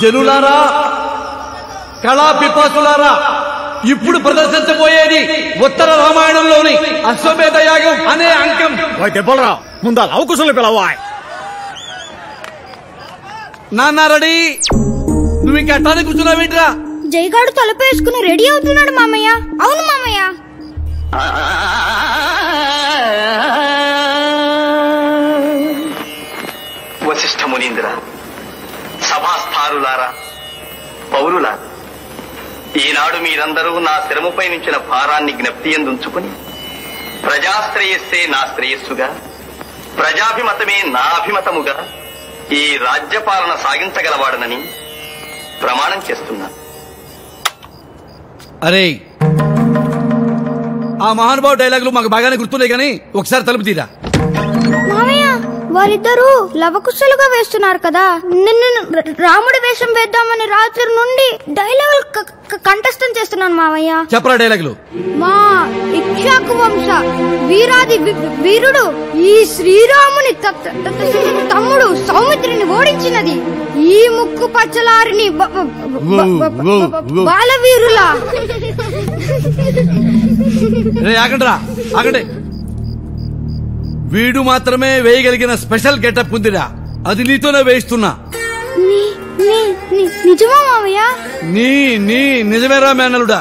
జనులారా, కళా పిపాసులారా, ఇప్పుడు ప్రదర్శించబోయేది ఉత్తర రామాయణంలోని అశ్వమేధ యాగం అనే అంకం. చెప్పరా ముందా అవకుశలు పిలవా. నాన్న రెడీ. నువ్వు ఇంకా అట్టానే కూర్చున్నావేంట్రా? జైగాడు తలపేసుకుని రెడీ అవుతున్నాడు మామయ్య. అవును మామయ్య. వశిష్ఠ మునీంద్ర, సభాస్థారులారా, పౌరులారా, ఈనాడు మీరందరూ నా శిరముపై నుంచిన భారాన్ని జ్ఞప్తి ఎందుంచుకుని ప్రజాశ్రేయస్సే నా శ్రేయస్సుగా, ప్రజాభిమతమే నా అభిమతముగా ఈ రాజ్యపాలన సాగించగలవాడనని ప్రమాణం చేస్తున్నా. అరే, ఆ మహానుభావు డైలాగులు మాకు బాగానే గుర్తున్నాయి, కానీ ఒకసారి తలుపు తీరా. మామయ్య, వారిద్దరూ లవకుశలుగా వేస్తున్నారు కదా. నిన్ను రాముడి వేషం వేద్దామని రాత్రి నుండి డైలాగులు కంఠస్థం చేస్తున్నాను మామయ్య. చెప్పరా డైలాగులు. మా ఇక్ష్వాకు వంశ వీరాది వీరుడు ఈ శ్రీరాముని తమ్ముడు సౌమిత్రిని ఓడించినది ఈ ముక్కు పచ్చలారిని బాలవీరులా. ఆగండిరా, ఆగండి. వీడు మాత్రమే వేయగలిగిన స్పెషల్ గెటప్ ఉందిరా, అది నీతోనే వేయిస్తున్నా. నిజమా మామయ్య? నీ నిజమేరా మేనలుడా.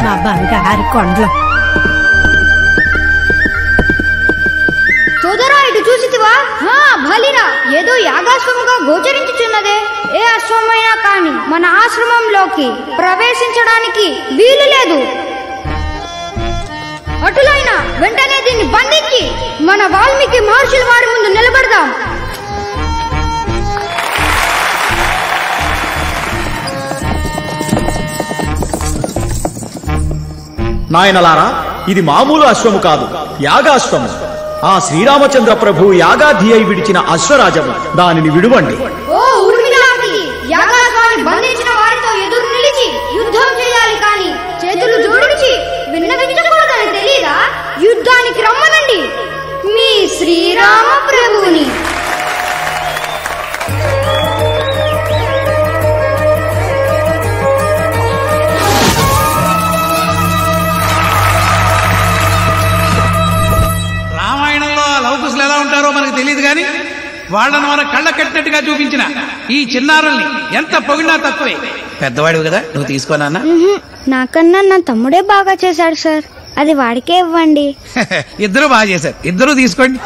మా బంగారు కొండలు. సోదరా, ఇటు చూసితివా? బలిరా, ఏదో యాగాశ్వముగా గోచరించుచున్నదే. ఏ అశ్వమైనా కాని మన ఆశ్రమంలోకి ప్రవేశించడానికి వీలు లేదు. అటులైనా వెంటనే దీన్ని బంధించి మన వాల్మీకి మహర్షుల వారి ముందు నిలబడదాం. నాయనలారా, ఇది మామూలు అశ్వము కాదు, యాగాశ్వము. ఆ శ్రీరామచంద్ర ప్రభు యాగాధి అయి విడిచిన అశ్వరాజము. దానిని విడువండి. ఓ ఊర్మిళావతి, యాగాశ్వాన్ని బంధించిన వారితో ఎదురు నిలిచి యుద్ధం చేయాలి, కానీ చేతులు జోడించి విన్నవించకూడదని తెలీదా? యుద్ధానికి రమ్మనండి మీ శ్రీరామ ప్రభువుని. ఎలా ఉంటారో మనకు తెలియదు, కానీ వాళ్ళను మన కళ్ళ కట్టినట్టుగా చూపించిన ఈ చిన్నారుల్ని ఎంత పొగిడినా తక్కువే. పెద్దవాడివి కదా, నువ్వు తీసుకోనా? నాకన్నా నా తమ్ముడే బాగా చేశాడు సార్, అది వాడికే ఇవ్వండి. ఇద్దరు బాగా చేశారు, ఇద్దరు తీసుకోండి.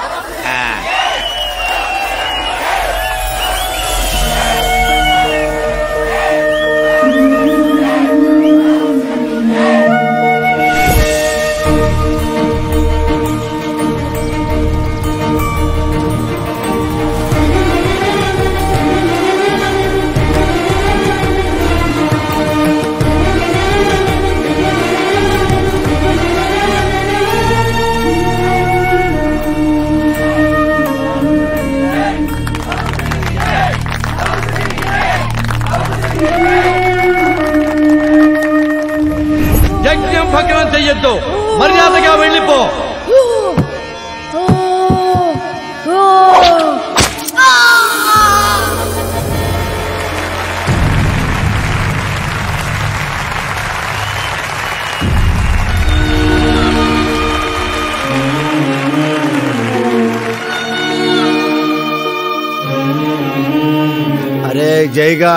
యజ్ఞం భగ్నం చెయ్యొద్దు, మర్యాదగా వెళ్ళిపో. అరే జైగా,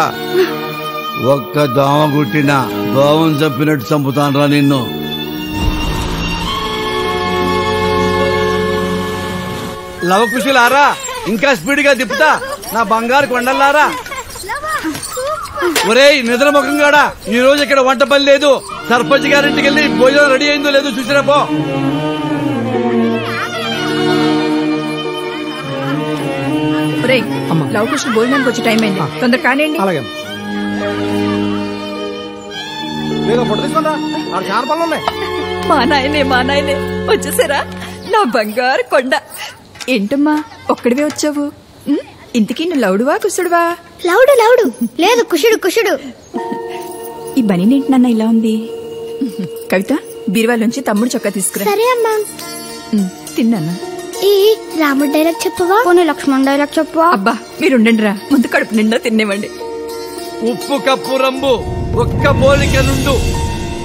ఒక్క దోమ గుట్టినా దోమం చంపినట్టు చంపుతానరా నిన్ను. లవకుశులారా, ఇంకా స్పీడ్ గా తిప్పుతా నా బంగారు కొండలారా. ఒరేయ్ నిద్ర ముఖంగాడా, ఈ రోజు ఇక్కడ వంట పని లేదు. సర్పంచ్ గారింటికి వెళ్ళి భోజనం రెడీ అయిందో లేదో చూసిరా పో. లవకుశ భోజనానికి వచ్చే టైం అయింది, తొందర కానివ్వండి. అలాగే మా నాయనే వచ్చేసారా నా బంగారు కొండ. ఏంటమ్మా ఒక్కడివే వచ్చావు? ఇంతకీ నువ్వు లౌడువా కుసుడువా? లౌడు లౌడు లేదు, కుషుడు కుషుడు. ఈ బనీనేంటి నాన్న ఇలా ఉంది? కవిత, బీరువాలోంచి తమ్ముడు చొక్కా తీసుకురా. సరే అమ్మా. తిన్నానా? ఈ రాముడు డైలాగ్ చెప్పవా? పోనీ లక్ష్మణ్ డైలాగ్ చెప్పవా? అబ్బా మీరుండండి రా, ముందు కడుపు నిండా తినేవండి. ఉప్పు కప్పు రంబు ఒక్క పోలిక నుండు,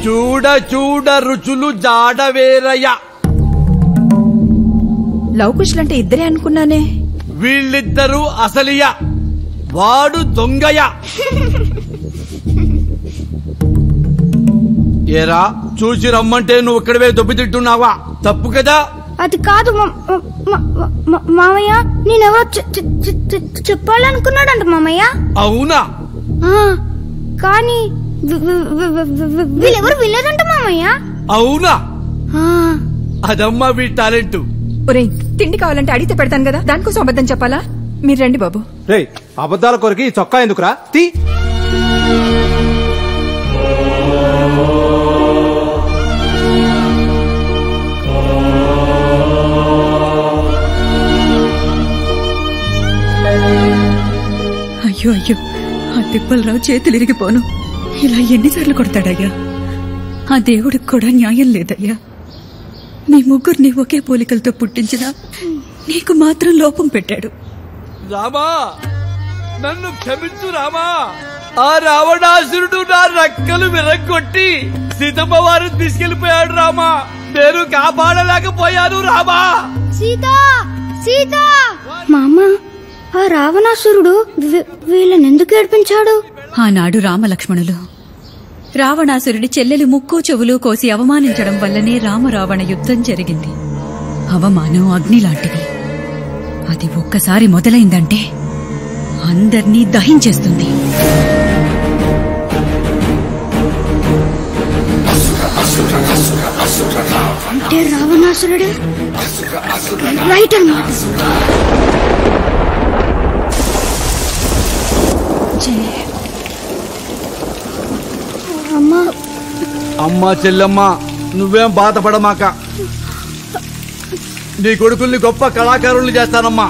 చూడ చూడ రుచులు జాడ వేరయ్య. లవ్ కుశలంటే ఇద్దరే అనుకున్నానే. వీళ్ళిద్దరూ అసలియ, వాడు దొంగయ. ఏరా చూసి రమ్మంటే నువ్వు ఇక్కడవే దొబ్బితిట్టున్నావా? తప్పు కదా. అది కాదు మామయ్య, నేనెవరో చెప్పాలనుకున్నాడంట మామయ్య. అవునా? కానీ వీళ్ళెవరు వినలేదంట మామయ్య. అవునా? అదమ్మా వీ టాలెంట్. ఒరేయ్, తిండి కావాలంటే అడిగితే పెడతాను కదా, దానికోసం అబద్ధం చెప్పాలా? మీరు రండి బాబు. రే, అబద్ధాల కొరికి చొక్కా ఎందుకురా? తీ. అయ్యో అయ్యో, ఆ తిప్పలరావు చేతులు ఇరిగిపోను. ఇలా ఎన్నిసార్లు కొడతాడయ్యా? ఆ దేవుడికి కూడా న్యాయం లేదయ్యా. మీ ముగ్గురిని ఒకే పోలికలతో పుట్టించినా నీకు మాత్రం లోపం పెట్టాడు. రామా, నన్ను క్షమించు రామా. ఆ రావణాసురుడు నా రెక్కలు విరగొట్టి సీతమ్మ వారు తీసుకెళ్లిపోయాడు రామా. నేను కాపాడలేకపోయాను రామా. సీత సీత. మామ, ఆ రావణాసురుడు వీళ్ళని ఎందుకు ఏడ్పించాడు? ఆనాడు రామలక్ష్మణులు రావణాసురుడి చెల్లెలు ముక్కు చెవులు కోసి అవమానించడం వల్లనే రామరావణ యుద్ధం జరిగింది. అవమానం అగ్నిలాంటిది. అది ఒక్కసారి మొదలైందంటే అందర్నీ దహించేస్తుంది. అంటే రావణాసురుడు రైట్ అన్నమాట. అమ్మా చెల్లెమ్మ, నువ్వేం బాధపడమాక. నీ కొడుకుల్ని గొప్ప కళాకారుల్ని చేస్తానమ్మా.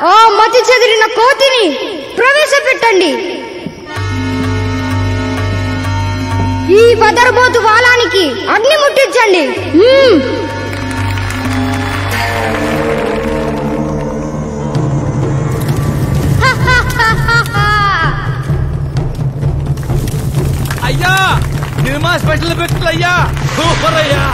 ఓ మతి చెదిరిన కోతిని ప్రవేశపెట్టండి. ఈ బదరబోతు వాలానికి అగ్ని ముట్టించండి. అయ్యా, సినిమా స్పెషల్ ఎఫెక్ట్లు అయ్యా, సూపర్ అయ్యా.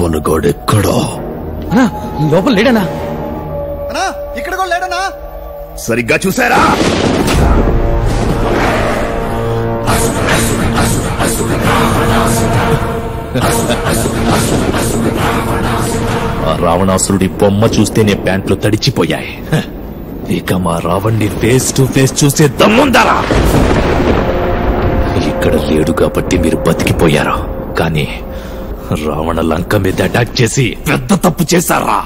రావణగాడెక్కడా? లోపల లేడనా? ఇక్కడ కూడా లేడనా? సరిగ్గా చూసారా? ఆ రావణాసురుడి బొమ్మ చూస్తేనే ప్యాంట్లు తడిచిపోయాయి. ఇక మా రావణ్ణి ఫేస్ టు ఫేస్ చూసే దమ్ముందరా? ఇక్కడ లేడు కాబట్టి మీరు బతికిపోయారా, కానీ రావణ లంక మీద అటాక్ చేసి పెద్ద తప్పు చేశారా?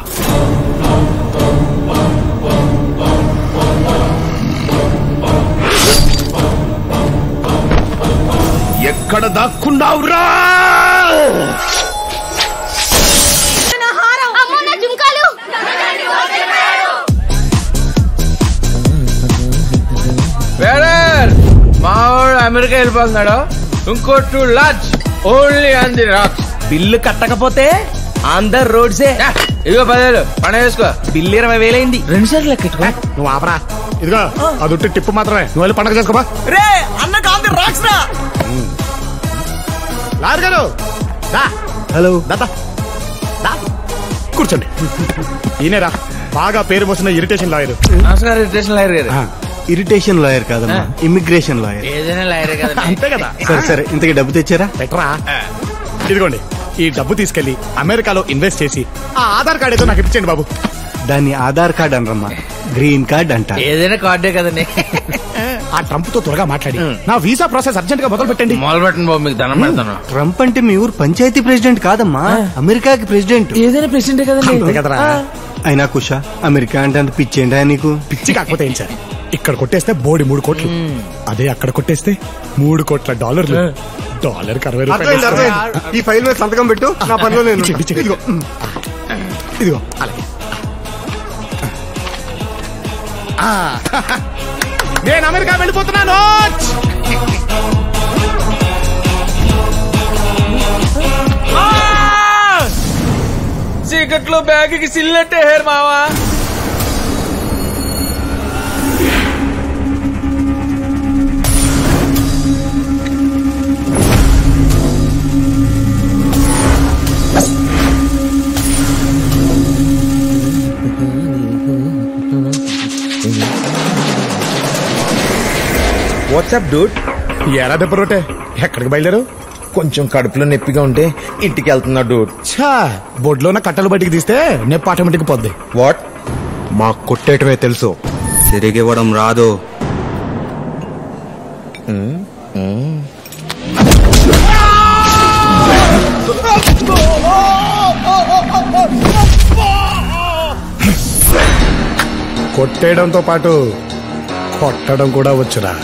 ఎక్కడ దాక్కున్నావురా? మావాడు అమెరికా వెళ్ళిపోతున్నాడు. ఇంకో 2 lakhs only on the rocks. Bill కట్టకపోతే అందరు రోడ్సే. ఇదిగో 10,000 పని వేసుకో. బిల్లు 20,000 అయింది. 2 సార్లు లెక్కెట్టుకో. నువ్వు ఆపరా. ఇదిగో అదుట్టి టిప్పు మాత్రమే. నువ్వు వెళ్ళి పండగ చేసుకోబా. రే అన్న కాంతి రాక్స్ రా. లాయర్ గారు హలో దాదా కూర్చోండి. ఈయనరా బాగా పేరు మోసిన ఇరిటేషన్ లాయర్. నమస్కారం ఇరిటేషన్ లాయర్ గారు. ఇరిటేషన్ లాయర్ కాదమ్మా, ఇమిగ్రేషన్ లాయర్. ఏదైనా లాయరే కదా. అంతే కదా. సరే ఇంతకీ డబ్బు తెచ్చారా? పెట్టరా. ఇదిగోండి ఈ డబ్బు తీసుకెళ్లి అమెరికాలో ఇన్వెస్ట్ చేసి ఆ ఆధార్ కార్డు ఏదో నాకు ఇప్పించండి బాబు. దాన్ని ఆధార్ కార్డ్ అనరమ్మా, గ్రీన్ కార్డ్ అంట. ఏదైనా కార్డే కదండి. ఆ ట్రంప్ తో త్వరగా మాట్లాడి నా వీసా ప్రాసెస్ అర్జెంట్ గా మొదలు పెట్టండి. మొదలు పెట్టండి బాబు, మీకు దండం పెడతాను. ట్రంప్ అంటే మీ ఊరు పంచాయతీ ప్రెసిడెంట్ కాదమ్మా, అమెరికాకి ప్రెసిడెంట్. ఏదైనా ప్రెసిడెంట్ కదండి. అంతే కదరా. అయినా కుషా, అమెరికా అంటే అంత పిచ్చేంటా నీకు? పిచ్చి కాకపోతే ఏం సార్, ఇక్కడ కొట్టేస్తే బోడి 3 కోట్లు, అదే అక్కడ కొట్టేస్తే 3 కోట్ల డాలర్లు. డాలర్కి 60 రూపాయలు. ఈ ఫైల్ మీద సంతకం పెట్టు, నా పనిలో నేను. ఇదిగో ఇదిగో అలాగే. నేను అమెరికా వెళ్ళిపోతున్నాను. చీకట్లో బ్యాగ్కి సిల్లెట్టే హేర్ మావా. WhatsApp Dude. ఎలా దెబ్బ రోటే, ఎక్కడికి బయలుదేరు? కొంచెం కడుపులో నొప్పిగా ఉంటే ఇంటికి వెళ్తున్నా డూడ్. ఛా, బొడ్లో ఉన్న కట్టలు బయటికి తీస్తే నొప్పి ఆటోమేటిక్ పోద్ది. వాట్? మాకు కొట్టేయటమే తెలుసు, తిరిగివ్వడం రాదు. కొట్టేయడంతో పాటు కొట్టడం కూడా వచ్చురా.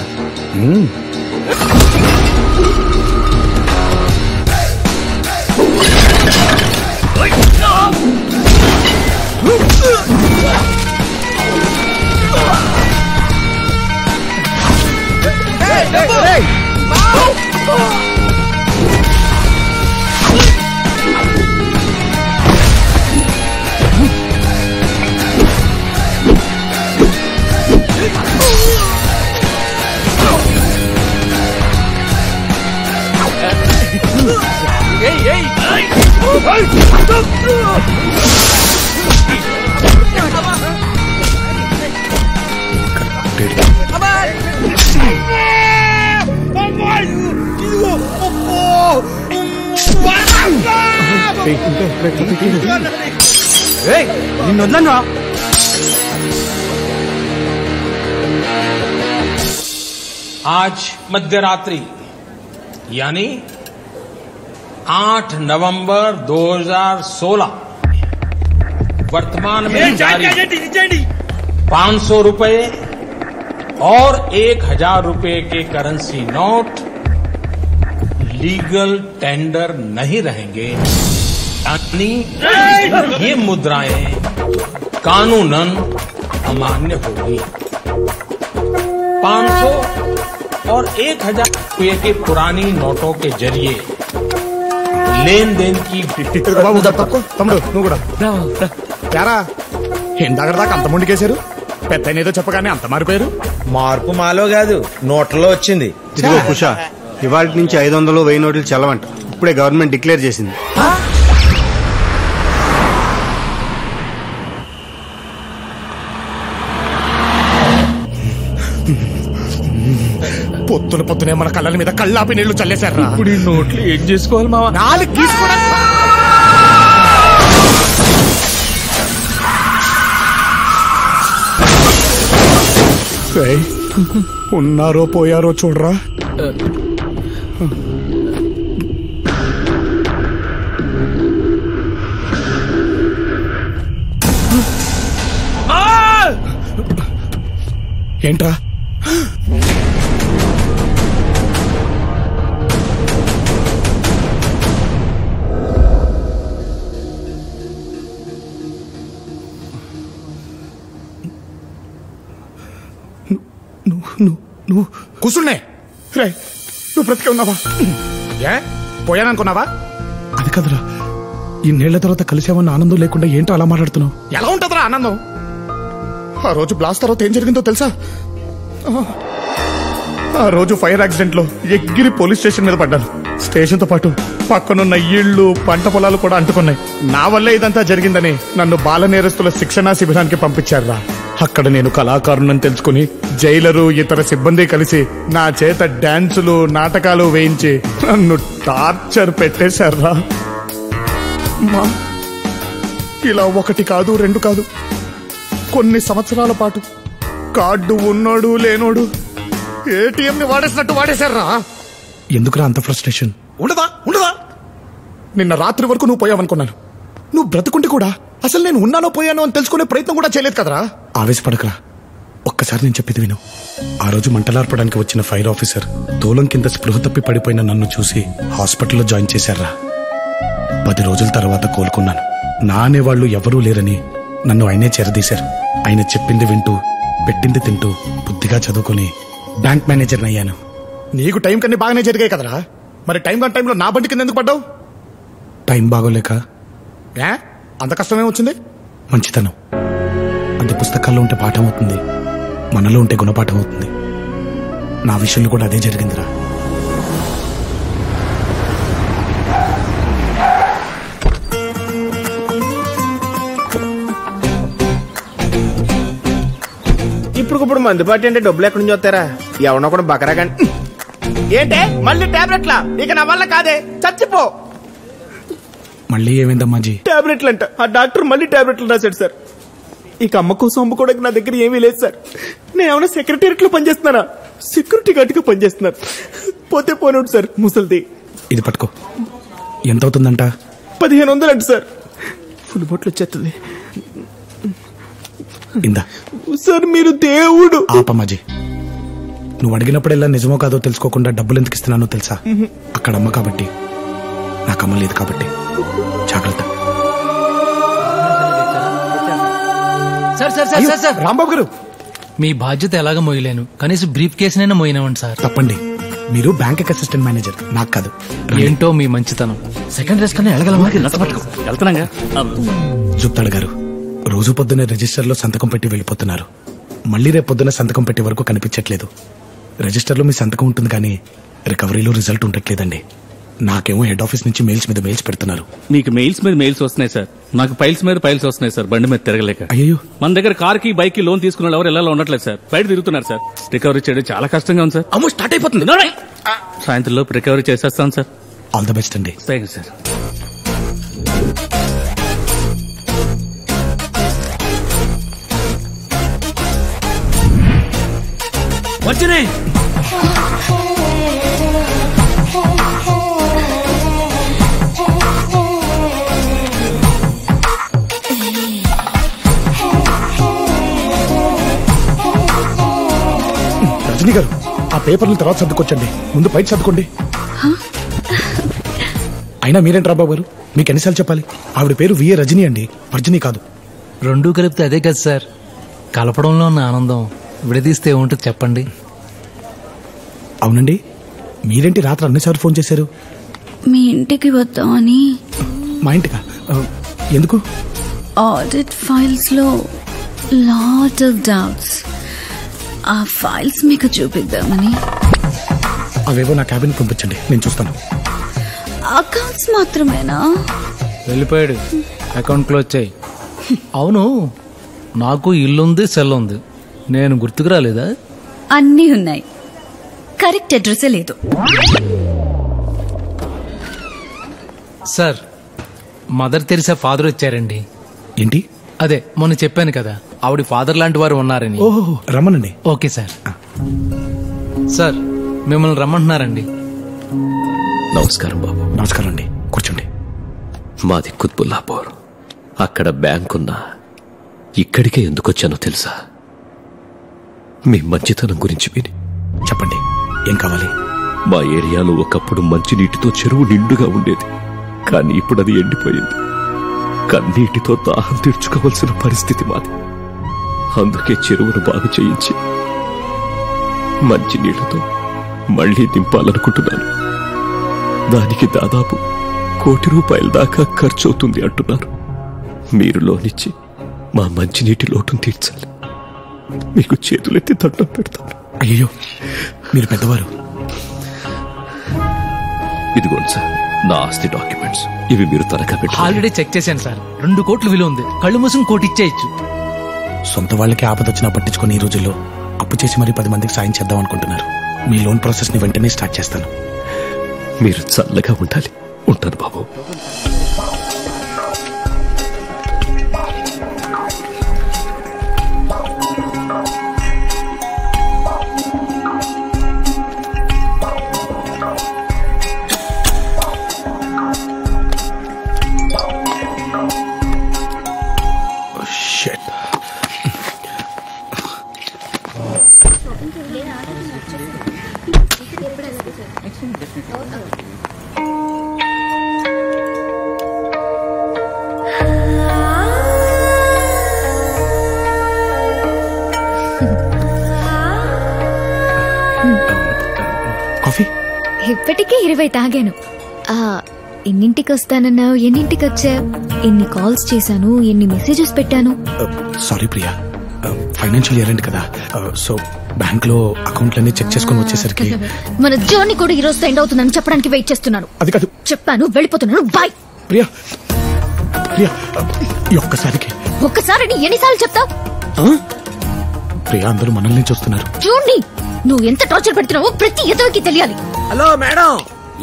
నిన్నొద్దా? आज मध्यरात्रि यानी 8 नवंबर 2016 वर्तमान में जारी 500 रुपए और 1000 रुपए के करेंसी नोट लीगल टेंडर नहीं रहेंगे, यानी ये मुद्राएं कानूनन अमान्य होगी। 500 और 1000 रुपये के पुरानी नोटों के जरिए लेन देन की తమ్ముడు నువ్వు కూడా యారా, ఇందాక దాకా అంత ముందుకేశారు, పెద్ద ఏదో చెప్పగానే అంత మారిపోయారు. మార్పు మాలో కాదు, నోట్లలో వచ్చింది. ఇదిగో కుషా, ఇవాళ నుంచి 500, 1000 నోట్లు చల్లవంట. ఇప్పుడే గవర్నమెంట్ డిక్లేర్ చేసింది. పొద్దున పొద్దునే మన కళ్ళ మీద కళ్ళాపి నీళ్లు చల్లేశారు. ఇప్పుడు ఈ నోట్లు ఏం చేసుకోవాలి మావా? నాలుగు గీసుకోవడం ఉన్నారో పోయారో చూడరా. ఏంట్రా నువ్వు కూర్చున్నే రే, నువ్వు బ్రతికే ఉన్నావా? ఏ పోయాననుకున్నావా? అది కదరా, ఇన్నేళ్ల తర్వాత కలిసామన్న ఆనందం లేకుండా ఏంటో అలా మాట్లాడుతున్నావు? ఎలా ఉంటుందిరా ఆనందం? ఆ రోజు బ్లాస్ట్ తర్వాత ఏం జరిగిందో తెలుసా? ఆ రోజు ఫైర్ యాక్సిడెంట్ లో ఎగ్గిరి పోలీస్ స్టేషన్ మీద పడ్డాను. స్టేషన్ తో పాటు పక్కనున్న ఇళ్లు పంట పొలాలు కూడా అంటుకున్నాయి. నా వల్లే ఇదంతా జరిగిందని నన్ను బాల నేరస్తుల శిక్షణా శిబిరానికి పంపించారా. అక్కడ నేను కళాకారుణ్ణని తెలుసుకుని జైలరు ఇతర సిబ్బంది కలిసి నా చేత డాన్సులు నాటకాలు వేయించి నన్ను టార్చర్ పెట్టేశారా. ఇలా ఒకటి కాదు రెండు కాదు, కొన్ని సంవత్సరాల పాటు కార్డు ఉన్నోడు లేనోడు ఏటీఎం ని వాడేసినట్టు వాడేశారా. ఎందుకురా అంత ఫ్రస్ట్రేషన్? ఉండదా ఉండదా? నిన్న రాత్రి వరకు నువ్వు పోయావనుకున్నాను. నువ్వు బ్రతుకుంటే కూడా అసలు నేను ఉన్నానో పోయానో అని తెలుసుకునే ప్రయత్నం కూడా చేయలేదు కదరా. ఆవేశపడకరా, ఒక్కసారి నేను చెప్పేది విను. ఆ రోజు మంటలార్పడానికి వచ్చిన ఫైర్ ఆఫీసర్ దూలం కింద స్పృహ తప్పి పడిపోయిన నన్ను చూసి హాస్పిటల్లో జాయిన్ చేశారా. 10 రోజుల తర్వాత కోలుకున్నాను. నా అనేవాళ్లు ఎవరూ లేరని నన్ను ఆయనే చేరదీశారు. ఆయన చెప్పింది వింటూ పెట్టింది తింటూ బుద్ధిగా చదువుకుని బ్యాంక్ మేనేజర్ని అయ్యాను. నీకు టైం కన్నీ బాగానే జరిగాయి కదరా, మరి టైం కాని టైంలో నా బండి కింద ఎందుకు పడ్డావు? టైం బాగోలేక. అంత కష్టమే వచ్చింది? మంచితనం అది పుస్తకాల్లో ఉంటే పాఠం అవుతుంది, మనలో ఉంటే గుణపాఠం అవుతుంది. నా విషయంలో కూడా అదే జరిగిందిరా. ఇప్పుడు మందుబాటు అంటే డబ్బులు ఎక్కడి నుంచి వస్తారా? ఎవరినో కూడా బకరా కానీ ఏంటే మళ్ళీ టాబ్లెట్లా? ఇక నా వల్ల కాదే, చచ్చిపో. మళ్ళీ ఏమైందమ్మాజీ? టాబ్లెట్లు అంట. ఆ డాక్టర్ మళ్ళీ టాబ్లెట్లు రాశాడు సార్. ఇక అమ్మ కోసం అమ్ముకోవడానికి నా దగ్గర ఏమీ లేదు సార్. నేను ఏమైనా సెక్రటేరియట్ లో పనిచేస్తున్నానా? సెక్యూరిటీ గార్డ్ గా పనిచేస్తున్నాను. పోతే పోనోడు సార్ ముసలిది. ఇది పట్టుకో. ఎంత అవుతుందంట? 1500 అంట సార్. ఫుల్ బొట్లు వచ్చేస్తుంది. ఇందా సార్, మీరు దేవుడు. ఆపమ్మాజీ, నువ్వు అడిగినప్పుడెల్లా నిజమో కాదో తెలుసుకోకుండా డబ్బులు ఎందుకు ఇస్తున్నానో తెలుసా? అక్కడ అమ్మ కాబట్టి, నాకు అమ్మ లేదు కాబట్టి. జాగ్రత్త. సార్ రాంబాబు గారు, మీ బాధ్యత ఎలాగ మోయలేను, కనీసం బ్రీఫ్ కేసునైనా మోయినామండి సార్. తప్పండి, మీరు బ్యాంక్ అసిస్టెంట్ మేనేజర్, నాకు కాదు. ఏంటో మీ మంచితనం. సెకండ్ రేస్ కన్నా వెళ్తున్నాగా. జుప్తాడు గారు, రోజు పొద్దున్న రిజిస్టర్లో సంతకం పెట్టి వెళ్ళిపోతున్నారు. మళ్ళీ రేపు పొద్దున్న సంతకం పెట్టే వరకు కనిపించట్లేదు. రిజిస్టర్లో మీ సంతకం ఉంటుంది కానీ రికవరీలో రిజల్ట్ ఉండట్లేదండి. నాకేమో హెడ్ ఆఫీస్ నుంచి మెయిల్స్ మీద మెయిల్స్ పెడుతున్నారు. మీకు మెయిల్స్ మీద మెయిల్స్ వస్తున్నాయి సార్, నాకు ఫైల్స్ మీద ఫైల్స్ వస్తున్నాయి సార్. బండి మీద తిరగలేక. అయ్యో, మన దగ్గర కార్ కి బైక్ కి లోన్ తీసుకున్న ఎవరు ఎలా ఉండట్లేదు సార్. బయట తిరుగుతున్నారు సార్. రికవరీ చేయడం చాలా కష్టంగా ఉంది సార్. అమ్మో, స్టార్ట్ అయిపోతుంది. సాయంత్రం లోపు రికవరీ చేసేస్తాను సార్. ఆల్ ద బెస్ట్ అండి. Thank you sir. వచ్చినాయి. రజనీ గారు, ఆ పేపర్లు తర్వాత సర్దుకొచ్చండి, ముందు పైకి సర్దుకోండి. అయినా మీరేంటి రాబాబు గారు, మీకు ఎన్నిసార్లు చెప్పాలి? ఆవిడ పేరు విఏ రజనీ అండి, వర్జనీ కాదు. రెండూ కలిపితే అదే కదా సార్. కలపడంలో ఉన్న ఆనందం విడదీస్తే ఏముంటుంది చెప్పండి. అవునండి, మీరేంటి రాత్రి అన్నిసార్లు ఫోన్ చేశారు? మీ ఇంటికి వద్దామని. మా ఇంటికా? ఎందుకు? ఆడిట్ ఫైల్స్ లో లాట్ ఆఫ్ డౌట్స్. ఆ ఫైల్స్ మీకు చూపిద్దామని. అవేవో నా క్యాబిన్ పంపించండి, నేను చూస్తాను. అకౌంట్స్ మాత్రమేనా? వెళ్ళిపోయాడు. అకౌంట్ క్లోజ్ చేయి. అవును, నాకు ఇల్లుంది, సెల్ ఉంది. నేను గుర్తుకు రాలేదా? అన్నీ ఉన్నాయి. కరెక్ట్ అడ్రస్సే లేదు. సార్, మదర్ తెరిసా ఫాదర్ వచ్చారండి. ఏంటి? అదే మొన్న చెప్పాను కదా, ఆవిడ ఫాదర్ లాంటి వారు ఉన్నారని. ఓహో, రమ్మనండి. Okay sir. సార్, మిమ్మల్ని రమ్మంటున్నారండి. నమస్కారం బాబు. నమస్కారం అండి, కూర్చోండి. మాది కుత్బుల్లాపూర్. అక్కడ బ్యాంక్ ఉన్నా ఇక్కడికే ఎందుకు వచ్చానో తెలుసా? మీ మంచితనం గురించి విని. చెప్పండి, ఏం కావాలి? మా ఏరియాలో ఒకప్పుడు మంచినీటితో చెరువు నిండుగా ఉండేది, కానీ ఇప్పుడు అది ఎండిపోయింది. కన్నీటితో దాహం తీర్చుకోవాల్సిన పరిస్థితి మాది. అందుకే చెరువును బాగు చేయించి మంచినీళ్లతో మళ్లీ నింపాలనుకుంటున్నాను. దానికి దాదాపు ₹1,00,00,000 దాకా ఖర్చు అవుతుంది అంటున్నారు. మీరు లోనిచ్చి మా మంచినీటి లోటును తీర్చాలి. మీకు చేతులెత్తి దండం పెడతాను. అయ్యో, మీరు పెద్దవారు. ఇదిగోండి సార్ నా ఆస్తి డాక్యుమెంట్స్. ఇవి మీరు త్వరగా పెట్టి. ఆల్రెడీ చెక్ చేశాను సార్. 2 కోట్లు విలువ ఉంది. కళ్ళు మూసుకుని కోటి ఇచ్చేయచ్చు. సొంత వాళ్ళకి ఆపదొచ్చినా పట్టించుకొని ఈ రోజుల్లో అప్పు చేసి మరీ 10 మందికి సాయం చేద్దాం అనుకుంటున్నారు. మీ లోన్ ప్రాసెస్ ని వెంటనే స్టార్ట్ చేస్తాను. మీరు చల్లగా ఉండాలి. ఉంటాను బాబు. ఇప్పటికే 20 తాగాను. ఎన్నింటికి వస్తానన్నావు? ఎన్నింటికి వచ్చా? ఎన్ని కాల్స్ చేశాను, ఎన్ని మెసేజెస్ పెట్టాను. Sorry Priya, financial year end కదా, సో బ్యాంక్ లో అకౌంట్లన్నీ చెక్ చేసుకుని వచ్చేసరికి మన జర్నీ కూడా ఈ రోజు ఎండ్ అవుతుందని చెప్పడానికి వెయిట్ చేస్తున్నాను. అది కాదు, చెప్పాను, వెళ్ళిపోతున్నాను. బాయ్. ప్రియా, ప్రియా, ఒక్కసారి ఎన్నిసార్లు చెప్తావు? ప్రియా, అందరూ మనల్ని చూస్తున్నారు. చూడండి, నువ్వు ఎంత టార్చర్ పెడుతున్నావో ప్రతి ఎదవకి తెలియాలి. హలో మేడం,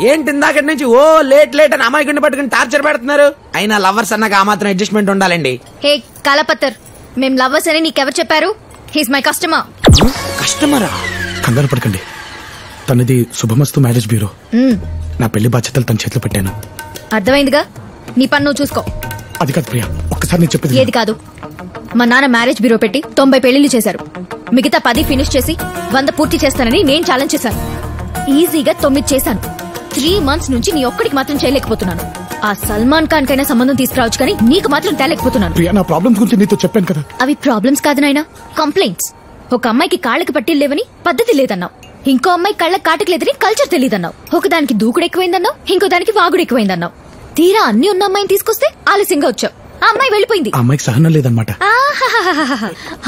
ఏంటి ఇందాకటి నుంచి ఓ లేట్ లేట్ అని అమాయకుడిని పట్టుకుని టార్చర్ పెడుతున్నారు? అయినా లవర్స్ అన్నాక ఆ మాత్రం అడ్జస్ట్మెంట్ ఉండాలండి. హే కలపత్తర్, మేం లవర్స్ అని నీకెవరు చెప్పారు? He's my customer. కస్టమరా? కంగారు పడకండి, తనది శుభమస్తు మ్యారేజ్ బ్యూరో. నా పెళ్లి బాధ్యతలు తన చేతిలో పెట్టాను. అర్థమైందిగా, నీ పన్ను చూసుకో. అది కాదు ప్రియా, ఒక్కసారి నేను చెప్పేది. ఏది కాదు? మా నాన్న మ్యారేజ్ బ్యూరో పెట్టి 90 పెళ్లిళ్లు చేశారు. మిగతా 10 ఫినిష్ చేసి 100 పూర్తి చేస్తానని నేను ఛాలెంజ్ చేశాను. ఈజీగా 9 చేశాను. 3 months నుంచి నీ ఒక్కడికి మాత్రం చేయలేకపోతున్నాను. ఆ సల్మాన్ ఖాన్ కైనా సంబంధం తీసుకురావచ్చు, కానీ నీకు మాత్రం తేలేకపోతున్నాను. ప్రియా, నా ప్రాబ్లమ్స్ గురించి నీతో చెప్పాను కదా. అవి ప్రాబ్లమ్స్ కాదు నాయనా, కంప్లైంట్స్. ఒక అమ్మాయికి కాళ్ళకి పట్టీలు లేవని పద్ధతి లేదన్నావు. ఇంకో అమ్మాయి కళ్ళకి కాటకి లేదని కల్చర్ తెలియదన్నావు. ఒకదానికి దూకుడు ఎక్కువైందన్నావు, ఇంకో దానికి వాగుడు ఎక్కువైందన్నావు. తీరా అన్ని ఉన్న అమ్మాయిని తీసుకొస్తే ఆలస్యంగా వచ్చావు. ఆ అమ్మాయి వెళ్ళిపోయింది. ఆ అమ్మాయికి సహనం లేదన్నమాట.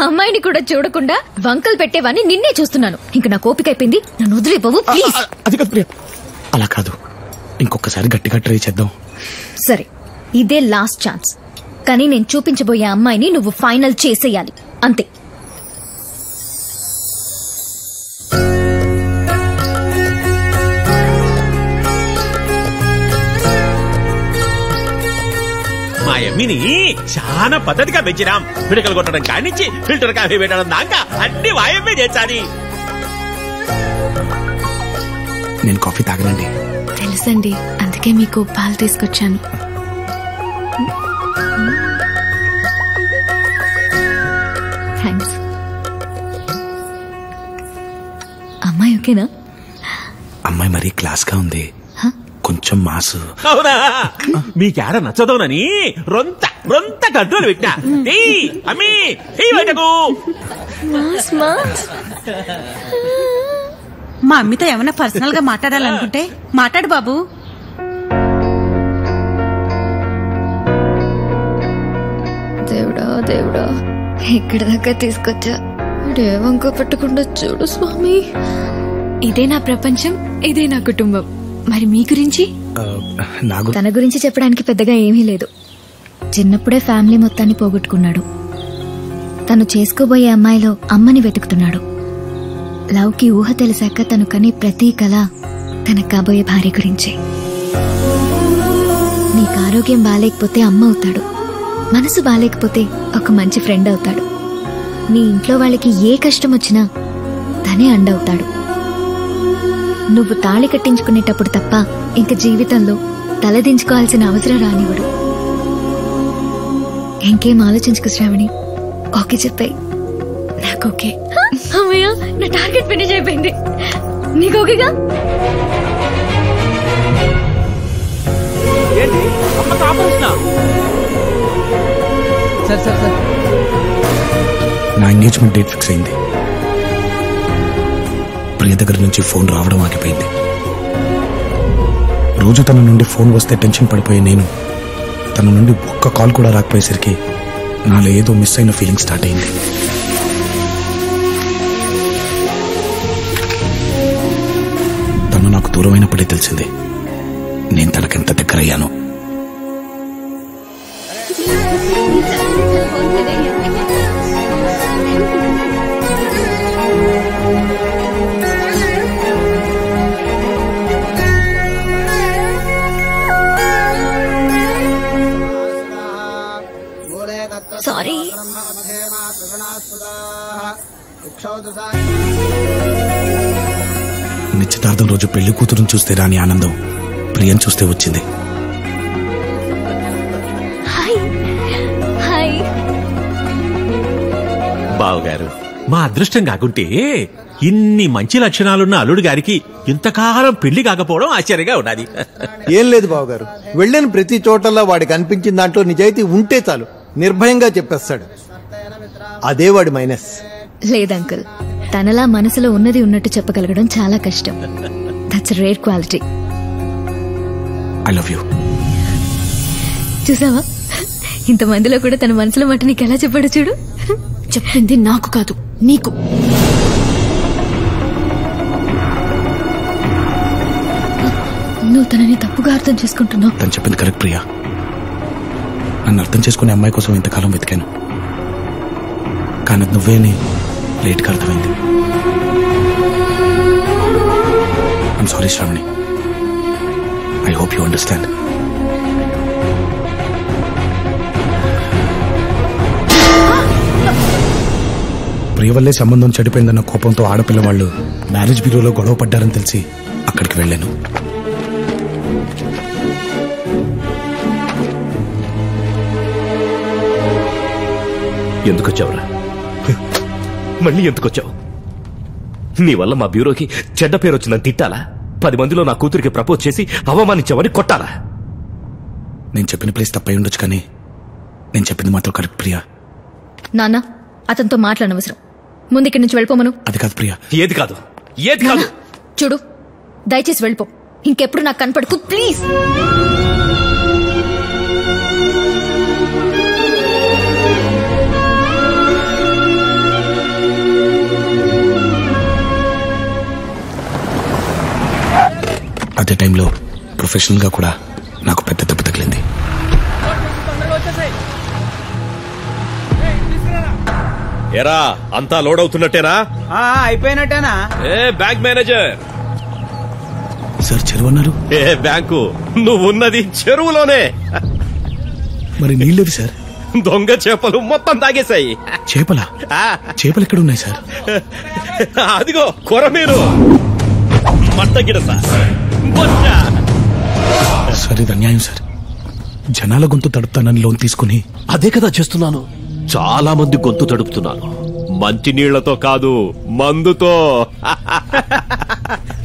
అమ్మాయిని కూడా చూడకుండా వంకలు పెట్టేవాన్ని నిన్నే చూస్తున్నాను. ఇంక నా కోపిక అయిపోయింది, నన్ను వదిలేపోవు ప్లీజ్. అది కాదు ప్రియా, అలా కాదు, ఇంకొకసారి గట్టిగా ట్రై చేద్దాం. సరే, ఇదే లాస్ట్ ఛాన్స్. కానీ నేను చూపించబోయే అమ్మాయిని నువ్వు ఫైనల్ చేసేయాలి, అంతే. మా యమ్మిని చాలా పద్ధతిగా పెంచినాం. పిడకలు కొట్టడం కానిచ్చి ఫిల్టర్ కాఫీ పెట్టడం దాకా అన్ని వాయమ్మే చేశాది. నేను కాఫీ తాగనండి. తెలుసండి, అందుకే మీకు పాలు తీసుకొచ్చాను. థ్యాంక్స్. అమ్మాయి ఓకేనా? అమ్మాయి మరీ క్లాస్ గా ఉంది, కొంచెం మాసు. అవునా? మీకేడ నచ్చదోనని రొంత రొంత కంట్రోల్ పెట్టినా. అమ్మీ బయటకు. మా అమ్మితో ఏమైనా పర్సనల్ గా మాట్లాడాలనుకుంటే మాట్లాడు బాబు. దేవుడా దేవుడా, ఎక్కడి దాకా తీసుకొచ్చా. ఏ వంక పెట్టకుండా చూడు స్వామి. ఇదే నా ప్రపంచం, ఇదే నా కుటుంబం. మరి మీ గురించి? తన గురించి చెప్పడానికి పెద్దగా ఏమీ లేదు. చిన్నప్పుడే ఫ్యామిలీ మొత్తాన్ని పోగొట్టుకున్నాడు. తను చేసుకోబోయే అమ్మాయిలో అమ్మని వెతుకుతున్నాడు. లవ్కి ఊహ తెలిసాక తను కనే ప్రతి కళ తన కాబోయే భార్య గురించే. నీకు ఆరోగ్యం బాలేకపోతే అమ్మ అవుతాడు, మనసు బాలేకపోతే ఒక మంచి ఫ్రెండ్ అవుతాడు. నీ ఇంట్లో వాళ్ళకి ఏ కష్టం వచ్చినా తనే అండవుతాడు. నువ్వు తాళి కట్టించుకునేటప్పుడు తప్ప ఇంక జీవితంలో తలదించుకోవాల్సిన అవసరం రానివ్వడు. ఇంకేం ఆలోచించుకు శ్రావణి, ఓకే చెప్పాయి. నాకు ఓకే. అమ్మయ్య, నా టార్గెట్ ఫినిష్ అయిపోయింది. నీకు ఓకేగా? సార్ నా ఎంగేజ్మెంట్ డేట్ ఫిక్స్ అయింది. ప్రియ దగ్గర నుంచి ఫోన్ రావడం ఆగిపోయింది. రోజు తన నుండి ఫోన్ వస్తే టెన్షన్ పడిపోయే నేను తన నుండి ఒక్క కాల్ కూడా రాకపోయేసరికి నాలో ఏదో మిస్ అయిన ఫీలింగ్ స్టార్ట్ అయింది. తను నాకు దూరమైనప్పుడే తెలిసింది నేను తనకెంత దగ్గరయ్యాను. సారీ. నిశ్చితార్థం రోజు పెళ్లి కూతురుని చూస్తే రాని ఆనందం ప్రియని చూస్తే వచ్చింది. బావగారు, మా అదృష్టం కాకుంటే ఇన్ని మంచి లక్షణాలున్న అల్లుడు గారికి ఇంతకాలం పెళ్లి కాకపోవడం ఆశ్చర్యంగా ఉన్నది. ఏం లేదు బావగారు, వెళ్ళిన ప్రతి చోటల్లో వాడికి అనిపించిన దాంట్లో నిజాయితీ ఉంటే చాలు, నిర్భయంగా చెప్పేస్తాడు. అదే వాడి మైనస్. లేదంకుల్, తనలా మనసులో ఉన్నది ఉన్నట్టు చెప్పగలగడం చాలా కష్టం. That's rare quality. I love you. చూసావా, ఇంతమందిలో కూడా తన మనసులో మాట నీకు ఎలా చెప్పాడు చూడు. చెప్పింది నాకు కాదు, నీకు. నువ్వు తనని తప్పుగా అర్థం చేసుకుంటున్నావు. తను చెప్పింది కరెక్ట్ ప్రియా. నన్ను అర్థం చేసుకునే అమ్మాయి కోసం ఇంతకాలం వెతికాను, కానీ నువ్వేని లేట్గా అర్థమైంది. I'm sorry Shravani. I hope you understand. Priya వల్లే సంబంధం చెడిపోయిందన్న కోపంతో ఆడపిల్ల వాళ్ళు మ్యారేజ్ బ్యూరోలో గొడవ పడ్డారని తెలిసి అక్కడికి వెళ్ళాను. ఎందుకొచ్చావురా? మళ్ళీ ఎందుకొచ్చావు? నీ వల్ల మా బ్యూరోకి చెడ్డ పేరు వచ్చిందని తిట్టాలా? 10 మందిలో నా కూతురికి ప్రపోజ్ చేసి అవమానించావని కొట్టాలా? నేను చెప్పిన ప్లేస్ తప్పై ఉండొచ్చు, కానీ నేను చెప్పింది మాత్రం కరెక్ట్ ప్రియా. నాన్న, అతనితో మాట్లాడనవసరం. ముందు ఇక్కడి నుంచి వెళ్ళిపోమను. అది కాదు ప్రియా. ఏది కాదు? ఏది కాదు? చూడు, దయచేసి వెళ్ళిపో. ఇంకెప్పుడు నాకు కనపడకు ప్లీజ్. అదే టైంలో ప్రొఫెషనల్ గా కూడా నాకు పెద్ద దెబ్బ తగిలింది. ఎరా, అంతా లోడ్ అవుతున్నట్టేనా? అయిపోయినట్టేనా? ఏ బ్యాంక్ మేనేజర్ సార్, చెరువు అన్నారు? ఏ బ్యాంకు? నువ్వున్నది చెరువులోనే. మరి నీళ్ళేవి సార్? దొంగ చేపలు మొత్తం తాగేశాయి. చేపలా? చేపలు ఎక్కడ ఉన్నాయి సార్? అదిగో కొరమీరు, మట్టగిడస, బొచ్చ. సార్, ఇది అన్యాయం సార్. జనాల గొంతు తడుపుతానని లోన్ తీసుకుని అదే కదా చేస్తున్నాను. చాలా మంది గొంతు తడుపుతున్నాను. మంచి నీళ్లతో కాదు, మందుతో.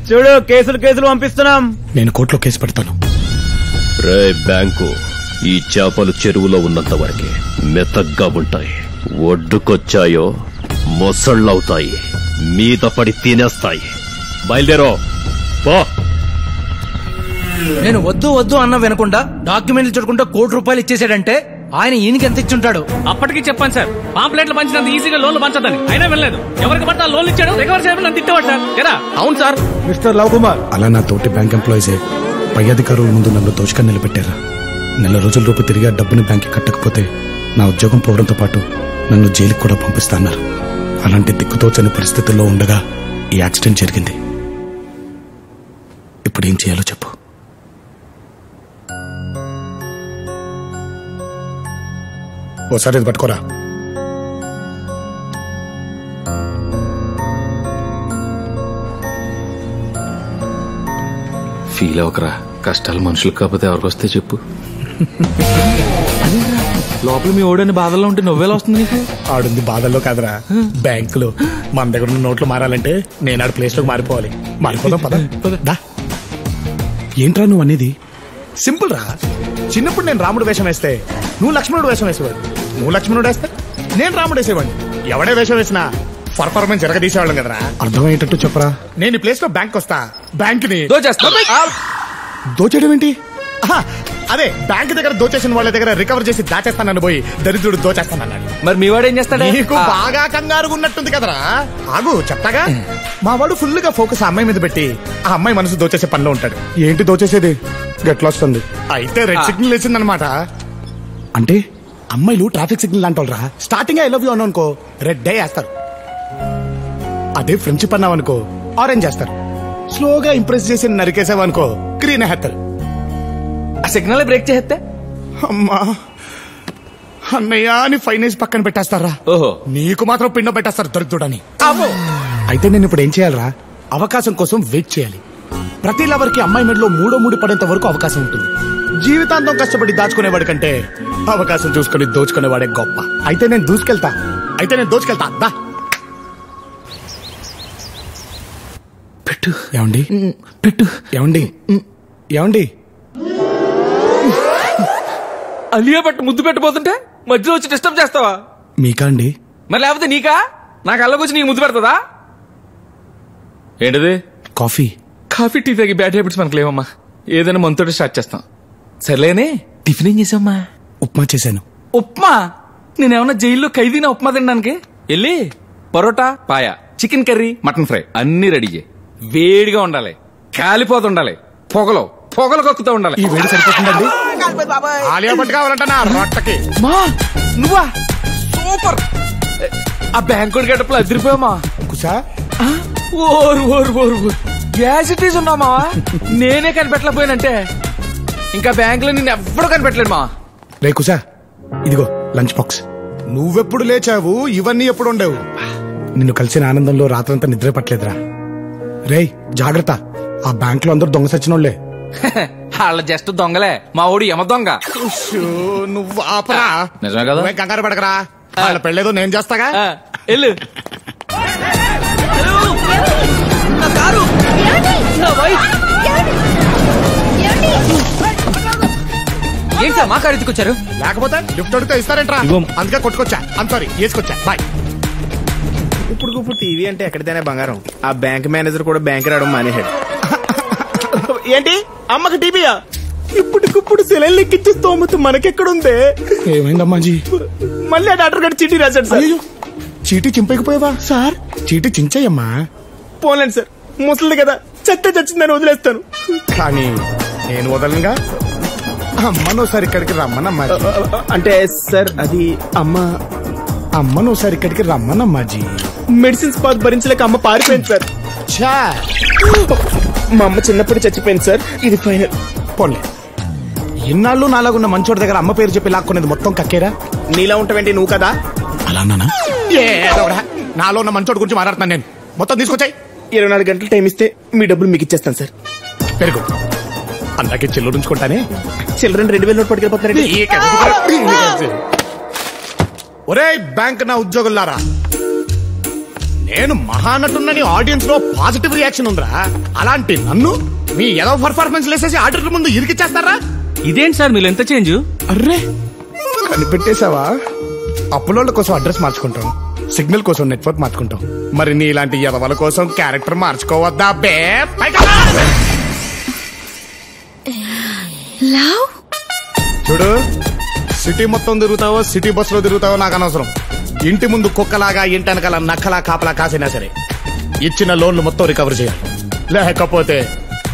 చూడు, కేసులు పంపిస్తున్నాం. నేను కోర్టులో కేసు పెడతాను. రే బ్యాంకు, ఈ చేపలు చెరువులో ఉన్నంత వరకే మెత్తగ్గా ఉంటాయి. ఒడ్డుకొచ్చాయో మొసళ్ళవుతాయి, మీద పడి తినేస్తాయి. బయలుదేరో పో. నేను వద్దు అన్న వినకుండా డాక్యుమెంట్లు చూడకుండా ₹1,00,00,000 ఇచ్చేసాడంటే ఆయన ఈయనకి ఎంత ఇచ్చుంటాడు? అప్పటికి చెప్పాను సార్, పాంప్లెట్లు పంచినంత ఈజీగా లోన్లు పంచదని. అయినా వెళ్ళలేదు. ఎవరికి పట్ట లోన్లు ఇచ్చాడు, రికవర్ చేయమని నన్ను తిట్టేవాడు సార్. కదా? అవును సార్. మిస్టర్ లవ్ కుమార్, అలా నా తోటి బ్యాంక్ ఎంప్లాయీసే పై అధికారుల ముందు నన్ను దోచుకొని నిలబెట్టారా? నెల రోజుల లోపు తిరిగి ఆ డబ్బుని బ్యాంక్కి కట్టకపోతే నా ఉద్యోగం పోవడంతో పాటు నన్ను జైలుకి కూడా పంపిస్తాన్నారు. అలాంటి దిక్కుతోచని పరిస్థితుల్లో ఉండగా ఈ యాక్సిడెంట్ జరిగింది. ఇప్పుడు ఏం చేయాలో చెప్పు. ఓసారి ఇది పట్టుకోరా. ఫీల్ అవ్వకరా, కష్టాలు మనుషులకు కాకపోతే ఎవరికి వస్తే చెప్పు. లోపల మీ ఓడని బాధల్లో ఉంటే నువ్వేలా వస్తుంది నీకు? ఆడుంది బాధల్లో కాదురా, బ్యాంకులో. మన దగ్గర ఉన్న నోట్లు మారాలంటే నేను ఆడ ప్లేస్ లోకి మారిపోవాలి. మారిపోదాం పద. ఏంట్రా నువ్వు అనేది? సింపుల్ రా. చిన్నప్పుడు నేను రాముడు వేషం వేస్తే నువ్వు లక్ష్మణుడు వేషం వేసేవాడు, నువ్వు లక్ష్మణుడు వేస్తే నేను రాముడు వేసేవాడిని. ఎవడే వేషం వేసినా పర్ఫార్మెన్స్ జరగదీసేవాళ్ళం కదరా. అర్థమయ్యేటట్టు చెప్పరా. నేను ఈ ప్లేస్ లో బ్యాంక్ వస్తా, బ్యాంక్ ని దోచేయడం ఏంటి? అదే బ్యాంక్ దగ్గర దోచేసిన వాళ్ళ దగ్గర రికవర్ చేసి దాచేస్తానని పోయి దరిద్రుడు దోచేస్తానన్నాడు. మరి మీ వాడు ఏం చేస్తాడు? నీకు బాగా కంగారుగా ఉన్నట్టుంది కదరా. ఆగు చెప్తాగా. మా వాడు ఫుల్ గా ఫోకస్ ఆ అమ్మాయి మీద పెట్టి ఆ అమ్మాయి మనసు దోచేసే పనిలో ఉంటాడు. ఏంటి దోచేసేది? గట్లా వస్తుంది. అయితే రెడ్ సిగ్నల్ వేసిందనమాట. అంటే అమ్మాయిలు ట్రాఫిక్ సిగ్నల్ అంటారా. స్టార్టింగ్ ఐ లవ్ యూ అనుకో రెడ్ డే వేస్తారు. అదే ఫ్రెండ్షిప్ అన్నావనుకో ఆరెంజ్ చేస్తారు. స్లోగా ఇంప్రెస్ చేసి నరికేసావనుకో గ్రీన్ వేస్తారు. ఆ సిగ్నల్ బ్రేక్ చేస్తే అమ్మా అన్నయ్య అని ఫైనేజ్ పక్కన పెట్టేస్తారా. ఓహో, నీకు మాత్రం పిండ పెట్టేస్తారు దొరుకుతుడని. అయితే నేను ఇప్పుడు ఏం చేయాలరా? అవకాశం కోసం వెయిట్ చేయాలి. ప్రతి లవర్ కి అమ్మాయి మెడలో మూడో పడేంత వరకు అవకాశం ఉంటుంది. జీవితాంతం కష్టపడి దాచుకునేవాడి కంటే అవకాశం చూసుకుని దోచుకునేవాడే గొప్ప. అయితే నేను దోచుకెళ్తా. దా పెట్టు. ఏమండి పెట్టు. ఏమండి అలియా పట్టు ముద్దు పెట్టబోతుంటే మధ్యలో వచ్చి డిస్టర్బ్ చేస్తావా? మీకా అండి? మరి లేకపోతే నీకా? నాకు అల్లకొచ్చి నీకు ముద్దు పెడతదా? ఏంటిది? కాఫీ టీ తాగి బ్యాడ్ హ్యాబిట్స్ మనకు లేవమ్మా. ఏదైనా మనతోటి స్టార్ట్ చేస్తాం. సర్లేనే, టిఫిన్ ఏం చేసావమ్మా? ఉప్మా చేశాను. ఉప్మా? నేనేమన్నా జైల్లో ఖైదీనా ఉప్మా తినడానికి? వెళ్ళి పరోటా, పాయ, చికెన్ కర్రీ, మటన్ ఫ్రై అన్ని రెడీ చేయి. వేడిగా ఉండాలి, కాలిపోతుండాలి, పొగలు కక్కుతూ ఉండాలి. ఈ వేడి సరిపోతుందండి. ఆలియా భట్ కావాలంటనా రొట్టకి? మా నువ్వా? సూపర్. ఆ బ్యాంకుడి గడపలు అదిరిపోయామా? కుసా ఓరు గ్యాసిటీస్ ఉన్నామా? నేనే కనిపెట్టలేకపోయానంటే ఇంకా బ్యాంక్ లో నిన్ను ఎవ్వడూ కనిపెట్టలేడు మా. రే కుసా, ఇదిగో లంచ్ బాక్స్. నువ్వెప్పుడు లేచావు? ఇవన్నీ ఎప్పుడు ఉండేవు? నిన్ను కలిసిన ఆనందంలో రాత్రంతా నిద్ర పట్టలేదురా. రేయ్ జాగ్రత్త, ఆ బ్యాంక్ లో అందరూ దొంగ సచ్చినోళ్లే. వాళ్ళ జస్ట్ దొంగలే, మా ఓడి యమ దొంగ. నువ్వు ఆపరా. నిజమే కదా? కంగారు పడకరా, వాళ్ళ పెళ్ళేదో నేను చేస్తాగా. వెళ్ళు. ఏంటి సార్ మా కారు ఎత్తుకొచ్చారు? లేకపోతే లిఫ్ట్ అడిగితే ఇస్తారేంట్రా? అందుకే కొట్టుకొచ్చా. సారీ వేసుకొచ్చా. బాయ్. ఇప్పుడు టీవీ అంటే ఎక్కడితేనే బంగారం. ఆ బ్యాంక్ మేనేజర్ కూడా బ్యాంక్ రావడం మానేశాడు. ఏంటి అమ్మకి టీవీయా? ఇప్పటికిప్పుడు సెలైన్ లెక్కిచ్చే స్తోమత మనకెక్కడుందే? ఏమైందమ్మాజీ? మళ్ళీ ఆ డాక్టర్ గారు చీటీ రాశాడు సార్. చీటీ చింపకపోయావా సార్? చీటీ చించాయమ్మా. పోలేండి సార్, ముసలిది కదా, చచ్చిందని వదిలేస్తాను. కానీ నేను వదలనుగా. అమ్మనోసారి ఇక్కడికి రమ్మనమ్మా. అంటే సార్ అది అమ్మనోసారి ఇక్కడికి రమ్మనమ్మాజీ. మెడిసిన్స్ భరించలేక అమ్మ పారిపోయింది సార్. మా అమ్మ చిన్నప్పుడు చచ్చిపోయింది సార్. ఇది ఫైనల్. పోలే, ఇన్నాళ్ళు నాలాగున్న మంచోడి దగ్గర అమ్మ పేరు చెప్పి లాక్కునేది మొత్తం కక్కేరా. నీలా ఉంటావేంటి నువ్వు కదా? అలా నానా? నాలో ఉన్న మంచోడి గురించి మాట్లాడుతున్నాను నేను. మొత్తం తీసుకొచ్చాయి. 24 గంటలు టైం ఇస్తే మీ డబ్బులు మీకు ఇచ్చేస్తాను సార్. పెరుగు అందాకే చిల్లర ఉంచుకుంటానే. Children 2000 note పట్టుకెళ్ళిపోతున్నారండి. ఒరే బ్యాంక్ నా ఉద్యోగులారా, నేను మహానటున్నని ఆడియన్స్ లో పాజిటివ్ రియాక్షన్ ఉందిరా. అలాంటి నన్ను మీ ఏదో పర్ఫార్మెన్స్ లేసేసి ఆడిటర్ల ముందు ఇరికిచ్చేస్తారా? ఇదేంటి సార్ మీరు ఎంత చేంజ్? అర్రే కనిపెట్టేశావా? అప్పులోళ్ళ కోసం అడ్రస్ మార్చుకుంటాం, సిగ్నల్ కోసం నెట్వర్క్ మార్చుకుంటాం. మరి నీ ఇలాంటి ఎదవల కోసం క్యారెక్టర్ మార్చుకోవద్దా బే? చూడు, సిటీ మొత్తం తిరుగుతావో సిటీ బస్ లో తిరుగుతావో నాకు అనవసరం. ఇంటి ముందు కుక్కలాగా ఇంటనకల నక్కలా కాపలా కాసినా సరే ఇచ్చిన లోన్లు మొత్తం రికవర్ చేయాలి. లేకపోతే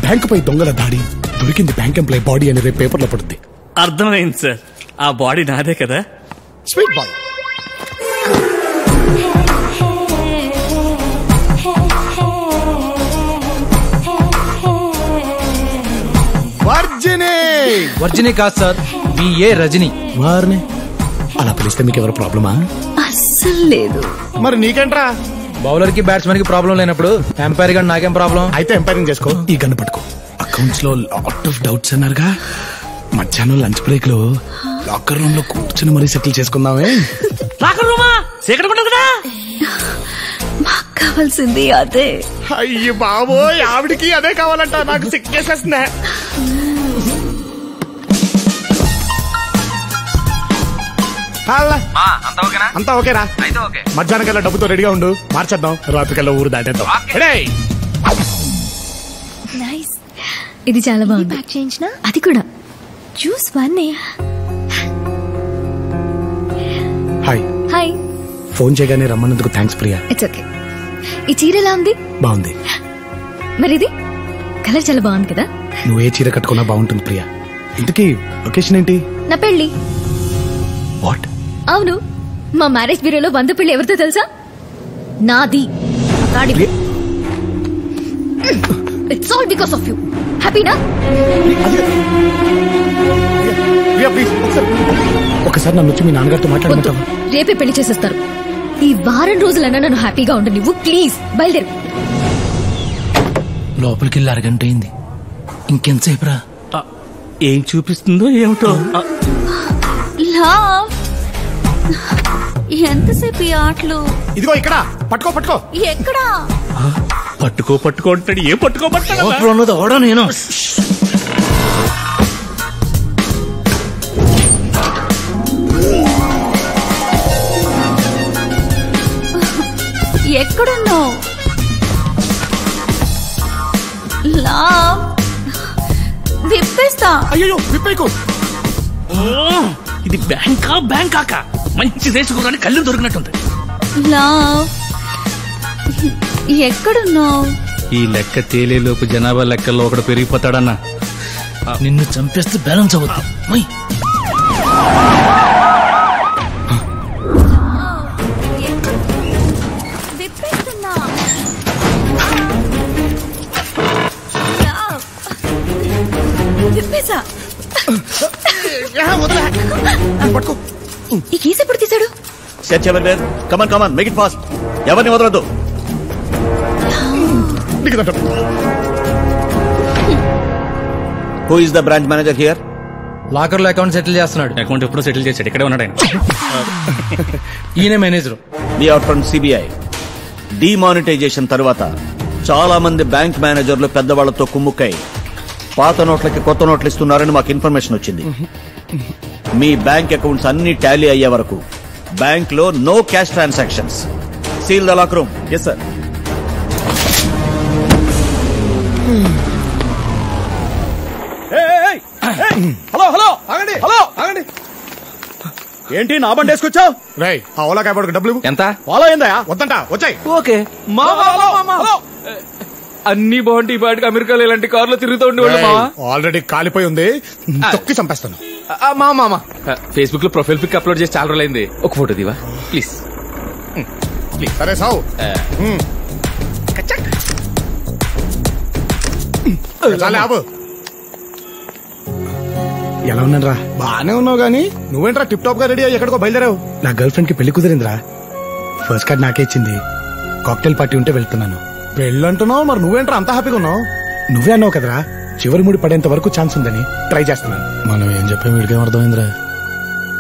బ్యాంకు పై దొంగల దాడి, దొరికింది బ్యాంక్ ఎంప్లాయ్ బాడీ అని రేపు పేపర్లో పడుద్ది. అర్థమైంది సార్, ఆ బాడీ నాదే కదా. Sweet boy. వర్జిని కాదు సార్, బిఏ రజని. వారిని అలా పిలిస్తే మీకు ఎవరు ప్రాబ్లమా? అస్సలు లేదు. మరి నీకేంట్రా? బౌలర్ కి బ్యాట్స్మెన్ కి ప్రాబ్లం లేనప్పుడు ఎంపైర్ గా నాకేం ప్రాబ్లం? అయితే ఎంపైరింగ్ చేసుకో. ఈ గన్ను పట్టుకో. అకౌంట్స్ లో లాట్ ఆఫ్ డౌట్స్ అన్నారుగా, మధ్యాహ్నం లంచ్ బ్రేక్ లో లాకర్ రూమ్ లో కూర్చుని మరీ సెటిల్ చేసుకుందామే. లాకర్ రూమా సీక్రెట్ ఉండదు కదా. మాకు కావాల్సింది అదే. అయ్యి బాబోయ్, ఆవిడికి అదే కావాలంట. నాకు సిక్కేసేస్తున్నా. అంతా ఓకేరా? మధ్యాహ్నం కల్లా డబ్బుతో రెడీగా ఉండు, మార్చేద్దాం. రాత్రికల్లా ఊరు దాటేద్దాం. నైస్. ఇది చాలా బాగుంది. ప్యాక్ చేయించిన అది కూడా juice one. Hi. Hi. Phone చేయగానే రమ్మన్నందుకు థ్యాంక్స్ ప్రియా. It's okay. ఈ చీర ఎలా ఉంది? బాగుంది. మరి ఇది కలర్ చాలా బాగుంది కదా. నువ్వు ఏ చీర కట్టుకున్నా బాగుంటుంది ప్రియా. ఇంతకీ లొకేషన్ ఏంటి? నా పెళ్లి. వాట్? అవును, మా మ్యారేజ్ బ్యూరోలో 100 పెళ్లి ఎవరితో తెలుసా? నాది. It's all because of you. హ్యాపీనా? ఒకసారి నన్ను వచ్చి మీ నాన్నగారితో మాట్లాడమంటావా? రేపే పెళ్లి చేసేస్తారు. ఈ వారం రోజులన్నా నన్ను హ్యాపీగా ఉండు నువ్వు. ప్లీజ్ బయలుదేరు. లోపలికి వెళ్ళి అరగంట అయింది, ఇంకెంతసేపు రా? ఏం చూపిస్తుందో ఏమిటో. లవ్, ఎంతసేపు ఈ ఆటలు? ఇదిగో ఇక్కడ పట్టుకో. పట్టుకో ఎక్కడా? పట్టుకో అంటాడు. ఏం పట్టుకోబట్టాడు? నేను ఎక్కడున్నావు? లవ్, విప్పేస్తా. అయ్యో విప్పేకు. ఇది బ్యాంకాక మంచి దేశకురాని కళ్ళు దొరికినట్టుంది. లవ్, ఎక్కడున్నావు? ఈ లెక్క తేలేలోపు జనాభా లెక్కల్లో ఒకడు పెరిగిపోతాడన్నా. నిన్ను చంపేస్తే బ్యాలెన్స్ అవుద్ది. మై విప్పేస్తున్నా. విప్పేసా. పట్టుకో. ఈ కేసు ఎప్పుడు తీశాడు? Come on make it fast. ఎవరిని వదలొద్దు. Who is the branch manager here? Locker లో అకౌంట్ సెటిల్ చేస్తున్నాడు. అకౌంట్ ఎప్పుడో సెటిల్ చేశాడు. ఇక్కడే ఉన్నాడు ఆయన. ఈయన manager. We're from CBI. Demonetisation తరువాత చాలా మంది బ్యాంక్ మేనేజర్లు పెద్దవాళ్లతో కుమ్ముక్కై పాత నోట్లకి కొత్త నోట్లు ఇస్తున్నారని మాకు ఇన్ఫర్మేషన్ వచ్చింది. మీ బ్యాంక్ అకౌంట్స్ అన్ని టాలీ అయ్యే వరకు బ్యాంక్ లో no cash transactions. Seal the lock room. Yes sir. Hello ఆగండి. ఏంటి నా బండి వేసుకొచ్చావు? రై, ఆ ఓలా క్యాబ్ డబ్బులు ఎంత? ఫాలో అయిందా? వద్దంట. వచ్చాయి. ఓకే. అన్ని బాగుంటాయి. ఈ పాటికి అమెరికాలో ఇలాంటి కార్లో తిరుగుతూ ఉండేవాళ్ళు. మావా ఆల్రెడీ కాలిపోయి ఉంది, తొక్కి చంపేస్తాను. మామా ఫేస్బుక్ లో ప్రొఫైల్ పిక్ అప్లోడ్ చేసి చాలా రోజులైంది. ఒక ఫోటో దివా ప్లీజ్. సరే సావు. ఎలా ఉన్నారా? బానే ఉన్నావు గానీ నువ్వేంట్రా టిప్ టాప్ గా రెడీ అయ్యి ఎక్కడికో బయలుదేరావు? నా గర్ల్ ఫ్రెండ్ కి పెళ్లి కుదిరిందిరా. ఫస్ట్ కార్డ్ నాకే ఇచ్చింది. కాక్టైల్ పార్టీ ఉంటే వెళ్తున్నాను. పెళ్ళంటున్నావు, మరి నువ్వేంట్రా అంత హ్యాపీగా ఉన్నావు? నువ్వే అన్నావు కదరా చివరి ముడి పడేంత వరకు ఛాన్స్ ఉందని. ట్రై చేస్తున్నాను. మనం ఏం చెప్పాం వీడికేం అర్థమైందిరా?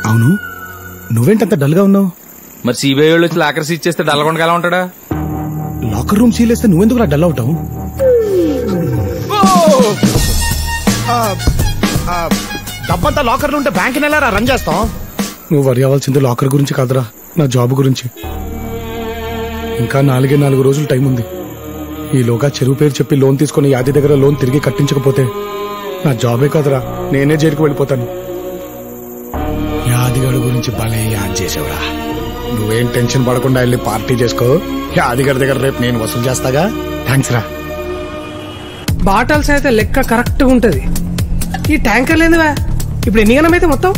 అవును, నువ్వేంటంత డల్ గా ఉన్నావు? మరి సిబిఐ వాళ్ళు వచ్చి లాకర్ సీజ్ చేస్తే డల్గొండగా ఎలా ఉంటాడా? లాకర్ రూమ్ సీల్ వేస్తే నువ్వెందుకు డల్ అవుతావు? డబ్బంతా లాకర్ ఉంటే బ్యాంక్ నెల రన్ చేస్తాం. నువ్వు వరి అవ్వాల్సింది లాకర్ గురించి కాదురా, నా జాబ్ గురించి. ఇంకా 4 రోజులు టైం ఉంది. ఈలోగా చెరువు పేరు చెప్పి లోన్ తీసుకుని యాది దగ్గర లోన్ తిరిగి కట్టించకపోతే నా జాబే కాదురా, నేనే జైలుకు వెళ్ళిపోతాను. యాదిగడు గురించి భలే యాద్ చేసావురా. నువ్వేం టెన్షన్ పడకుండా వెళ్ళి పార్టీ చేసుకో. యాదిగడి దగ్గర రేపు నేను వసూలు చేస్తాగా. థ్యాంక్స్ రా. బాటల్స్ అయితే లెక్క కరెక్ట్ గా ఉంటది. ఈ ట్యాంకర్ లేదువా? ఇప్పుడు ఎన్ని గణం అయితే మొత్తం?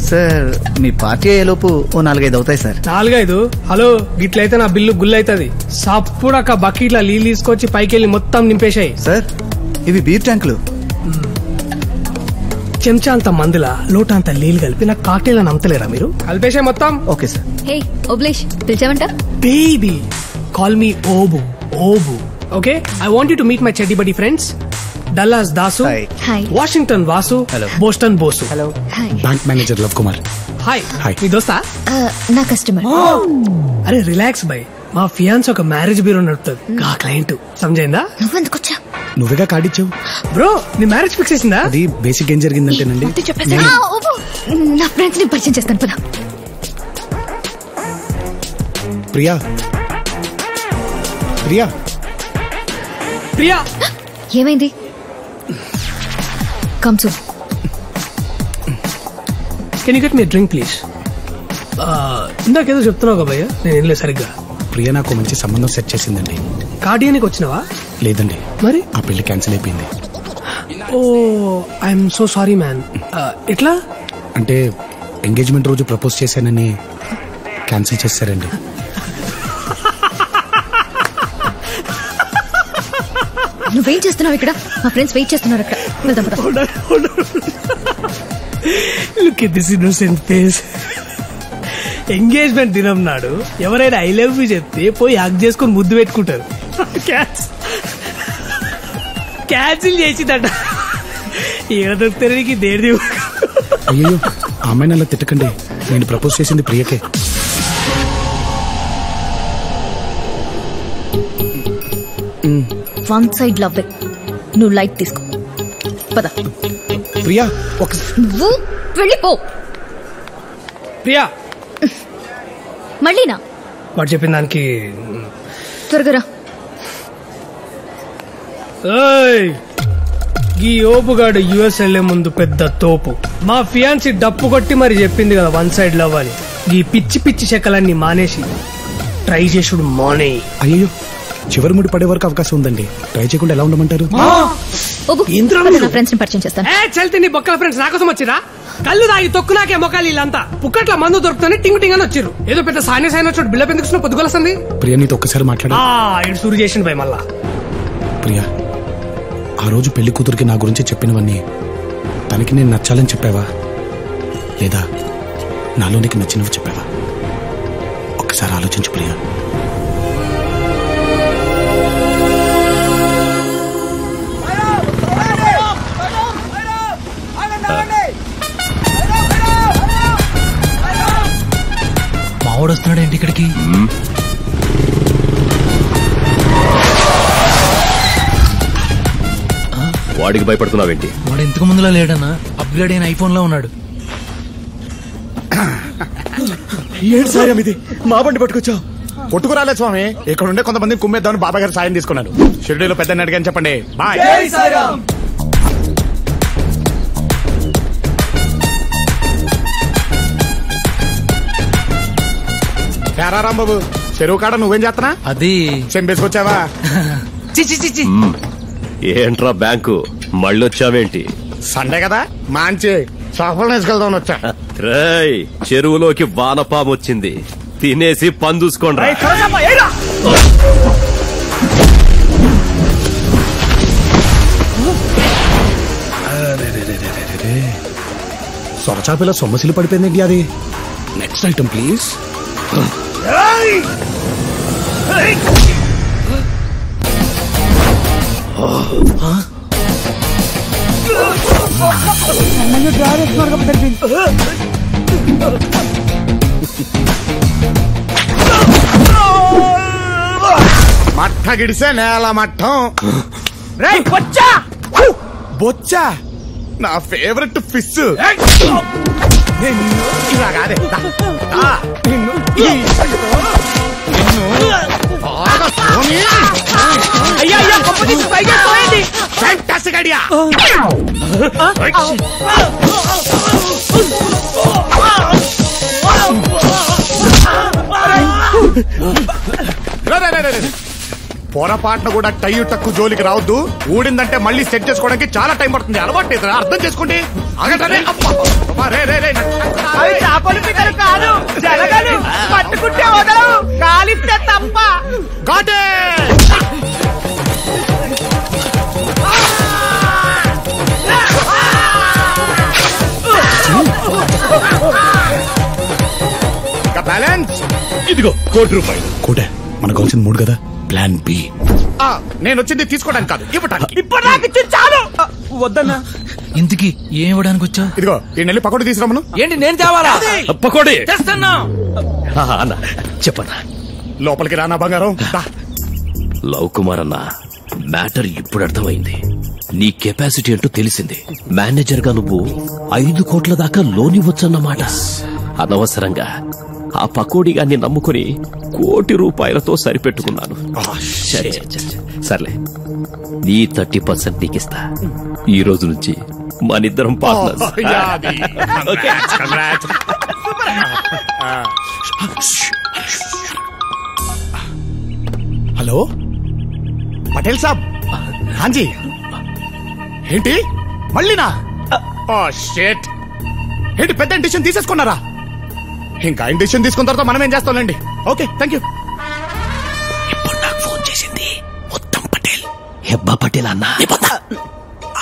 సార్ మీ పార్టీ అయ్యేలోపు ఓ 4-5 అవుతాయి సార్. 4-5? హలో, గిట్లయితే నా బిల్లు గుల్ అవుతుంది. సప్పుడక్క బకెట్ల నీళ్ళు తీసుకొచ్చి పైకి వెళ్ళి మొత్తం నింపేశాయి. సార్ ఇవి బీర్ ట్యాంకులు. చెంచా అంత మందుల లోట అంత నీళ్ళు కలిపి నాకు కాక్టైల్ అని అమ్మతలేరా మీరు? కలిపేసే మొత్తం. Okay sir. హే ఓబ్లేష్, పిలిచావంట? Baby call me Obu. Obu okay. I want you to meet my చెడ్డి బడి friends. Dallas Dasu, Washington Vasu, Boston Bosu. Hello. Bank manager Lav Kumar. Hi. మీ దోస్తా? నా కస్టమర్. అరే రిలాక్స్ బై, మా ఫియాన్స్ ఒక మ్యారేజ్ బ్యూరో నడుపుతుంది. ఆ క్లయింట్ సమజైందా? నువ్వెందుకొచ్చా? నువ్వేగా కార్డు ఇచ్చావు బ్రో. నీ మ్యారేజ్ ఫిక్స్ చేసిందా? అది బేసిక్ ఏం జరిగిందంటేనండి, నా ఫ్రెండ్స్ ని పరిచయం చేస్తాను పద. ప్రియా ప్రియా ప్రియా ఏమైంది? కమ్సు. Can you get me drink please? ఇందాకేదో చెప్తున్నావు కదా భయ్య, నేను ఏం లేదు సరిగ్గా. ప్రియా నాకు మంచి సంబంధం సెట్ చేసిందండి. కార్డియానికి వచ్చినావా? లేదండి. మరి ఆ పెళ్లి క్యాన్సిల్ అయిపోయింది. ఓ ఐఎమ్ సో సారీ మ్యాన్. ఎట్లా? అంటే ఎంగేజ్మెంట్ రోజు ప్రపోజ్ చేశానని క్యాన్సిల్ చేశారండి. నువ్వేం చేస్తున్నావు ఇక్కడ? మా ఫ్రెండ్స్ వెయిట్ చేస్తున్నారు అక్కడ. వెళ్దాం పద. Look at this innocent face. Engagement దినం నాడు ఎవరైనా ఐ లవ్ యూ చెప్తే పోయి హగ్ చేసుకొని ముద్దు పెట్టుకుంటారు. క్యాన్సిల్ చేసిందట. ఏడ దొరుకుతారు నీకు దేడి? అయ్యో ఆ అమ్మాయిని అలా తిట్టకండి, నేను ప్రపోజ్ చేసింది ప్రియకే. One side love. నువ్వు లైట్ తీసుకో పద. ప్రియా ఒక నువ్వు వెళ్ళిపో. ప్రియా మళ్ళీనా? వాడు చెప్పిన దానికి త్వరగా రా. ఈ ఓపుగాడు యుఎస్ వెళ్లే ముందు పెద్ద తోపు. మా ఫియాన్సీ డప్పు కొట్టి మరి చెప్పింది కదా వన్ సైడ్ లవ్ అని. ఈ పిచ్చి పిచ్చి చెక్కలన్నీ మానేసి ట్రై చేసుడు మానే. అయ్యో చివరి ముడి పడే వరకు అవకాశం ఉందండి, ట్రై చేయకుండా ఎలా ఉండమంటారు? ఫ్రెండ్స్ ని పరిచయం చేస్తాను. చల్తే నీ బొక్కల ఫ్రెండ్స్ నాకోసం వచ్చిరా? కళ్ళు తాగి తొక్కు నాకే మొక్కలు వీళ్ళంతా పుక్కట్ల మందు దొరుకుతానే టింగు టింగ్ అని వచ్చారు. ఏదో పెద్ద సాయన వచ్చాడు బిల్డప్ ఎందుకు పొద్దుగొలస్తుంది. ప్రియా నీతో ఒక్కసారి మాట్లాడా? ఇటు సూరు చేసిండు భయ మళ్ళా. ప్రియా ఆ రోజు పెళ్లి కూతురికి నా గురించి చెప్పినవన్నీ తనకి నేను నచ్చాలని చెప్పావా, లేదా నాలో నీకు నచ్చినవి చెప్పావా? ఒక్కసారి ఆలోచించు ప్రియా. మావాడు వస్తున్నాడు ఏంటి ఇక్కడికి? వాడికి భయపడుతున్నావేంటి? వాడు ఇంతకు ముందులా లేడన్నా, అప్గ్రేడ్ అయిన ఐఫోన్ లో ఉన్నాడు. ఏంటి సాయం ఇది? మా బండి పట్టుకొచ్చా? కొట్టుకురాలేదు స్వామి, ఇక్కడ ఉండే కొంతమంది కుమ్మేద్దామని బాబా గారు సాయం తీసుకున్నాడు. షిరిడీలో పెద్ద అడిగాని చెప్పండి. బాయ్. రాంబాబు చెరువు కాడ నువ్వేం చేస్తున్నా? అది చెంపేసుకొచ్చావా? ఏంట్రా బ్యాంకు మళ్ళీ వచ్చావేంటి? సండే కదా మంచి సఫలం వేసుకెళ్దామని వచ్చా. రేయ్ చెరువులోకి వానపాము వచ్చింది, తినేసి పందూసుకోండి. సొరచాపిలో సొమ్మసిలు పడిపోయింది. అది నెక్స్ట్ ఐటమ్ ప్లీజ్. మట్ట గిడిసే నేల మట్టం. బొచ్చా నా ఫేవరెట్ ఫిష్. పొరపాటున కూడా టైయు టక్కు జోలికి రావద్దు. ఊడిందంటే మళ్ళీ సెట్ చేసుకోవడానికి చాలా టైం పడుతుంది. అలవాటు అర్థం చేసుకోండి. పట్టుకుంటే వదలవు, కాలిస్తే తప్ప. ఫ్రెండ్స్ ఇదిగో ₹1,00,00,000. కోటే మనకు కావాల్సింది 3 కదా. Plan B. నేను వచ్చింది తీసుకోవడానికి కాదు, ఇవ్వడానికి. ఇప్పుడు నాకు ఇచ్చి చాలు. వద్దన్నా. ఇంతకి ఏం ఇవ్వడానికి వచ్చా? ఇదిగో ఈ నెల్లి పకోడీ తీసుకురామను. ఏంటి నేను తేవాలా? పకోడీ తెస్తున్నా. అన్న చెప్పన్నా. లోపలికి రానా బంగారం. లవ్ కుమార్ అన్న, మ్యాటర్ ఇప్పుడు అర్థమైంది. నీ కెపాసిటీ అంటూ తెలిసింది. మేనేజర్ గా నువ్వు 5 కోట్ల దాకా లోన్ ఇవ్వచ్చన్నమాట. అనవసరంగా ఆ పకోడీ గాన్ని నమ్ముకుని ₹1,00,00,000 సరిపెట్టుకున్నాను. సర్లే, నీ 30% నీకిస్తా. ఈ రోజు నుంచి మనిద్దరం పార్ట్నర్స్. హలో పటేల్ సాబ్. హాంజీ. ఏంటి మళ్ళీనా? షేట్. ఏంటి పెద్ద డిసిషన్ తీసేసుకున్నారా? ఇంకా డిసిషన్ తీసుకున్న తర్వాత మనం ఏం చేస్తాంలేండి. Okay, thank you. ఇప్పుడు నాకు ఫోన్ చేసింది ఉత్తమ్ పటేల్. హెబ్బా పటేల్ అన్న,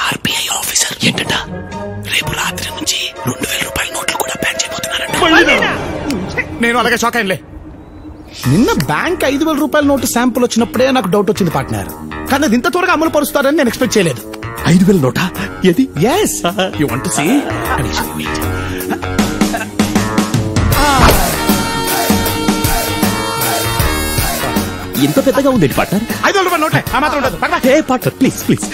ఆర్బీఐ ఆఫీసర్. ఏంటంట, రేపు రాత్రి నుంచి ₹2,000 నోట్లు కూడా బ్యాన్ చేయబోతున్నారంట. నేను అలాగే షాక్ అయ్యలే. నిన్న బ్యాంక్ ₹5,000 నోటు శాంపుల్ వచ్చినప్పుడే నాకు డౌట్ వచ్చింది పార్ట్నర్. కానీ అది ఇంత త్వరగా అమలు పరుస్తారని నేను ఎక్స్పెక్ట్ చేయలేదు. 5,000 నోటా? ఏది? Yes. You want to see? ఇంత పెద్దగా ఉంది పార్ట్నర్. ₹5,000 నోటే ఆ మాత్రం ఉండదు. ఏ పార్ట్నర్, ప్లీజ్ ప్లీజ్,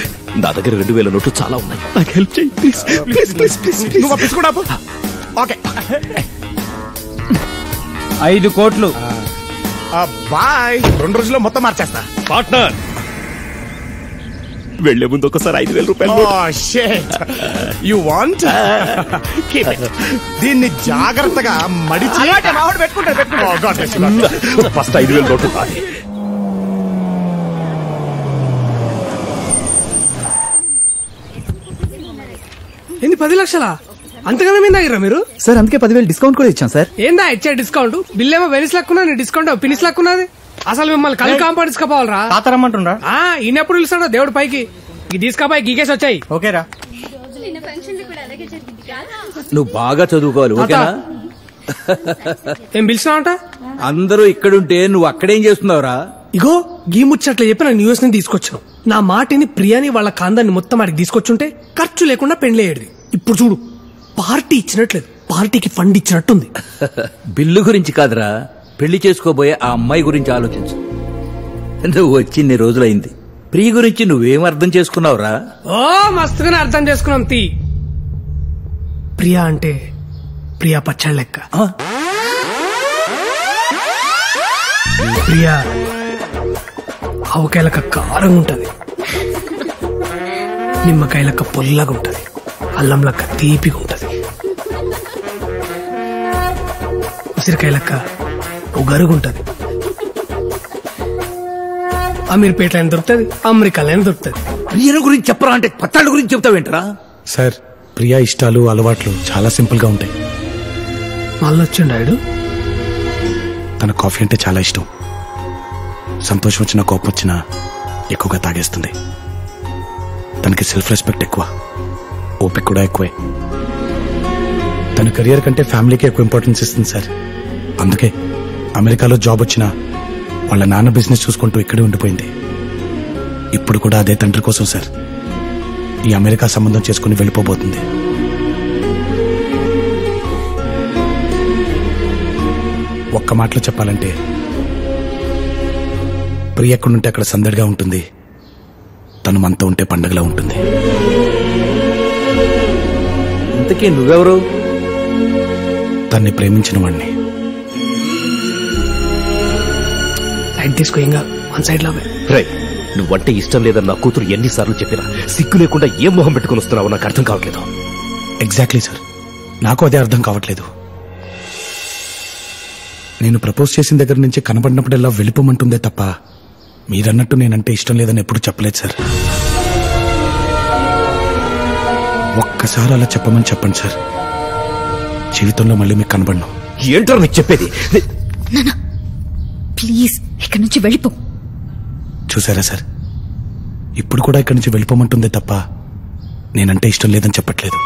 నా దగ్గర 2,000 నోట్లు చాలా ఉన్నాయి. నాకు హెల్ప్ చేయి ప్లీజ్ ప్లీజ్ ప్లీజ్ ప్లీజ్. నువ్వు పిసుకుడా? ఓకే, 5 కోట్లు. బాయ్. 2 రోజుల్లో మొత్తం మార్చేస్తా. పార్ట్నర్, వెళ్లే ముందు ఒకసారి ₹5,000. You want? దీన్ని జాగ్రత్తగా మడిచి ఫస్ట్ 5,000 నోట్లు. ఏంది 10 లక్షలా? అంతగానే మీద దగ్గర మీరు? సార్ అందుకే 10,000 డిస్కౌంట్ కూడా ఇచ్చాం సార్. ఏందా ఇచ్చే డిస్కౌంట్? బిల్ ఏమో వెనిస్ లక్కున్నా, డిస్కౌంట్ ఫినిష్ లక్కున్నది. అసలు మిమ్మల్ని కళ్ళు కాంపౌండ్ తీసుకుపోవాలరా? తాతరమ్మంటుండ్రా? ఈయనెప్పుడు పిలుస్తాడో దేవుడు పైకి. తీసుకపోయి గీకేసి వచ్చాయి. ఓకేరా. నువ్వు బాగా చదువుకోవాలి, ఓకేనా? ఏం పిలిచినావంట? అందరూ ఇక్కడుంటే నువ్వు అక్కడేం చేస్తున్నావురా? ఇగో గీ ముచ్చట్లు చెప్పి నన్ను యూఎస్ నుంచి తీసుకొచ్చావు. నా మాటిని ప్రియాని వాళ్ళ కాందాన్ని మొత్తం ఆడికి తీసుకొచ్చుంటే ఖర్చు లేకుండా పెండ్లేయడిది. ఇప్పుడు చూడు, పార్టీ ఇచ్చినట్లేదు, పార్టీకి ఫండ్ ఇచ్చినట్టుంది. బిల్లు గురించి కాదురా, పెళ్లి చేసుకోబోయే ఆ అమ్మాయి గురించి ఆలోచించు. నువ్వు వచ్చి ఇన్ని రోజులైంది, ప్రియ గురించి నువ్వేం అర్థం చేసుకున్నావురా? ఓ మస్తుగానే అర్థం చేసుకున్నాం. ప్రియా అంటే ప్రియా పచ్చడి లెక్క. ప్రియా ఆవకాయలక కారంగా ఉంటది, నిమ్మకాయలక పొల్లగా ఉంటది, అల్లం లెక్క తీపిగా ఉంటది, ఉసిరికాయలక్క ఉగరుగుంటది. అమీర్పేటలో అయినా దొరుకుతుంది, అమెరికాలో అయినా దొరుకుతుంది. ప్రియ గురించి చెప్పరా అంటే పచ్చళ్ళ గురించి చెప్తావేంటరా? సార్, ప్రియా ఇష్టాలు అలవాట్లు చాలా సింపుల్ గా ఉంటాయి. మళ్ళొచ్చిండు. తన కాఫీ అంటే చాలా ఇష్టం. సంతోషం వచ్చినా కోపం వచ్చినా ఎక్కువగా తాగేస్తుంది. తనకి సెల్ఫ్ రెస్పెక్ట్ ఎక్కువ, ఓపిక కూడా ఎక్కువే. తన కెరియర్ కంటే ఫ్యామిలీకి ఎక్కువ ఇంపార్టెన్స్ ఇస్తుంది సార్. అందుకే అమెరికాలో జాబ్ వచ్చినా వాళ్ళ నాన్న బిజినెస్ చూసుకుంటూ ఇక్కడే ఉండిపోయింది. ఇప్పుడు కూడా అదే తండ్రి కోసం సార్ ఈ అమెరికా సంబంధం చేసుకుని వెళ్ళిపోబోతుంది. ఒక్క మాటలో చెప్పాలంటే ప్రియ ఎక్కడుంటే అక్కడ సందడిగా ఉంటుంది, తను మనతో ఉంటే పండగలా ఉంటుంది. ఇంతకీ నువ్వెవరు? తన్ని ప్రేమించిన వాడిని. లైట్ తీసుకో, ఇంకా వన్ సైడ్ లో నువ్వంటే ఇష్టం లేదని నా కూతురు ఎన్నిసార్లు చెప్పినా సిగ్గు లేకుండా ఏం మొహం పెట్టుకుని వస్తున్నావో నాకు అర్థం కావట్లేదు. ఎగ్జాక్ట్లీ సార్, నాకు అదే అర్థం కావట్లేదు. నేను ప్రపోజ్ చేసిన దగ్గర నుంచి కనబడినప్పుడల్లా వెళ్ళిపోమంటుందే తప్ప మీరన్నట్టు నేనంటే ఇష్టం లేదని ఎప్పుడు చెప్పలేదు సార్. ఒక్కసారి అలా చెప్పమని చెప్పండి సార్, జీవితంలో మళ్ళీ మీకు కనబడను. ఏంటో నీకు చెప్పేది? ప్లీజ్ ఇక్కడి నుంచి వెళ్ళిపో. చూసారా సార్, ఇప్పుడు కూడా ఇక్కడి నుంచి వెళ్ళిపోమంటుందే తప్ప నేనంటే ఇష్టం లేదని చెప్పట్లేదు.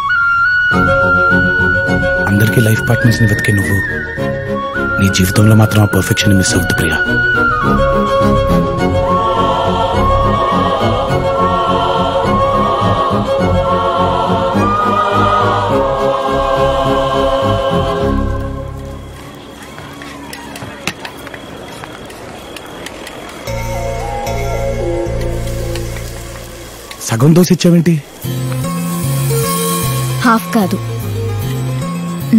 అందరికీ లైఫ్ పార్ట్నర్స్ ని వెతికే నువ్వు నీ జీవితంలో మాత్రం ఆ పర్ఫెక్షన్ మిస్ అవుద్ది ప్రియా. సగం దోశ ఇచ్చావేంటి? హాఫ్ కాదు,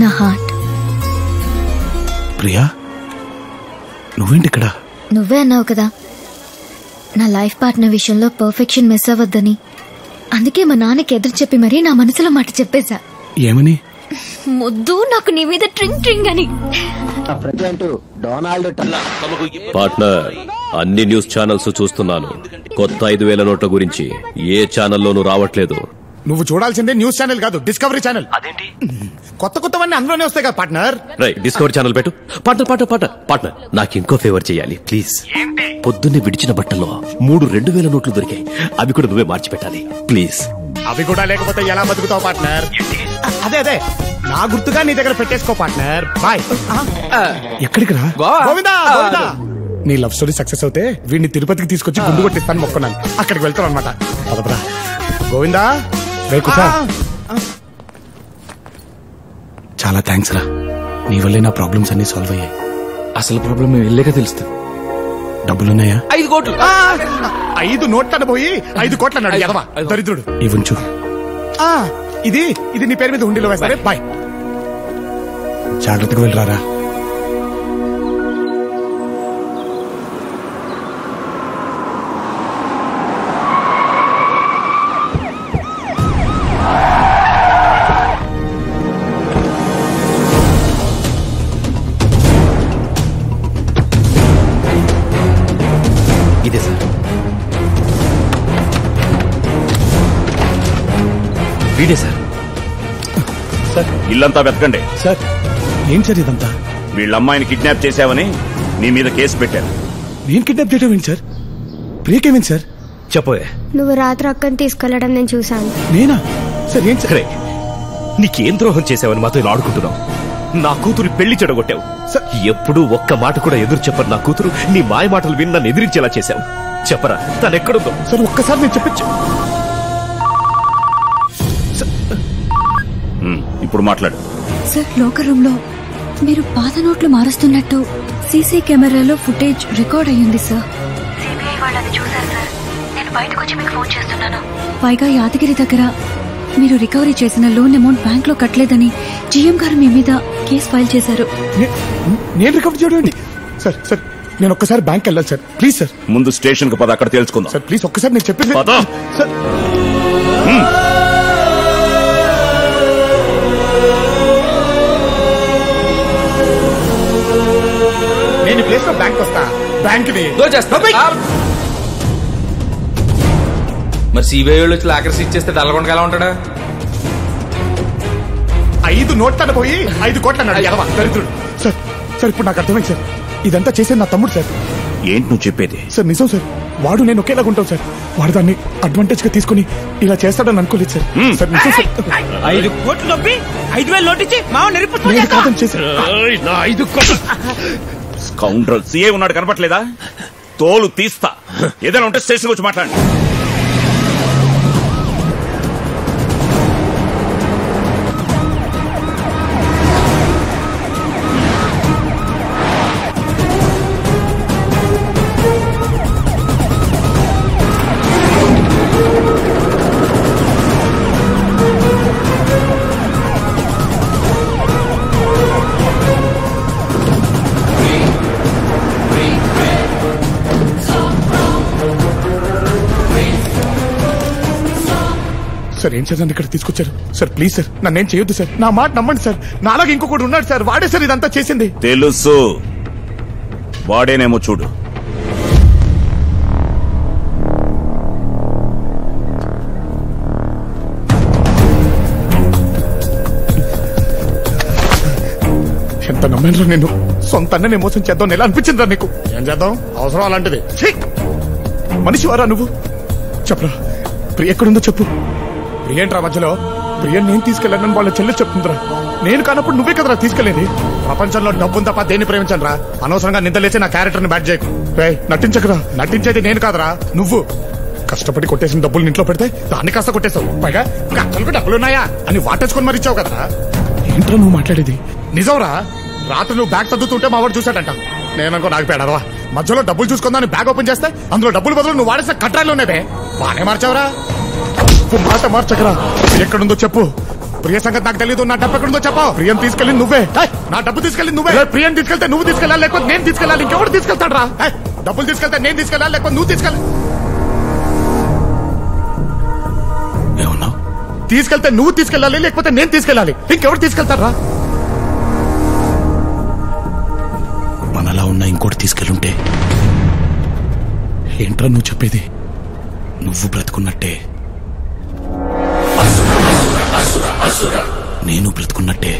నా హార్ట్. ప్రియా, నువ్వేంటి ఇక్కడ? నువ్వే అన్నావు కదా నా లైఫ్ పార్ట్నర్ విషయంలో పర్ఫెక్షన్ మిస్ అవ్వద్దని. అందుకే మా నాన్నకి ఎదురు చెప్పి మరీ నా మనసులో మాట చెప్పేశా. ఏమని? ముద్దు నాకు నీ మీద ట్రింగ్ ట్రింగ్ అని. పార్ట్నర్, అన్ని న్యూస్ ఛానల్స్ చూస్తున్నాను. కొత్త 5,000 నోట్ల గురించి ఏ ఛానల్లోనూ రావట్లేదు. నువ్వు చూడాల్సిందే న్యూస్ ఛానల్ కాదు, డిస్కవరీ ఛానల్. అదేంటి కొత్త కొత్తవన్నీ అందులోనే వస్తాయి కదా పార్ట్నర్. రైట్, డిస్కవరీ ఛానల్ పెట్టు. పార్ట్నర్, నాకు ఇంకో ఫేవర్ చేయాలి ప్లీజ్. పొద్దున్నే విడిచిన బట్టల్లో 3 2,000 నోట్లు దొరికాయి. అవి కూడా నువ్వే మార్చి పెట్టాలి ప్లీజ్. అవి కూడా లేకపోతే ఎలా బతుకుతావు పార్ట్నర్? అదే నా గుర్తుగా నీ దగ్గర పెట్టేసుకో పార్ట్నర్. బాయ్. ఎక్కడికి రా? గోవిందా. నీ లవ్ స్టోరీ సక్సెస్ అవుతే వీడిని తిరుపతికి తీసుకొచ్చి గుండు కొట్టిస్తాను మొక్కున్నాను. అక్కడికి వెళ్తాను అనమాట. పదపరా గోవిందా. రేపు చాలా థ్యాంక్స్ రా, నీ వల్లే నా ప్రాబ్లమ్స్ అన్ని సాల్వ్ అయ్యాయి. అసలు ప్రాబ్లం వెళ్ళాక తెలుస్తుంది. డబ్బులున్నాయా? 5 కోట్లు. 5 నోట్లను పోయి 5 కోట్లు అన్నాడు ఎదవా దరిద్రుడు. ఇవ్వంచు. ఇది నీ పేరు మీద హుండీలో వేస్తారే. బాయ్. జాగ్రత్తగా వెళ్ళరారా. ఇదే సార్. వీడే సార్. ఇల్లంతా వెతకండి. సార్ ఏం సార్ ఇదంతా? వీళ్ళ అమ్మాయిని కిడ్నాప్ చేశావని నీ మీద కేసు పెట్టాను. నేను కిడ్నాప్ చేయడం ఏంటి సార్? ప్రియకేమేంటి సార్? చెప్పోయే. నువ్వు రాత్రి అక్కని తీసుకెళ్లడం నేను చూశాను. నేనా సార్? ఏం సరే, నీకేం ద్రోహం చేసావని మాతో ఇలా ఆడుకుంటున్నావు? నా కూతురు పెళ్లి చెడగొట్టావు. ఎప్పుడూ ఒక్క మాట కూడా ఎదురు చెప్పరు నా కూతురు. నీ మాయ మాటలు విని నన్ను ఎదిరించేలా చేశావు. చెప్పరా, తను ఎక్కడుందో? సార్ ఒక్కసారి నేను చెప్పచ్చు. ఇప్పుడు మాట్లాడు. సార్, లోకర్ రూమ్ లో మీరు పాత నోట్లు మారుస్తున్నట్టు సీసీ కెమెరాలో ఫుటేజ్ రికార్డ్ అయ్యింది సార్. సిబిఐ వాళ్ళని చూశారు సార్. నేను బయటకు వచ్చి మీకు ఫోన్ చేస్తున్నాను. పైగా యాదగిరి దగ్గర మీరు రికవరీ చేసిన లోన్ అమౌంట్ బ్యాంక్ లో కట్టలేదని జీఎం గారు మీ మీద కేసు ఫైల్ చేశారు. నేను రికవరీ చేయడం? సార్ నేను ఒక్కసారి బ్యాంక్ వెళ్ళాలి సార్. Please sir. ముందు స్టేషన్ కు పద, అక్కడ తెలుసుకుందాం. సార్ ప్లీజ్ ఒక్కసారి నేను చెప్పేది సార్. నేను ప్లేస్ లో బ్యాంక్ వస్తా. బ్యాంక్ మరి సిబిఐ వాళ్ళు వచ్చి లాకర్స్ ఇచ్చేస్తే డల్లగొండగా ఎలా ఉంటాడా? 5 నోట్లను పోయి 5 కోట్లు అన్నాడు ఎదవా దరిద్రుడు. సార్ ఇప్పుడు నాకు అర్థమైంది సార్. ఇదంతా చేసేది నా తమ్ముడు సార్. ఏంటి నువ్వు చెప్పేది? సార్ నిజం సార్. వాడు నేను ఒకేలాగా ఉంటాం సార్. వాడు దాన్ని అడ్వాంటేజ్ గా తీసుకుని ఇలా చేస్తాడని అనుకోలేదు సార్. సార్ నిజం సార్. 5 కోట్లు నొప్పి 5,000 నోటిచ్చి మావ స్కౌండ్రల్ సీఏ ఉన్నాడు, కనపట్లేదా? తోలు తీస్తా. ఏదైనా ఉంటే స్టేషన్ వచ్చి మాట్లాడండి. సార్ ఏం సార్ నన్ను ఇక్కడ తీసుకొచ్చారు? సార్ ప్లీజ్ సార్ నన్నేం చేయొద్దు సార్. నా మాట నమ్మండి సార్. నాలాగా ఇంకొకటి ఉన్నాడు సార్. వాడే సార్ ఇదంతా చేసింది. తెలుసు, వాడేనేమో చూడు. ఎంత నమ్మాను నేను. సొంత అన్ననే మోసం చేద్దాం ఎలా అనిపించిందిరా నీకు? ఏం చేద్దాం, అవసరం అలాంటిది. మనిషి వారా నువ్వు? చెప్పరా, ప్రియ ఎక్కడుందో చెప్పు. ప్రియ ఏంట్రా మధ్యలో? ప్రియ నేను తీసుకెళ్ళానని వాళ్ళ చెల్లి చెప్తుందిరా. నేను కానప్పుడు నువ్వే కదరా తీసుకెళ్ళేది. ప్రపంచంలో డబ్బును తప్ప దేన్ని ప్రేమించనురా. అనవసరంగా నిందలేసి నా క్యారెక్టర్ ని బ్యాట్ చేయకు. నటించకరా, నటించేది నేను కాదరా నువ్వు. కష్టపడి కొట్టేసిన డబ్బులు ఇంట్లో పెడితే దాన్ని కాస్త కొట్టేశావు. పైగా అసలు డబ్బులున్నాయా అని వాటేసుకొని మరి ఇచ్చావు కదరా. ఏంట్రా నువ్వు మాట్లాడేది? నిజంరా. రాత్రి నువ్వు బ్యాగ్ తద్దుతుంటే మా వాడు చూశాడంట. నేననుకో నాకు పేడవా. మధ్యలో డబ్బులు చూసుకుందాని బ్యాగ్ ఓపెన్ చేస్తే అందులో డబ్బులు బదులు నువ్వు వాడేసిన కట్రాలు ఉన్నావే. బానే మార్చావురా. మాట మార్చకరా. ఎక్కడుందో చెప్పు. ప్రియ సంగతి నాకు తెలియదు. నా డబ్బు ఎక్కడుందో చెప్పావు. ప్రియం తీసుకెళ్ళి నువ్వే. నా డబ్బు తీసుకెళ్ళి నువ్వే. ప్రియం తీసుకెళ్తే నువ్వు తీసుకెళ్ళాలి, లేకపోతే నేను తీసుకెళ్ళాలి. ఇంకెవరు తీసుకెళ్తాడ్రా? డబ్బులు తీసుకెళ్తే నేను తీసుకెళ్ళాలి, లేకపోతే నువ్వు తీసుకెళ్ళాలి. ఏమన్నావు? తీసుకెళ్తే నువ్వు తీసుకెళ్ళాలి, లేకపోతే నేను తీసుకెళ్ళాలి. ఇంకెవరు తీసుకెళ్తారా? మనలా ఉన్న ఇంకోటి తీసుకెళ్ళుంటే ఏంట్రా నువ్వు చెప్పేది? నువ్వు బ్రతుకున్నట్టే నేను బ్రతుకున్నట్టే.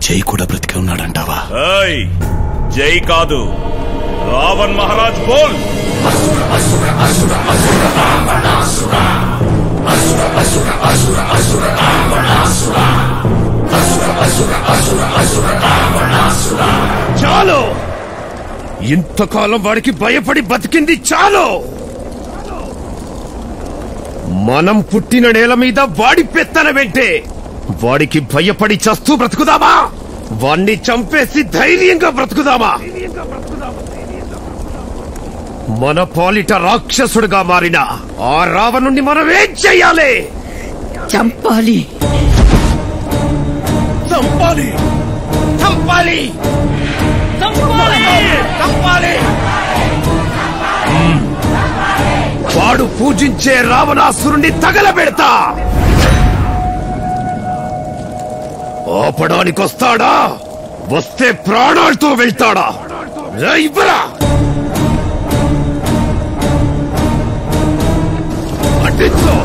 జై కూడా బ్రతికే ఉన్నాడంటావా? జై కాదు, రావణ్ మహారాజ్ బోల్. చాలు, ఇంతకాలం వాడికి భయపడి బతికింది చాలు. మనం పుట్టిన నేల మీద వాడి పెత్తన వెంటే వాడికి భయపడి చస్తూ బ్రతుకుదామా? వాణ్ణి చంపేసి ధైర్యంగా బ్రతుకుదామా? మన పాలిట రాక్షసుడిగా మారిన ఆ రావణుణ్ణి మనం ఏం చెయ్యాలి? చంపాలి. చంపాలి, చంపాలి, చంపాలి, చంపాలి. వాడు పూజించే రావణాసురుణ్ణి తగలబెడతా. ఆపడానికొస్తాడా? వస్తే ప్రాణాలతో వెళ్తాడా? ఇవ్వరా? అడ్డించు.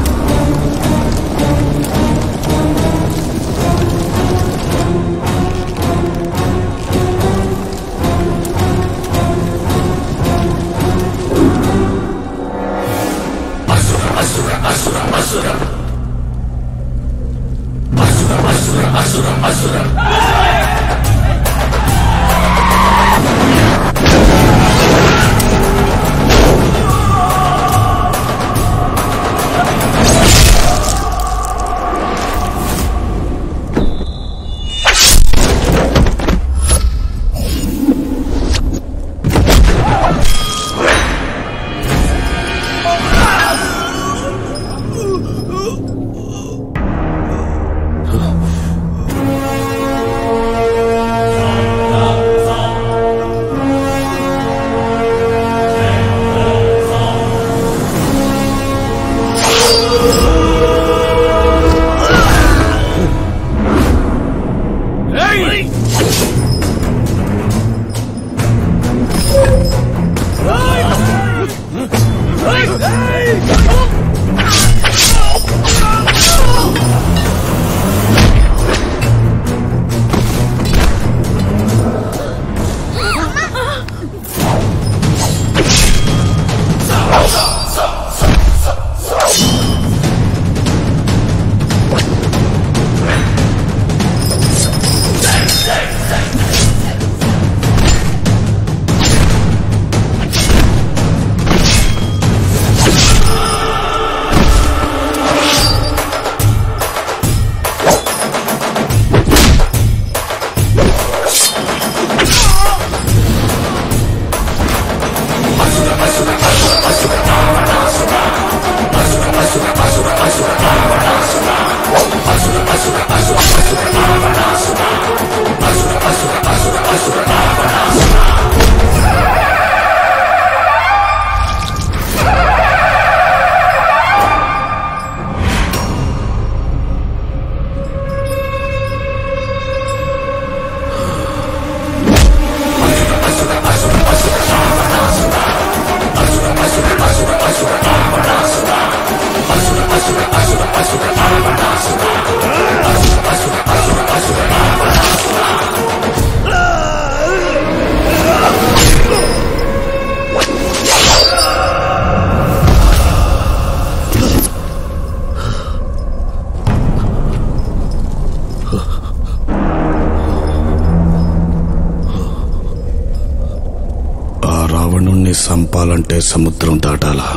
రావణుణ్ణి సంపాలంటే సముద్రం దాటాలా?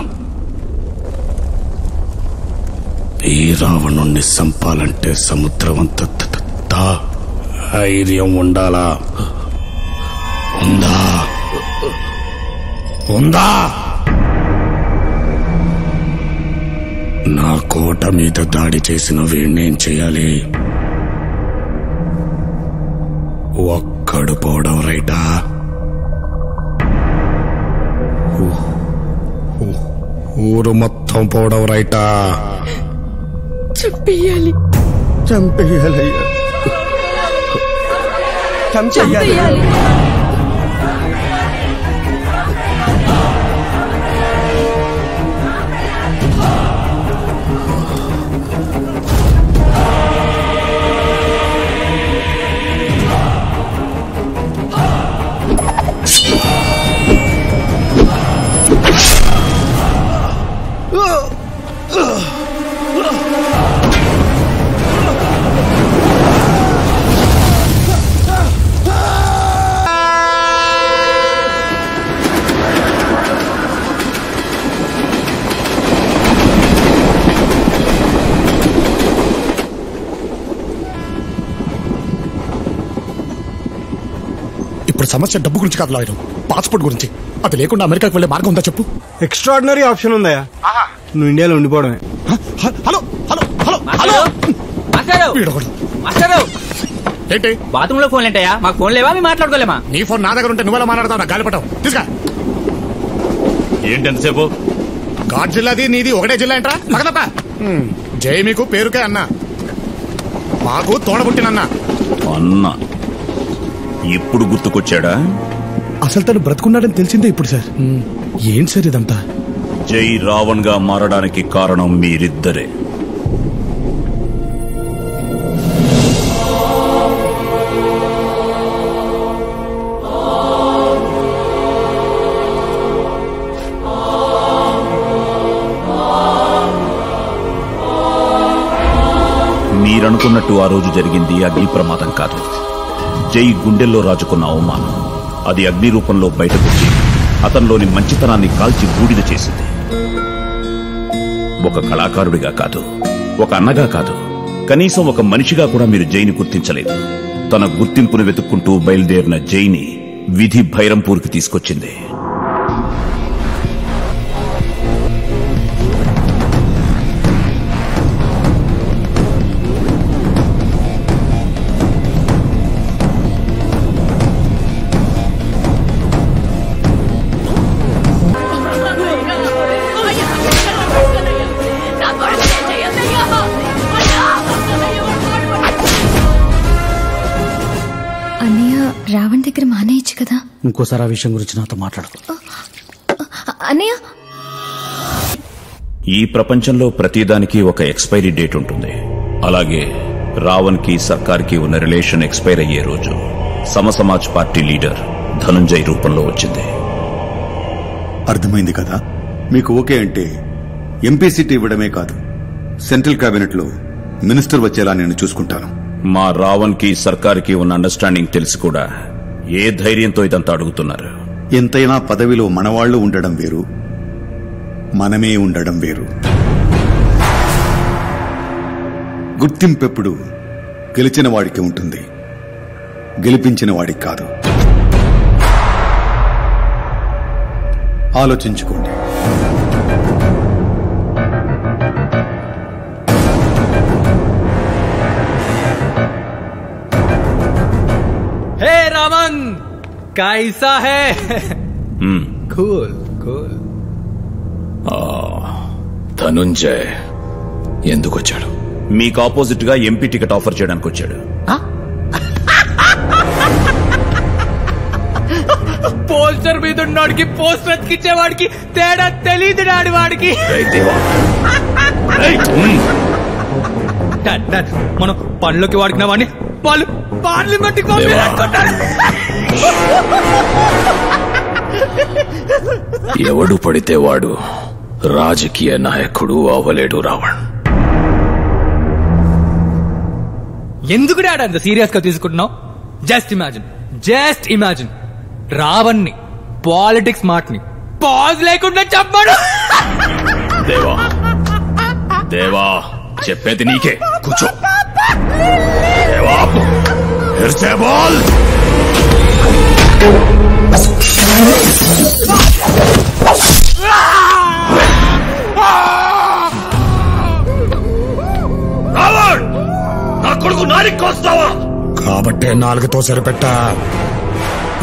ఈ రావణుణ్ణి సంపాలంటే సముద్రం అంత ధైర్యం ఉండాలా? ఉందా? ఉందా? నా కోట మీద దాడి చేసిన వీణ్ణేం చేయాలి? ఒక్కడు పోవడం రైటా? ఊరు మొత్తం పోవడం రైటా? చంపేయాలి. చంపేయాలయ్యా, చంపేయాలి. ఇప్పుడు సమస్య డబ్బు గురించి కాదు లాయరు, పాస్పోర్ట్ గురించి. అది లేకుండా అమెరికాకి వెళ్లే మార్గం ఉందా చెప్పు? ఎక్స్ట్రాడినరీ ఆప్షన్ ఉందయ్యా. నువ్వు ఇండియాలో ఉండిపోవడమే. హలో హలో హలో హలో ఏంటి బాత్రూమ్ లో ఫోన్ ఏంటయ్యా? మాకు ఫోన్ లేవా? మేము మాట్లాడుకోలేమా? నీ ఫోన్ నా దగ్గర ఉంటే నువ్వెలా మాట్లాడతావు? నా గాలిపటం తీసుకా. ఏంటి ఎంతసేపు? ఘాట్ జిల్లాది నీది ఒకటే జిల్లా ఏంట్రా? పక్కనప్ప జై మీకు పేరుకే అన్నా, మాకు తోడబుట్టినన్నా. అన్నా ఇప్పుడు గుర్తుకొచ్చాడా? అసలు తను బ్రతుకున్నాడని తెలిసిందే ఇప్పుడు సార్. ఏంటి సార్ ఇదంతా? జై రావణ్ గా మారడానికి కారణం మీరిద్దరే. మీరనుకున్నట్టు ఆ రోజు జరిగింది అగ్ని ప్రమాదం కాదు. జై గుండెల్లో రాజుకున్న అవమానం అది అగ్ని రూపంలో బయటకొచ్చి అతనిలోని మంచితనాన్ని కాల్చి బూడిద చేసింది. ఒక కళాకారుడిగా కాదు, ఒక అన్నగా కాదు, కనీసం ఒక మనిషిగా కూడా మీరు జైని గుర్తించలేదు. తన గుర్తింపును వెతుక్కుంటూ బయలుదేరిన జైని విధి భైరంపూర్కి తీసుకొచ్చింది. రావణ్ దగ్గర మానేయచ్చు కదా. ఇంకోసారి ఆ విషయం గురించి నాతో మాట్లాడకు అన్నయ్య. ఈ ప్రపంచంలో ప్రతిదానికి ఒక ఎక్స్పైరీ డేట్ ఉంటుంది. అలాగే రావణ్ కి సర్కార్ కి ఉన్న రిలేషన్ ఎక్స్పైర్ అయ్యే రోజు సమసమాజ్ పార్టీ లీడర్ ధనుంజయ్ రూపంలో వచ్చింది. అర్థమైంది కదా? మీకు ఓకే అంటే ఎంపీ సీట్ ఇవ్వడమే కాదు, సెంట్రల్ కేబినెట్ లో మినిస్టర్ వచ్చేలా నేను చూసుకుంటాను. మా రావణ్ కి సర్కార్ కి ఉన్న అండర్స్టాండింగ్ తెలిసి కూడా ఏ ధైర్యంతో ఇదంతా అడుగుతున్నారు? ఎంతైనా పదవిలో మనవాళ్లు ఉండడం వేరు, మనమే ఉండడం వేరు. గుర్తింపెప్పుడు గెలిచిన వాడికి ఉంటుంది, గెలిపించిన వాడికి కాదు. ఆలోచించుకోండి. हे रावण कैसा है? Cool cool. ధనుంజయ్ ఎందుకు వచ్చాడు? మీకు ఆపోజిట్ గా ఎంపీ టికెట్ ఆఫర్ చేయడానికి వచ్చాడు. పోస్టర్ మీద ఉన్నవాడికి పోస్టర్ అతికిచ్చేవాడికి తేడా తెలియదు డాడి వాడికి. మనం పనులకి వాడికిన వాడిని వాళ్ళు పార్లమెంట్ కి ఎవడు పడితే వాడు రాజకీయ నాయకుడు అవ్వలేడు రావణ్. ఎందుకు డాడ్ అంత సీరియస్ గా తీసుకుంటున్నావు? జస్ట్ ఇమాజిన్ రావణ్ ని, పాలిటిక్స్ మాట ని పాజ్ లేకుండా చెప్పాడు. దేవా దేవా చెప్పేది నీకే, కూర్చో. దేవా బాల్. రావణ్, నా కొడుకు నారికి కోస్తావా? కాబట్టే నాలుగుతో సరిపెట్టా,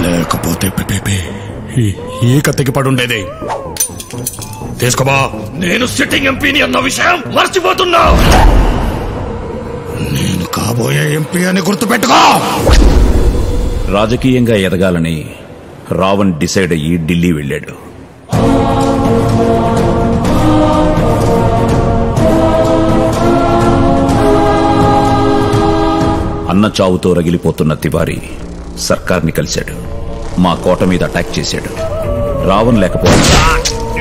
లేకపోతే ఈ కత్తికి పడుండేది. తీసుకోబా. నేను సిట్టింగ్ ఎంపీని అన్న విషయం మర్చిపోతున్నావు. నేను కాబోయే ఎంపీ అని గుర్తుపెట్టుకో. రాజకీయంగా ఎదగాలని రావణ్ డిసైడ్ అయ్యి ఢిల్లీ వెళ్ళాడు. అన్న చావుతో రగిలిపోతున్న తివారీ సర్కార్ని కలిశాడు. మా కోట మీద అటాక్ చేశాడు. రావణ్ లేకపోతే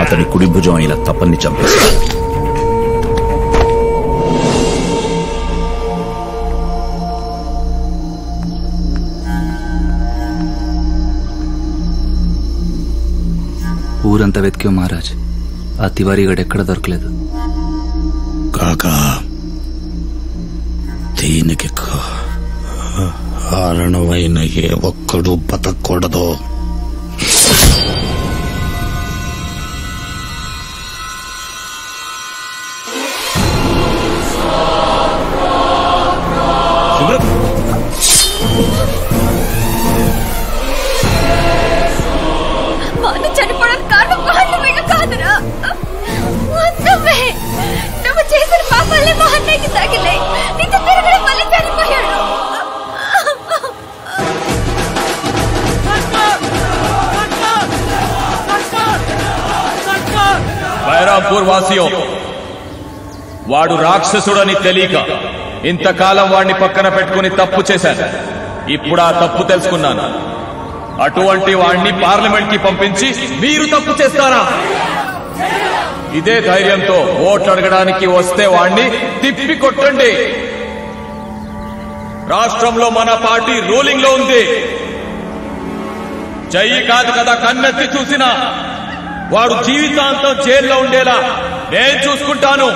అతని కుడి భుజం అయిన తపన్ని చంపేశాడు. ఊరంతా వెతికాం మహారాజ్, ఆ తివారీ గడు ఎక్కడ దొరకలేదు. కాకా, దీనికి కారణమైన ఏ ఒక్కడు బతకూడదు. చనిపోవడానికి కారణం వాళ్ళు వీళ్ళు కాదురా. నువ్వు చేసిన పాపాలే మా అన్నయ్యకి తగిలాయి. నీతో తిరగడం వల్ల చనిపోయాడు. బైరాంపూర్ వాసియో, వాడు రాక్షసుడని తెలియక ఇంతకాలం వాడిని పక్కన పెట్టుకుని తప్పు చేశాను. ఇప్పుడు ఆ తప్పు తెలుసుకున్నాను. అటువంటి వాణ్ణి పార్లమెంట్ కి పంపించి మీరు తప్పు చేస్తారా? ఇదే ధైర్యంతో ఓట్లు అడగడానికి వస్తే వాణ్ణి తిప్పి కొట్టండి. రాష్ట్రంలో మన పార్టీ రూలింగ్ లో ఉంది. చెయ్యి కాదు కదా కన్నెత్తి చూసినా వాడు జీవితాంతం జైల్లో ఉండేలా నేను చూసుకుంటాను.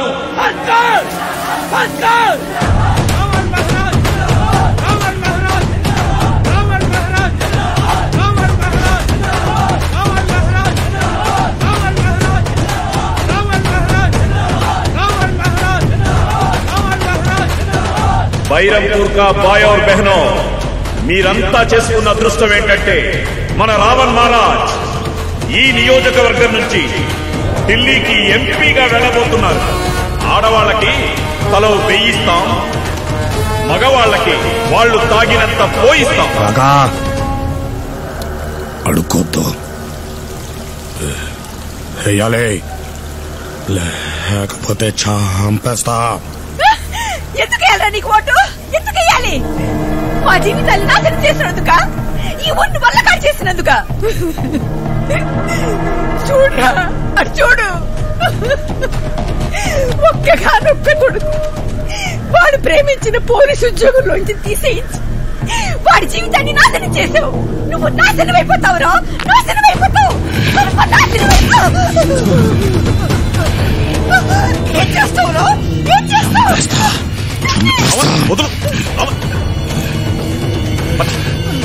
బైరంపూర్ కా బాయ్ और బహనో, మీరంతా చేసుకున్న అదృష్టం ఏంటంటే మన రావణ్ మహారాజ్ ఈ నియోజకవర్గం నుంచి ఢిల్లీకి ఎంపీగా వెళ్ళబోతున్నారు. ఆడవాళ్ళకి తలో 1000 ఇస్తాం, మగవాళ్ళకి వాళ్ళు తాగినంత పోయిస్తాం. అడుక్కోద్దు, వేయాలి, లేకపోతే చంపేస్తా. ఎందుకేయాలరా నీకు ఓటు? ఎందుకేయాలి? మా జీవితాన్ని నాశనం చేసినందుక, ఈ ఊరిని వల్లకాడు చేసినందుక. చూడరా, అటు చూడు. ఒక్కగానొక్క కొడుకు వాడు ప్రేమించిన పోలీసు ఉద్యోగంలోంచి తీసేయించి వాడి జీవితాన్ని నాశనం చేసావు. నువ్వు నాశనం అయిపోతావురా, నాశనం అయిపోతావు, నాశనం అయిపోతావు. ఏం చేస్తావురా? ఏం చేస్తావు?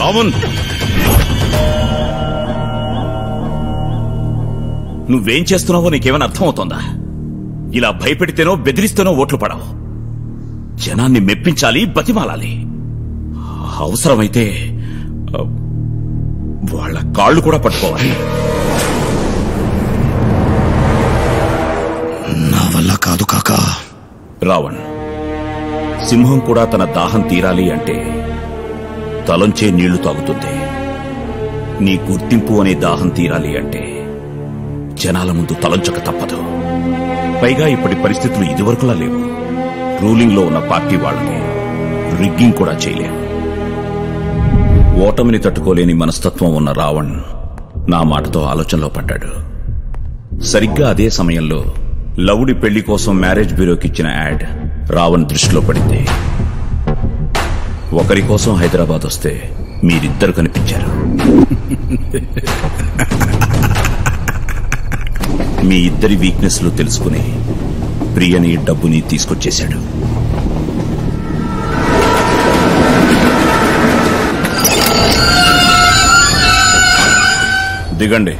రావణ్, నువ్వేం చేస్తున్నావో నీకేమైనా అర్థమవుతోందా? ఇలా భయపెడితేనో బెదిరిస్తేనో ఓట్లు పడవు. జనాన్ని మెప్పించాలి, బతిమాలాలి. అవసరమైతే వాళ్ళ కాళ్ళు కూడా పట్టుకోవాలి. నా వల్ల కాదు కాకా. రావణ్, సింహం కూడా తన దాహం తీరాలి అంటే తలంచే నీళ్లు తాగుతుంది. నీ గుర్తింపు అనే దాహం తీరాలి అంటే జనాల ముందు తలంచక తప్పదు. పైగా ఇప్పటి పరిస్థితులు ఇదివరకులా లేవు. రూలింగ్ లో ఉన్న పార్టీ వాళ్ళని రిగ్గింగ్ కూడా చేయలేరు. ఓటమిని తట్టుకోలేని మనస్తత్వం ఉన్న రావణ్ నా మాటతో ఆలోచనలో పడ్డాడు. సరిగ్గా అదే సమయంలో లవుడి పెళ్లి కోసం మ్యారేజ్ బ్యూరోకి ఇచ్చిన యాడ్ రావణ్ దృష్టిలో పడింది. ఒకరి కోసం హైదరాబాద్ వస్తే మీరిద్దరు కనిపించారు. మీ ఇద్దరి వీక్నెస్లు తెలుసుకుని ప్రియని డబ్బుని తీసుకొచ్చేశాడు. దిగండి.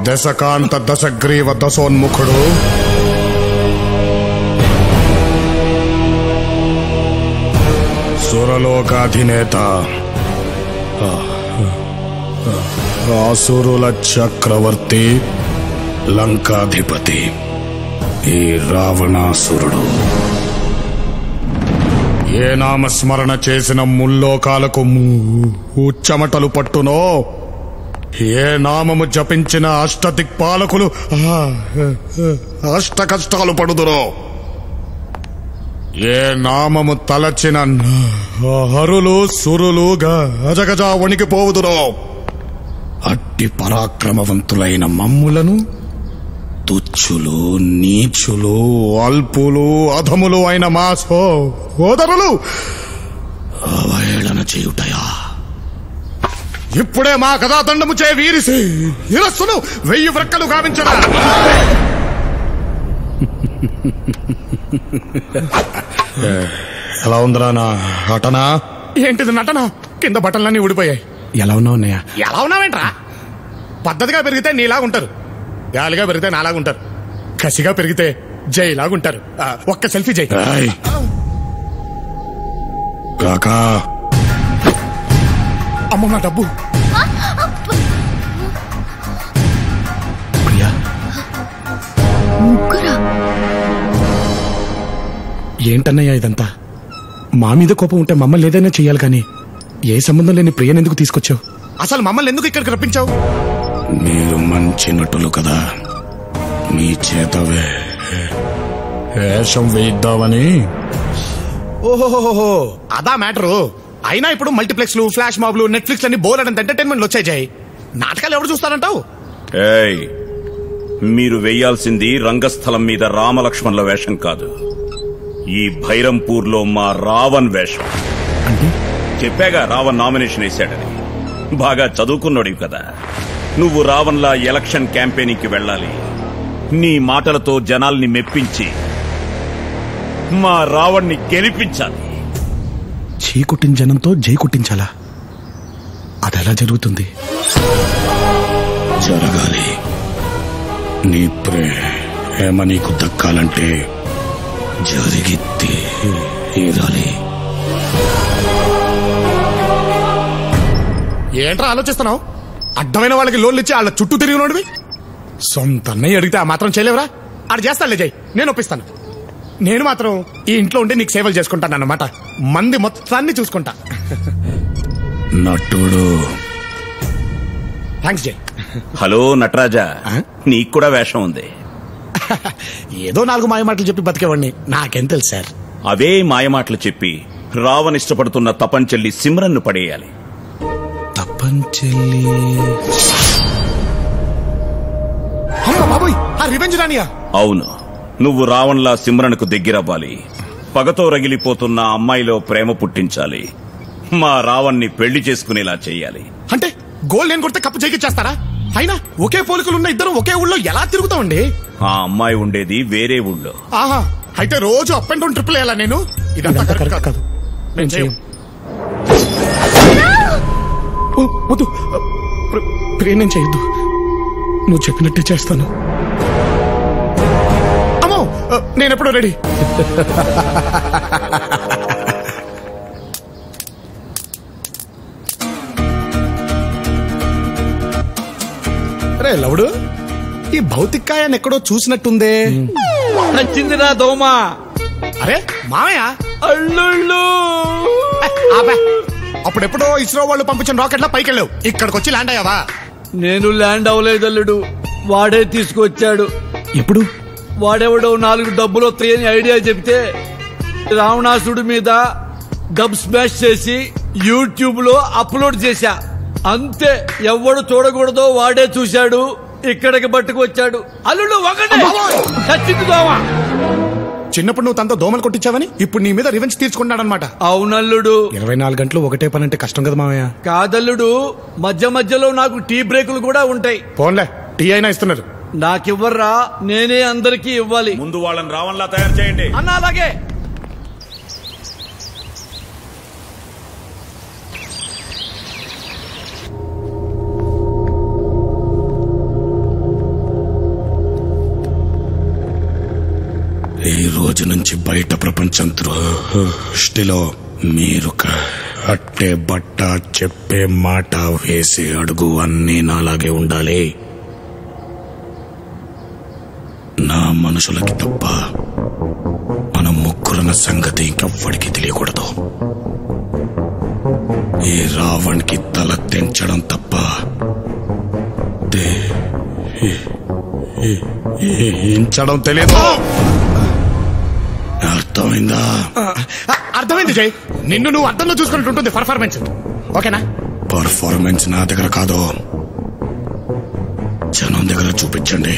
దశకాంత దశగ్రీవ దశోన్ముఖుడు సురలోకాధినేత ఆసురుల చక్రవర్తి లంకాధిపతి ఈ రావణాసురుడు ఏ నామస్మరణ చేసిన ముల్లోకాలకు చెమటలు పట్టునో, ఏ నామము జపించిన అష్టదిక్పాలకులు అష్ట కష్టాలు పడుదురో, ఏ నామము తలచిన హరులు సురులు గజగజ వణికిపోవుదురో, అట్టి పరాక్రమవంతులైన మమ్ములను తుచ్చులు నీచులు అల్పులు అధములు అయిన మా సోదరులు అవహేళన చేయుటయా? ఇప్పుడే మా కథాదండము చే వీరిసి ఇరస్సును 1000 వ్రక్కలు గావించరా. ఎలా ఉందిరా నా నటన? ఏంటిది నటన? కింద బట్టలన్నీ ఊడిపోయాయి. ఎలా ఉన్నావు అన్నయ్య? ఎలా ఉన్నావేంట్రా? పద్ధతిగా పెరిగితే నీలాగుంటారు, గాలిగా పెరిగితే నాలాగుంటారు, కసిగా పెరిగితే జైలాగుంటారు. ఒక్క సెల్ఫీ జై. కాకా అమ్మ నా డబ్బు. ప్రియా ఏంటన్నయ్యా ఇదంతా? మా మీద కోపం ఉంటే మమ్మల్ని ఏదైనా చెయ్యాలి కానీ ఏ సంబంధం లేని ప్రియని ఎందుకు తీసుకొచ్చావు? అసలు మమ్మల్ని ఎందుకు ఇక్కడికి రప్పించావు? మీరు మంచి నటులు కదా, మీ చేత వేషం వేయిద్దామని. ఓహోహోహో, అదా మ్యాటరు. అయినా ఇప్పుడు మల్టీప్లెక్స్లు, ఫ్లాష్ మాబ్లు, నెట్ఫ్లిక్స్ అని బోలెడంత ఎంటర్టైన్మెంట్లు వచ్చాయి. జై, నాటకాలు ఎవరు చూస్తారంటావు? ఏయ్, మీరు వెయ్యాల్సింది రంగస్థలం మీద రామలక్ష్మణుల వేషం కాదు, ఈ భైరంపూర్లో మా రావణ్ వేషం. చెప్పాగా రావణ్ నామినేషన్ వేశాడని. బాగా చదువుకున్నాడు కదా. నువ్వు రావణ్లా ఎలక్షన్ క్యాంపెయినింగ్ కి వెళ్ళాలి. నీ మాటలతో జనాల్ని మెప్పించి మా రావణ్ణి గెలిపించాలి. చీ కుట్టిన జనంతో జై కుట్టించాలా? అదెలా జరుగుతుంది? జరగాలి. నీ ప్రేమ నీకు దక్కాలంటే జరిగి తీరాలి. ఏంట్రా ఆలోచిస్తున్నావు? అడ్డమైన వాళ్ళకి లోన్లు ఇచ్చి వాళ్ళ చుట్టూ తిరిగినోడివి. సొంత అన్నయ్య అడిగితే ఆ మాత్రం చేయలేవరా? ఆడు చేస్తానులే జై, నేను ఒప్పిస్తాను. నేను మాత్రం ఈ ఇంట్లో ఉండి నీకు సేవలు చేసుకుంటాను అన్నమాట. మంది మొత్తాన్ని చూసుకుంటా. నటుడు. థ్యాంక్స్ జై. హలో నటరాజా, నీకు కూడా వేషం ఉంది. ఏదో 4 మాయమాటలు చెప్పి బతికేవాడిని, నాకేం తెలుసు సార్. అవే మాయమాటలు చెప్పి రావణ్ ఇష్టపడుతున్న తపంచెల్లి సిమ్రన్ను పడేయాలి. తపంచెల్లి? బాబోయ్, ఆ రివెంజ్ రానియా? అవును, నువ్వు రావణ్లా సిమ్రన్కు దగ్గరవ్వాలి. పగతో రగిలిపోతున్న అమ్మాయిలో ప్రేమ పుట్టించాలి. మా రావణ్ణి పెళ్లి చేసుకునేలా చెయ్యాలి. అంటే గోల్ నేను కొడితే కప్పు చేస్తారా? అయినా ఒకే పోలికలున్న ఇద్దరు ఒకే ఊళ్ళో ఎలా తిరుగుతామండి? ఆ అమ్మాయి ఉండేది వేరే ఊళ్ళో. ఆహా, అయితే రోజు అప్ అండ్ డౌన్ ట్రిపుల్ వేయాలా నేను? ఇదంతా కరెక్ట్ కాదు. నేను చేయను. వద్దు ప్రేమ చేయొద్దు, నువ్వు చెప్పినట్టే చేస్తాను. అమ్మో, నేనెప్పుడో రెడీ. రే లవుడు, ఈ భౌతికాయాన్ని ఎక్కడో చూసినట్టుందే. నచ్చిందిరా దోమ. అరే మామయ్య, అల్లుళ్ళు అప్పుడెప్పుడో ఇస్రో వాళ్ళు పంపించిన రాకెట్లా పైకి వెళ్ళావు, ఇక్కడికి వచ్చి ల్యాండ్ అయ్యావా? నేను ల్యాండ్ అవ్వలేదు అల్లుడు, వాడే తీసుకొచ్చాడు. ఎప్పుడు? వాడెవడో 4 డబ్బులు వస్తాయని ఐడియా చెప్తే రావణాసుడి మీద డబ్ స్మాష్ చేసి యూట్యూబ్ లో అప్లోడ్ చేశా. అంతే, ఎవడు చూడకూడదో వాడే చూశాడు, ఇక్కడికి పట్టుకొచ్చాడు. అల్లుడు ఒకటే చచ్చింది దోమ. చిన్నప్పుడు నువ్వు తనతో దోమలు కొట్టించావని ఇప్పుడు నీ మీద రివెంజ్ తీర్చుకున్నాడనమాట. అవునల్లుడు. 24 గంటలు ఒకటే పని అంటే కష్టం కదా మామయ్య. కాదల్లుడు, మధ్య మధ్యలో నాకు టీ బ్రేకులు కూడా ఉంటాయి. పోన్లే, టీ అయినా ఇస్తున్నారు. నాకివ్వర్రా, నేనే అందరికీ ఇవ్వాలి. ముందు వాళ్ళని రావణ్లా తయారు చేయండి అన్నా. అలాగే. ఈ రోజు నుంచి బయట ప్రపంచం దృష్టిలో మీరు అట్టే బట్ట, చెప్పే మాట, వేసే అడుగు అన్నీ నాలాగే ఉండాలి. నా మనుషులకి తప్ప మనం ముగ్గురున్న సంగతి ఇంకెవ్వడికి తెలియకూడదు. ఈ రావణ్కి తల తెంచడం తప్ప ఇంచడం తెలియదు. అర్థమైందా? అర్థమైంది జై. నిన్ను నువ్వు అర్థంలో చూసుకున్నట్టు ఉంటుంది పర్ఫార్మెన్స్. ఓకేనా? పర్ఫార్మెన్స్ నా దగ్గర కాదు, జనం దగ్గర చూపించండి.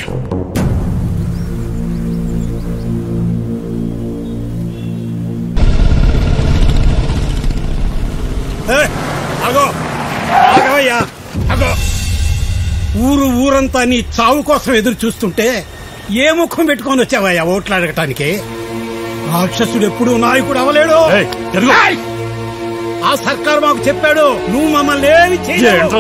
ఊరంతా నీ చావు కోసం ఎదురు చూస్తుంటే ఏ ముఖం పెట్టుకొని వచ్చావయ్యా ఓట్లు అడగటానికి? రాక్షసుడు ఎప్పుడు నాయకుడు అవ్వలేడు. ఆ సర్కారు మాకు చెప్పాడు, నువ్వు మమ్మల్ని ఏమి చేయలేవు.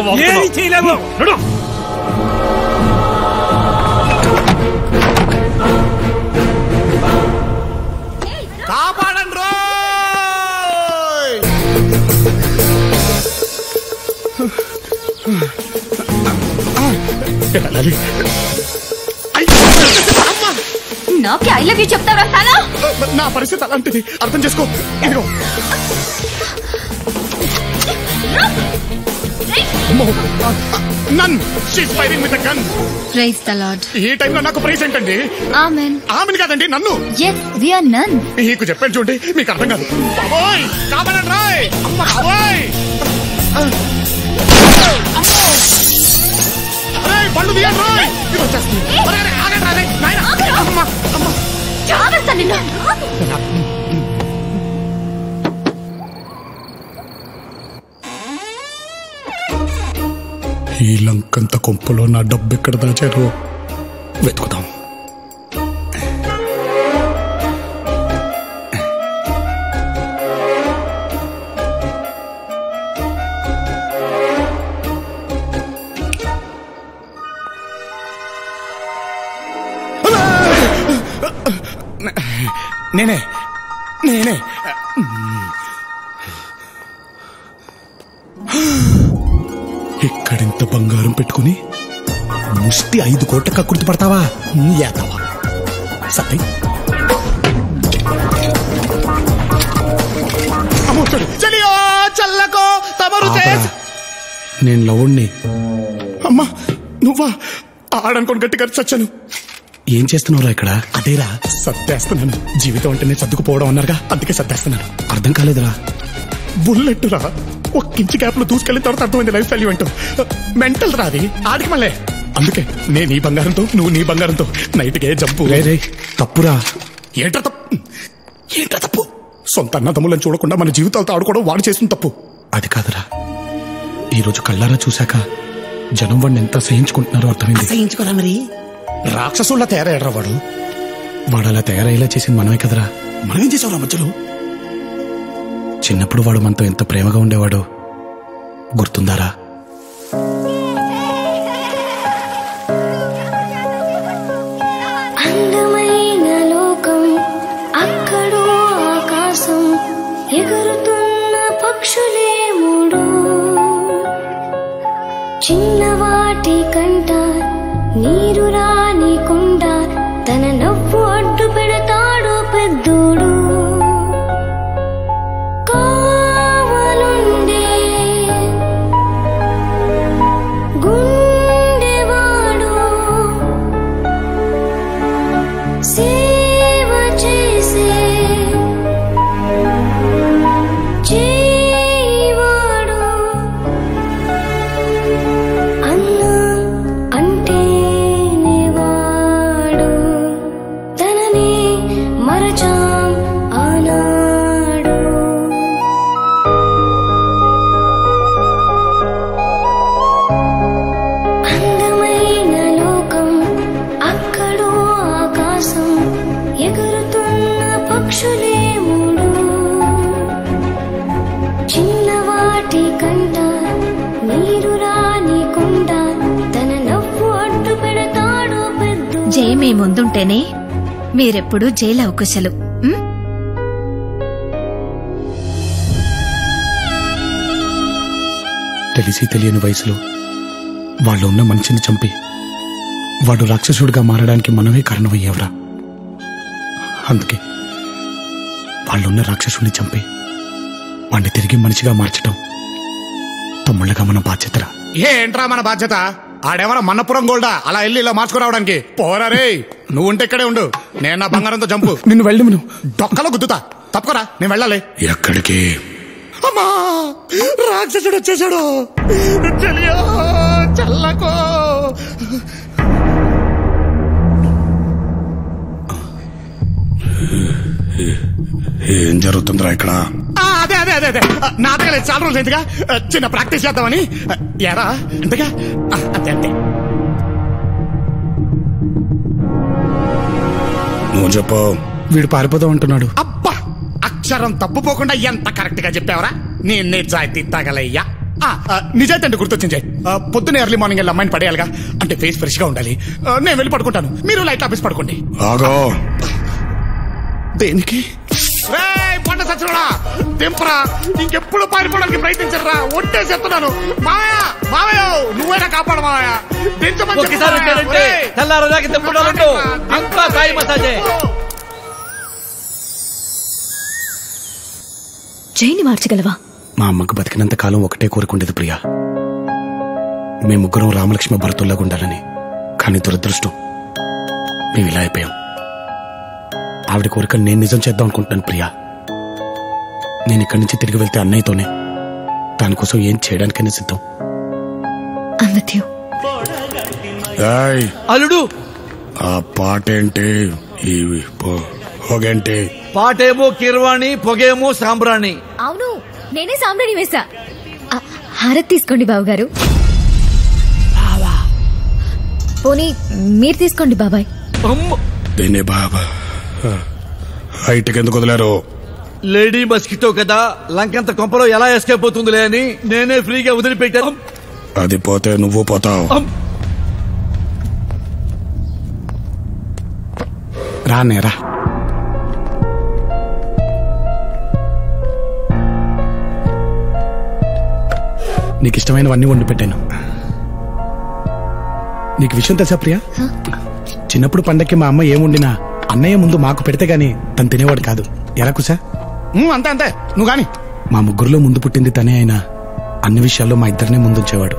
కాపాడండి నాకే ఐ లవ్ యూ చెప్తావా సాలా? నా పరిస్థితి అలాంటిది, అర్థం చేసుకో. ఇదిగో nun she's firing with a gun. Praise the lord. ఈ టైంలో నాకు ప్రైజ్ ఏంటండి? ఆమెన్. ఆమెన్ కాదండి, నన్ను. yes we are none. మీకు చెప్పాను చూడండి, మీకు అర్థం కాదు. బాబోయ్ కాపాడండి రాయ్. అమ్మ బాబోయ్. అరే పళ్ళు తీయండి రాయ్. ఇది వచ్చేస్తుంది. అరే ఆగండి రాయ్. నాయనా అమ్మ అమ్మ చావస్తా నిన్ను. ఈ లంకంత కొంపలో నా డబ్బు ఎక్కడ దాచారో వెతుకుదాం. నేనే ఇక్కడింత బంగారం పెట్టుకుని ముష్టి 5 కోట్ల కక్కుర్తి పడతావా? ఏతావా సత్యం. నేను లవుణ్ణి. అమ్మా నువ్వా? ఆడనుకోని గట్టిగా చచ్చాను. ఏం చేస్తున్నావురా ఇక్కడ? అదేరా సర్దేస్తున్నాను. జీవితం అంటేనే సర్దుకుపోవడం అన్నారుగా, అందుకే సర్దేస్తున్నాను. అర్థం కాలేదురా. బుల్లెట్ రా, ఒక్కించి గ్యాప్ లో దూసుకెళ్ళిన తర్వాత అర్థమైంది లైఫ్ వాల్యూ అంటూ. మెంటల్ రాది ఆడికి మళ్ళీ. అందుకే నేను ఈ బంగారంతో, నువ్వు నీ బంగారంతో నైట్కే జంపు. తప్పురా. ఏంట్రా తప్పు? సొంత అన్నదమ్ములను చూడకుండా మన జీవితాలతో ఆడుకోవడం వాడు చేసిన తప్పు. అది కాదురా, ఈరోజు కళ్ళారా చూశాక జనం వాడిని ఎంత సహించుకుంటున్నారో అర్థమైంది. సహించుకోరా మరి. రాక్షసుల్లా తయారయ్యారా వాడు. అలా తయారయ్యేలా చేసింది మనమే కదరా. మనమేం చేసావురా మధ్యలో? చిన్నప్పుడు వాడు మనతో ఎంత ప్రేమగా ఉండేవాడో గుర్తుందారా? అందమైన లోకం, అక్కడో ఆకాశం, ఎగురుతున్న పక్షులే మూడు. చిన్నవాటి కంట నీరు రాని మీ ముందుంటేనే మీరెప్పుడూ జైలు అవకాశాలు. తెలిసి తెలియని వయసులో వాళ్ళు ఉన్న మనిషిని చంపి వాడు రాక్షసుడిగా మారడానికి మనమే కారణమయ్యేవరా. అందుకే వాళ్ళున్న రాక్షసుడిని చంపి వాడిని తిరిగి మనిషిగా మార్చడం తమ్ముళ్ళగా మన బాధ్యతరా. ఏంట్రా మన బాధ్యత? ఆడెవరా మన్నపురం గోల్డా అలా వెళ్ళి ఇలా మార్చుకురావడానికి? పోరా రే, నువ్వు ఉంటే ఇక్కడే ఉండు, నేను నా బంగారంతో చంపు. నిన్ను వెళ్ళి నువ్వు డొక్కలో గుద్దుతా, తప్పుకోరా, నేను వెళ్ళాలి. ఎక్కడికి? అమ్మా, రాక్షసుడు వచ్చేసాడు. చల్లకో. ఏం జరుగుతుందిరా ఇక్కడ? అదే అదే అదే అదే నా దగ్గర చాలా రోజులు అయిందిగా, చిన్న ప్రాక్టీస్ చేద్దామని. ఎరా అంతేగా? అంతే అంతే. నువ్వు చెప్పు. వీడు పారిపోదాం అంటున్నాడు. అబ్బా, అక్షరం తప్పుపోకుండా ఎంత కరెక్ట్ గా చెప్పావరా. నేను నిజాయితీ తగలయ్యా. నిజాయితీ అంటే గుర్తొచ్చింది. పొద్దున్న ఎర్లీ మార్నింగ్ వెళ్ళి అమ్మాయిని పడేయాలిగా, అంటే ఫేస్ ఫ్రెష్ గా ఉండాలి. నేను వెళ్ళి పడుకుంటాను, మీరు లైట్ ఆఫీస్ పడుకోండి. దేనికి? పంట సచ్చినోడా, దింపరా. ఇంకెప్పుడు పారిపోవడానికి ప్రయత్నించరా, ఒట్టే చెప్తున్నాను. మావయ్య మావయ్య, నువ్వైనా కాపాడు మావయ్య. జైని మార్చగలవా? మా అమ్మకు బతికినంత కాలం ఒకటే కోరుకుండేది ప్రియా, మేము ముగ్గురం రామలక్ష్మి భరతుల్లాగా ఉండాలని. కానీ దురదృష్టం, మేము ఇలా అయిపోయాం. ఆవిడ కోరిక నేను నిజం చేద్దాం అనుకుంటున్నాను ప్రియా. నేను ఇక్కడి నుంచి తిరిగి వెళ్తే అన్నయ్యతోనే, దానికోసం ఏం చేయడానికైనా సిద్ధం. అల్లుడు, ఆ పాటేంటి, ఈ పొగేంటి? పాటేమో కిర్వాణి, పొగేమో సాంబ్రాణి. అవును, నేనే సాంబ్రాణి వేసా. హారతి తీసుకోండి బావగారు. పోనీ మీరు తీసుకోండి బాబాయ్. దీన్ని బాబా హైట్కి ఎందుకు వదిలేరు? లేడీ మస్కిటో కదా, లంకంత కొంపలో ఎలా ఎస్కేప్ అవుతుందిలే అని నేనే ఫ్రీగా వదిలిపెట్టాను. అది పోతే నువ్వు పోతావు. రానేరా. నీకు ఇష్టమైనవన్నీ వండి పెట్టాను. నీకు విషయం తెలుసా ప్రియా? చిన్నప్పుడు పండక్కి మా అమ్మ ఏం వండినా అన్నయ్య ముందు మాకు పెడితే గాని తను తినేవాడు కాదు. ఎలా కుసా? అంతే అంతే, నువ్వు గాని. మా ముగ్గురులో ముందు పుట్టింది తనే అయినా అన్ని విషయాల్లో మా ఇద్దరినే ముందుంచేవాడు.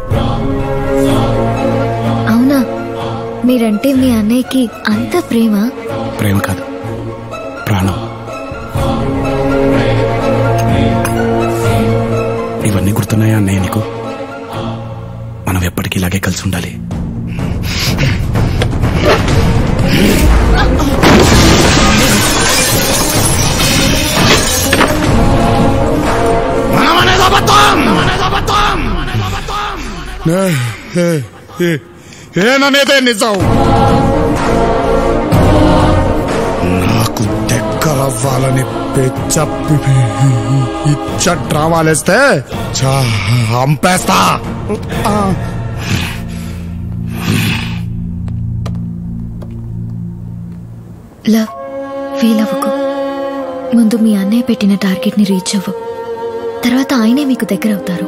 అవునా? మీరంటే మీ అన్నయ్యకి అంత ప్రేమ? ప్రేమ కాదు, ప్రాణం. ఇవన్నీ గుర్తున్నాయా అన్నయ్య నీకు? మనం ఎప్పటికీ ఇలాగే కలిసి ఉండాలి. ఏననేదే నిజం. నాకు దగ్గరవ్వాలని ఇచ్చ డ్రామాలేస్తే చంపేస్తా. లవ్, ఫీల్ అవ్వకు. ముందు మీ అన్నయ్య పెట్టిన టార్గెట్ ని రీచ్ అవ్వు, తర్వాత ఆయనే మీకు దగ్గర అవుతారు.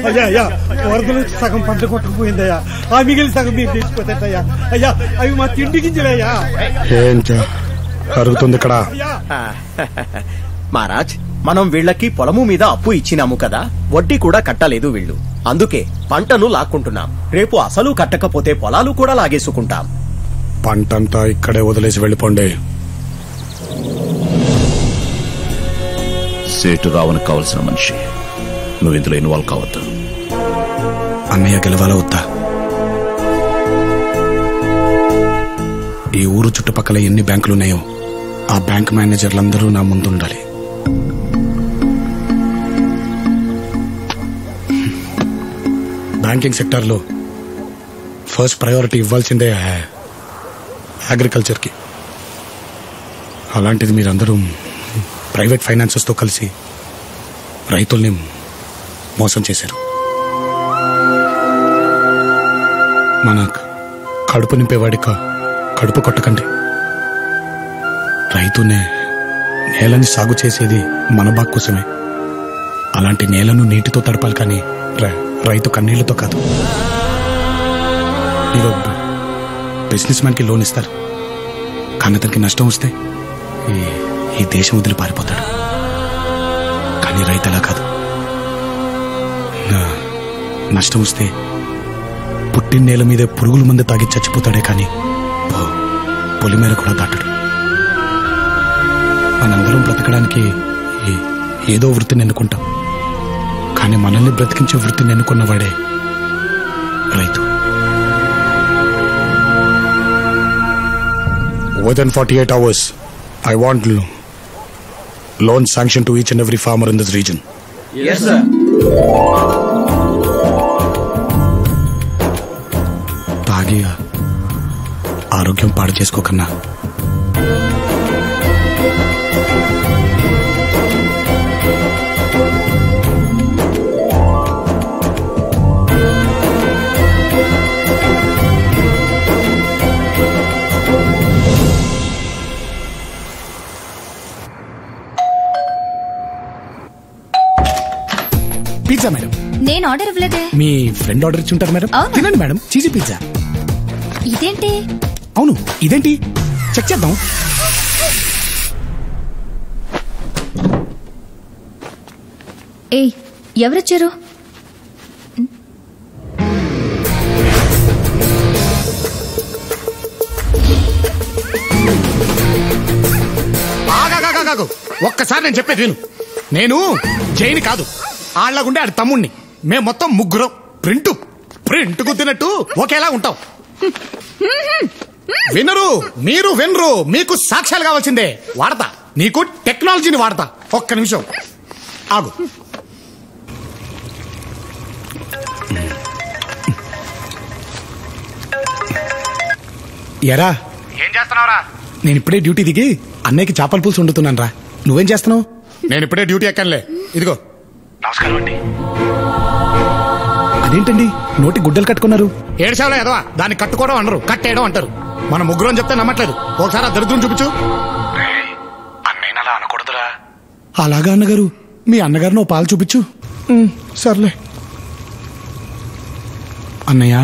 అయ్యా వరదలు సగం పంట కొట్టుకుపోయిందయ్యా, ఆ మిగిలిన సగం మీరు తీసుకుపోతాయ్యా. అయ్యా, అవి మా తిండి గింజలయ్యా. ఏం జరుగుతుంది ఇక్కడ? మహారాజ్, మనం వీళ్ళకి పొలము మీద అప్పు ఇచ్చినాము కదా, వడ్డీ కూడా కట్టలేదు వీళ్ళు. అందుకే పంటను లాక్కుంటున్నాం. రేపు అసలు కట్టకపోతే పొలాలు కూడా లాగేసుకుంటాం. పంటంతా ఇక్కడే వదిలేసి వెళ్ళిపోండి. సేటు రావణకు కావలసిన మనిషి నువ్వు ఇందులో ఇన్వాల్వ్ కావద్దు. అన్నయ్య గెలవాలా వద్దా? ఈ ఊరు చుట్టుపక్కల ఎన్ని బ్యాంకులున్నాయో ఆ బ్యాంక్ మేనేజర్లందరూ నా ముందుండాలి. బ్యాంకింగ్ సెక్టార్లో ఫస్ట్ ప్రయారిటీ ఇవ్వాల్సిందే అగ్రికల్చర్కి. అలాంటిది మీరందరూ ప్రైవేట్ ఫైనాన్సెస్తో కలిసి రైతుల్ని మోసం చేశారు. మన కడుపు నింపేవాడి కడుపు కొట్టకండి. రైతునే నేలని సాగు చేసేది మన బాగు కోసమే. అలాంటి నేలను నీటితో తడపాలి, కానీ రైతు కన్నీళ్లతో కాదు. మీరు బిజినెస్ మ్యాన్కి లోన్ ఇస్తారు, కానీ అతనికి నష్టం వస్తే ఈ దేశం వదిలి పారిపోతాడు. కానీ రైతు అలా కాదు. నష్టం వస్తే పుట్టిన నేల మీద పురుగుల మందు తాగి చచ్చిపోతాడే, కానీ పొలిమేర కూడా దాటడు. మనందరం బ్రతకడానికి ఏదో వృత్తిని ఎన్నుకుంటాం, కానీ మనల్ని బ్రతికించే వృత్తిని ఎన్నుకున్నవాడే రైతు. Within 48 hours, I want loan sanction to each and every farmer in this region. Yes, sir. తాగి ఆరోగ్యం పాడు చేసుకోకన్నా పిజ్జా మేడం. నేను ఆర్డర్ ఇవ్వలేదే. మీ ఫ్రెండ్ ఆర్డర్ ఇచ్చి ఉంటారు మేడం. తినండి మేడం, చీజీ పిజ్జా. ఇదేంటి? అవును, ఇదేంటి చెక్ చేద్దాం. ఏయ్, ఎవరొచ్చారు? ఒక్కసారి నేను చెప్పేది విను. నేను జైని కాదు, ఆళ్లగుండే ఆడి తమ్ముణ్ణి. మేము మొత్తం ముగ్గురం ప్రింట్ గుద్దినట్టు ఒకేలా ఉంటాం. వినరు, మీరు వినరు. మీకు సాక్ష్యాలు కావాల్సిందే. వాడతా, నీకు టెక్నాలజీని వాడతా. ఒక్క నిమిషం ఆగు. ఎరా, ఏం చేస్తున్నావురా? నేను ఇప్పుడే డ్యూటీ దిగి అన్నయ్యకి చేపల పులుసు వండుతున్నాను రా. నువ్వేం చేస్తున్నావు? నేను ఇప్పుడే డ్యూటీ ఎక్కనులే. ఇదిగో. నమస్కారం అండి. అదేంటండి నోటి గుడ్డలు కట్టుకున్నారు? ఏడ్చావులే ఎదవా, దాన్ని కట్టుకోవడం అనరు, కట్టేయడం అంటారు. మన ముగ్గురు చెప్తే నమ్మట్లేదు. ఒకసారి ఆ దరిద్రం చూపించు. అన్నయ్య అలా అనకూడదురా. అలాగా అన్నగారు, మీ అన్నగారిని ఓ పాలు చూపించు. సర్లే అన్నయ్య.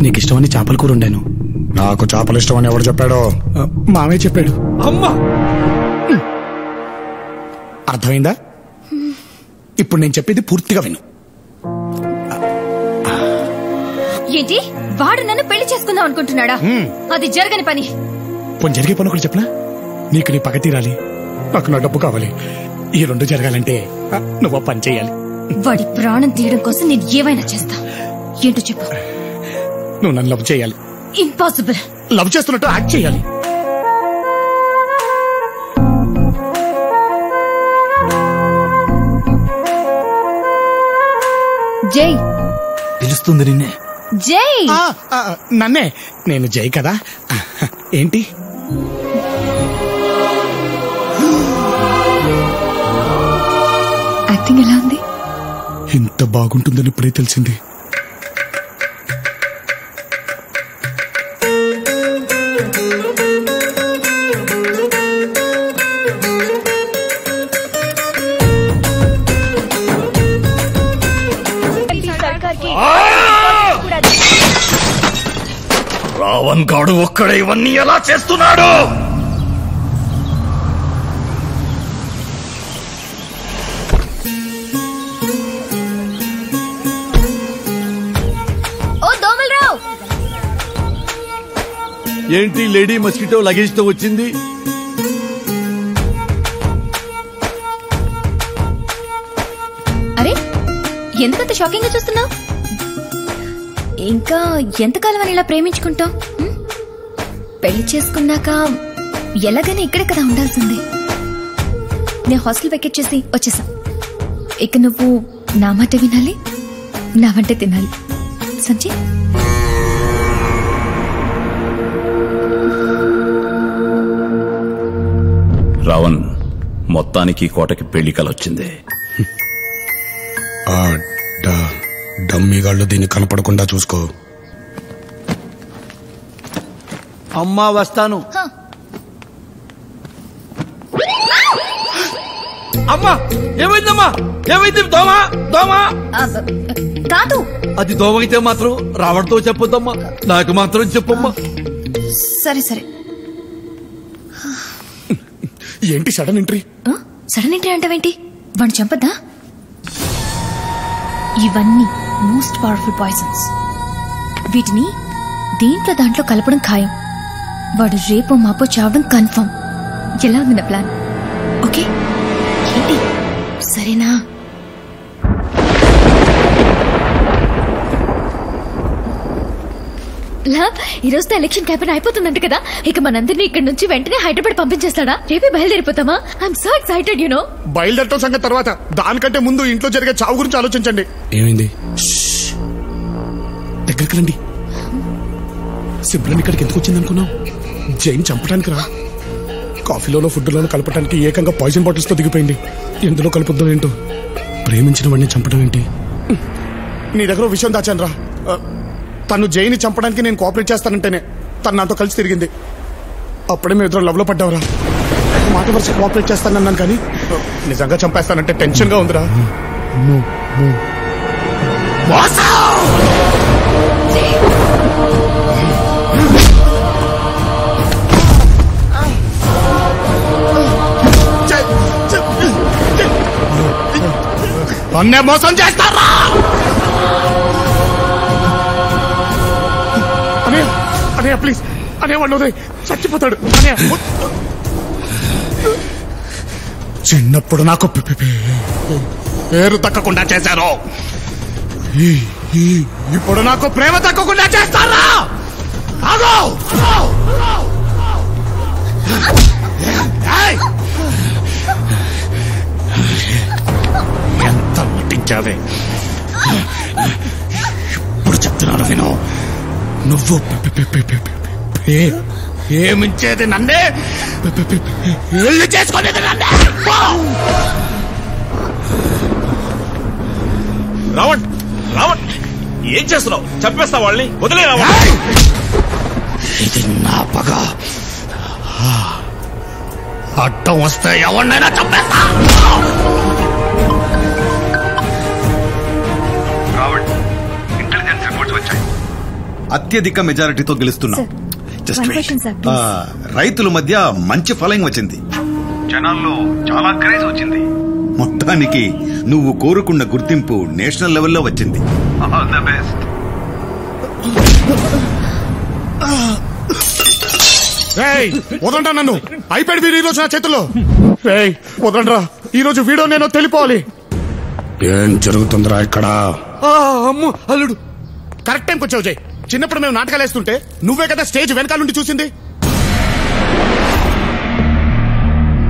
నీకు ఇష్టమని చేపల కూర వండాను. నాకు చేపలు ఇష్టమని ఎవరు చెప్పాడో? మామే చెప్పాడు. అమ్మా, అర్థమైందా? ఇప్పుడు నేను చెప్పేది పూర్తిగా విను. ఏంటి, వాడు నన్ను పెళ్లి చేసుకుందాం అనుకుంటున్నాడా? అది జరగని పని. పోనీ జరిగే పని ఒకటి చెప్పనా? నీకు నీ పగ తీరాలి, నాకు నా డబ్బు కావాలి. ఈ రెండు జరగాలంటే నువ్వు పని చేయాలి. వాడి ప్రాణం తీయడం కోసం నేను ఏమైనా చేస్తా. ఏంటో చెప్పు. నువ్వు నన్ను లవ్ చేయాలి. ఇంపాసిబుల్. లవ్ చేస్తున్నట్టు యాక్ట్ చేయాలి. జై పిలుస్తుంది నిన్నే. జై నన్నే. నేను జై కదా. ఏంటి? యాక్టింగ్ ఎలా ఉంది? ఇంత బాగుంటుందని ఇప్పుడే తెలిసింది. రావణ్ గాడు ఒక్కడే ఇవన్నీ ఎలా చేస్తున్నాడు? ఓ దోమలరావు, ఏంటి లేడీ మస్కిటో లగేజ్ తో వచ్చింది? అరే, ఎందుకంత షాకింగ్ గా చూస్తున్నావు? ఇంకా ఎంతకాలం అని ఇలా ప్రేమించుకుంటావు? పెళ్లి చేసుకున్నాక ఎలాగైనా ఇక్కడే కదా ఉండాల్సింది. నేను హాస్టల్ వెకెట్ చేసి వచ్చేసా. ఇక నువ్వు నా మాట వినాలి, నా వంట తినాలి. సంజయ్, రావణ్ మొత్తానికి కోటకి పెళ్లి కలొచ్చింది. డమ్మీగాళ్ళు దీన్ని కనపడకుండా చూసుకో. అమ్మా వస్తాను. అమ్మా ఏమైందమ్మా? ఏమైంది? దోమా దోమా కాదు. అది దోమ అయితే మాత్రం రావడంతో చెప్పొద్దమ్మా, నాకు మాత్రం చెప్పమ్మా. సరే సరే. ఏంటి సడన్ ఎంట్రీ? సడన్ ఎంట్రీ అంటావేంటి? వాడిని చంపద్దా? ఇవన్నీ మోస్ట్ పవర్ఫుల్ పాయిజన్స్. వీటిని దాంట్లో కలపడం ఖాయం. వాడు రేపో మాపో చావడం కన్ఫర్మ్. ఎలా ఉంది నా ప్లాన్? ఓకే ఏంటి? సరేనా? ఈ రోజుతో ఎలక్షన్ క్యాంపెయిన్ అయిపోతుందంట కదా. ఇక మనందరినీ ఇక్కడ నుంచి వెంటనే హైదరాబాద్ పంపించేస్తాడా? రేపే బయలుదేరిపోతామా? I'm so excited you know. బయలుదేరటం సంగతి తర్వాత, దానికంటే ముందు ఇంట్లో జరిగే చావు గురించి ఆలోచించండి. ఏమైంది? దగ్గరికి రండి. సిబ్రన్ ఇక్కడికి ఎందుకు వచ్చింది అనుకున్నావు? జైన్ చంపడానికి రా. కాఫీలోనో ఫుడ్లోనో కలపడానికి ఏకంగా పాయిజన్ బాటిల్స్ తో దిగిపోయింది. ఎందులో కలుపుద్దాం ఏంటో. ప్రేమించిన వాడిని చంపడం ఏంటి? నీ దగ్గర విషయం దాచాను రా. తను జైని చంపడానికి నేను కోఆపరేట్ చేస్తానంటేనే తను నాతో కలిసి తిరిగింది. అప్పుడే మేము ఇద్దరు లవ్ లో పడ్డావురా. మాట వరుస కోఆపరేట్ చేస్తానన్నాను కానీ నిజంగా చంపేస్తానంటే టెన్షన్ గా ఉందిరా. నన్నే మోసం చేస్తారా? అనే ప్లీజ్ అనేవాడు చచ్చిపోతాడు. చిన్నప్పుడు నాకు పేరు తక్కకుండా చేశారు, ఇప్పుడు నాకు ప్రేమ తక్కకుండా చేస్తారా? ఎంత నటించావే. ఇప్పుడు చెప్తున్నాను విను. నువ్వు ఏమించేది నన్నే, ఇల్లు చేసుకునేది నన్నే. రావణ్ రావణ్ ఏం చేస్తున్నావు? చంపేస్తా వాళ్ళని, వదిలే రావణ్. ఇది నా పగ. అడ్డం వస్తే ఎవరినైనా చంపేస్తా. అత్యధిక మెజారిటీతో గెలుస్తున్నాం. రైతుల మధ్య మంచి ఫాలోయింగ్ వచ్చింది, జనాల్లో చాలా క్రేజ్ వచ్చింది. మొత్తానికి నువ్వు కోరుకున్న గుర్తింపు నేషనల్ లెవెల్లో వచ్చింది. All the best. వదండ్రా నన్ను. అయిపోయాడు వీడు ఈ రోజు నా చేతుల్లో. వదండ్రా, ఈ రోజు వీడో నేను తెలిపోవాలి. ఏం జరుగుతుందిరా ఇక్కడ? అమ్ము అల్లుడు, కరెక్ట్ టైంకి వచ్చావు జై. చిన్నప్పుడు మేము నాటకాలు వేస్తుంటే నువ్వే కదా స్టేజ్ వెనకాల నుండి చూసింది.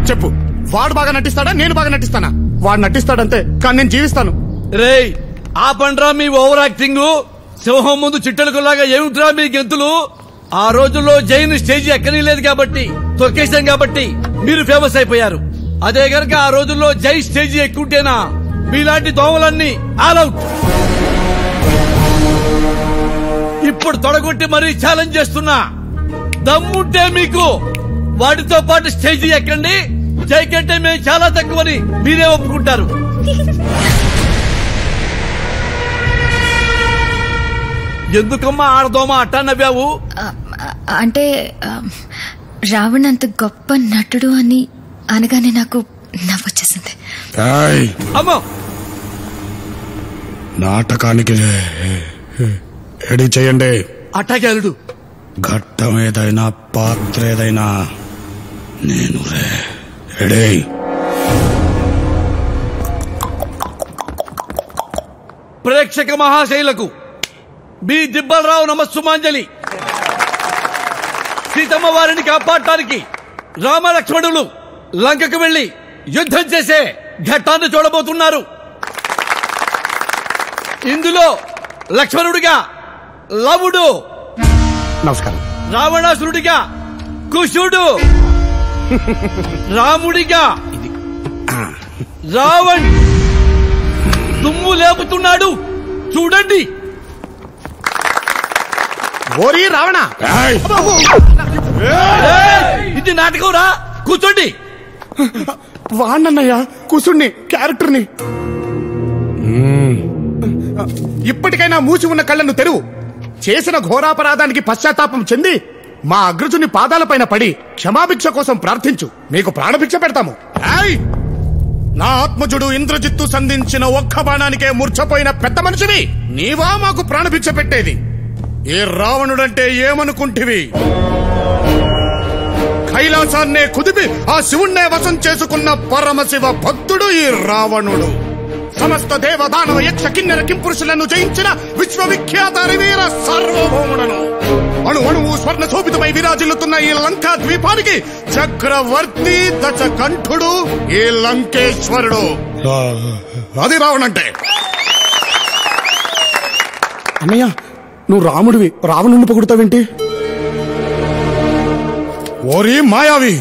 చెప్పు, వాడు బాగా నటిస్తాడా నేను బాగా నటిస్తానా? వాడు నటిస్తాడంతే, కానీ నేను జీవిస్తాను. రేయ్ ఆ పండ్రా మీ ఓవర్ యాక్టింగ్. సింహం ముందు చిట్టెలకులాగా ఏమిట్రా మీ గెంతులు? ఆ రోజుల్లో జైన్ స్టేజ్ ఎక్కనీ లేదు కాబట్టి, తొక్కేశాం కాబట్టి మీరు ఫేమస్ అయిపోయారు. అదే గనక ఆ రోజుల్లో జై స్టేజ్ ఎక్కుంటేనా మీలాంటి దోమలన్నీ ఆల్ అవుట్. ఇప్పుడు తొడగొట్టి మరీ ఛాలెంజ్ చేస్తున్నా. దమ్ముంటే మీకు వాటితో పాటు స్టేజ్ ఎక్కండి. జై కంటే మేము చాలా తక్కువని మీరే ఒప్పుకుంటారు. ఎందుకమ్మా ఆడదోమా అట్టా నవ్వావు? అంటే రావణ్ అంత గొప్ప నటుడు అని అనగానే నాకు నవ్వొచ్చేసింది. అమ్మో, నాటకానికి రెడీ చేయండి. అట్టాగలుడు. ఘట్టం ఏదైనా పాత్ర ఏదైనా నేను రెడీ. ప్రేక్షక మహాశైలకు బి దిబ్బలరావు నమస్సుమాంజలి. సీతమ్మ వారిని కాపాడటానికి రామలక్ష్మణులు లంకకు వెళ్లి యుద్ధం చేసే ఘట్టాన్ని చూడబోతున్నారు. ఇందులో లక్ష్మణుడిగా లవుడు, నమస్కారం. రావణాసురుడిగా కుశుడు, రాముడిగా రావణ్, దుమ్ము లేపుతున్నాడు చూడండి. ఓరి రావణ, ఇది నాటకం రా, కూర్చోండి. వాణ్ణన్నయ్య కూసుణ్ణి, క్యారెక్టర్ని. ఇప్పటికైనా మూసి ఉన్న కళ్ళను తెరువు. చేసిన ఘోరాపరాధానికి పశ్చాత్తాపం చెంది మా అగ్రజుని పాదాలపైన పడి క్షమాభిక్ష కోసం ప్రార్థించు, మీకు ప్రాణభిక్ష పెడతాము. నా ఆత్మజుడు ఇంద్రజిత్తు సంధించిన ఒక్క బాణానికే మూర్ఛపోయిన పెద్ద మనిషివి నీవా మాకు ప్రాణభిక్ష పెట్టేది? ఏ రావణుడంటే ఏమనుకుంటివి? కైలాసాన్నే కుదిపి ఆ శివుణ్ణే వశం చేసుకున్న పరమశివ భక్తుడు ఈ రావణుడు. సమస్త దేవదానవ యక్ష కిన్నెర కింపురుషులను జయించిన విశ్వవిఖ్యాత వీర సార్వభౌముడను. అణు అణువు స్వర్ణ శోభితమై విరాజిల్లుతున్న ఈ లంకా ద్వీపానికి చక్రవర్తి దశకంఠుడు ఈ లంకేశ్వరుడు. అది రావణంటే. అన్నయ్య, నువ్వు రాముడివి, రావణుని పొగుడుతావేంటి? ఓరి మాయావి,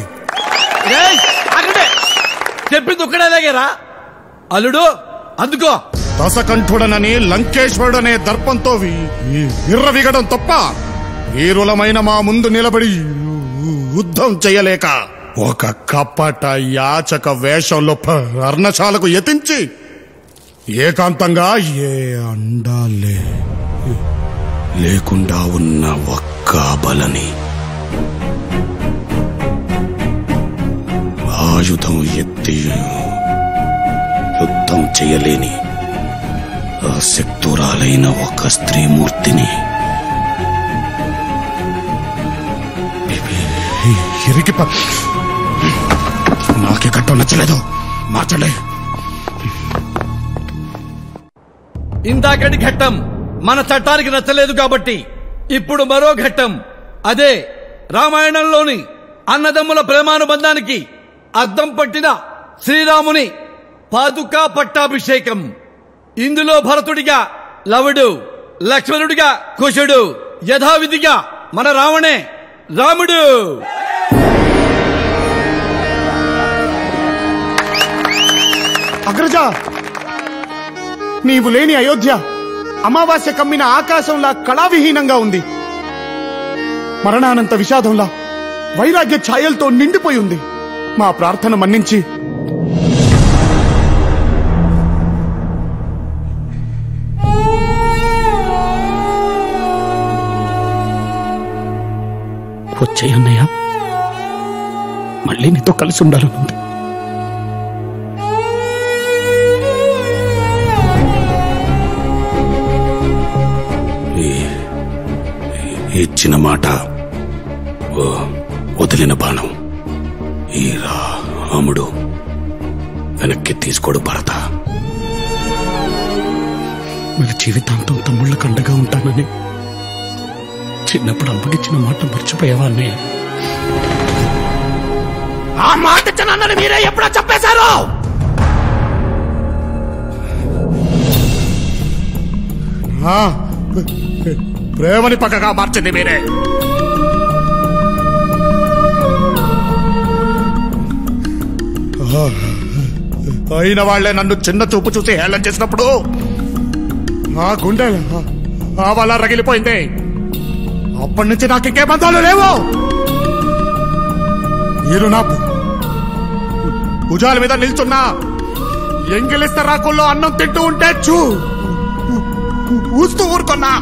చెప్పింది ఒక్కడేలాగేరా అల్లుడు. అందుకో దశకంఠుడనని లంకేశ్వరుడనే దర్పంతో విర్రవిగడం తప్ప వీరులమైన మా ముందు నిలబడి యుద్ధం చెయ్యలేక ఒక కపట యాచక వేషంలో పర్ణశాలకు యతించి ఏకాంతంగా ఏ అండాలే లేకుండా ఉన్న ఒక్క బలని ఆయుధం ఎత్తి యుద్ధం చేయలేని శక్తురాలైన ఒక స్త్రీమూర్తిని ఇరికి నాకే ఘట్టం నచ్చలేదు, మార్చండి. ఇందాకటి ఘట్టం మన చట్టానికి నచ్చలేదు కాబట్టి ఇప్పుడు మరో ఘట్టం, అదే రామాయణంలోని అన్నదమ్ముల ప్రేమానుబంధానికి అద్దం పట్టిన శ్రీరాముని పాదుకా పట్టాభిషేకం. ఇందులో భరతుడిగా లవుడు, లక్ష్మణుడిగా కుశుడు, యథావిధిగా మన రావణే రాముడు. అగ్రజ, నీవు లేని అయోధ్య అమావాస్య కమ్మిన ఆకాశంలా కళావిహీనంగా ఉంది. మరణానంత విషాదంలా వైరాగ్య ఛాయలతో నిండిపోయి ఉంది. మా ప్రార్థన మన్నించి వచ్చే అన్నయ్య, మళ్ళీ నీతో కలిసి ఉండాలనుంది. ఇచ్చిన మాట వదిలిన బాణం ఈ రాముడు వెనక్కి తీసుకోడు భరత. మన జీవితాంతం తమ్ముళ్ళ కండగా ఉంటానని చిన్నప్పుడు అమ్మకిచ్చిన మాట మర్చిపోయావా అన్నయ్య? ఆ మాట ఇచ్చిన మీరే ఎప్పుడో చెప్పేశారు. ప్రేమని పక్కగా మార్చింది మీరే. అయిన వాళ్లే నన్ను చిన్న చూపు చూసి హేళన చేసినప్పుడు ఆ గుండె ఆ వల్ల రగిలిపోయింది. అప్పటి నుంచి నాకు ఇంకే బంధాలు లేవు. మీరు నా భుజాల మీద నిల్చున్నా ఎంగిలిస్త రాకుల్లో అన్నం తింటూ ఉంటే ఊస్తూ ఊరుకున్నా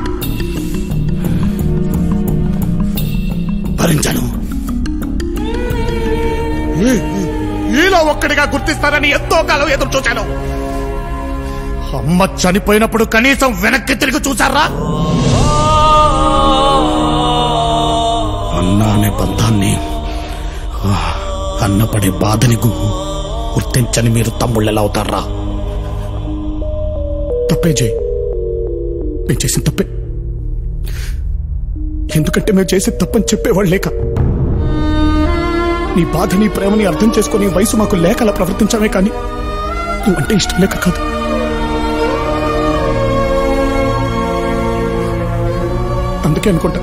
భరించాను. ఈలో ఒక్కడిగా గుర్తిస్తారని ఎంతో కాలం ఎదురు చూశాను. అమ్మ చనిపోయినప్పుడు కనీసం వెనక్కి తిరిగి చూశారా? అన్న అనే బంధాన్ని, అన్నపడే బాధని గుర్తించని మీరు తమ్ముళ్ళెలా అవుతారా? తప్పే జయ్, మేము చేసిన తప్పే. ఎందుకంటే మేము చేసే తప్పని చెప్పేవాళ్ళు లేక, నీ బాధని ప్రేమని అర్థం చేసుకుని వయసు మాకు లేక అలా ప్రవర్తించామే కానీ నువ్వంటే ఇష్టం లేక కాదు. అందుకే అనుకుంటా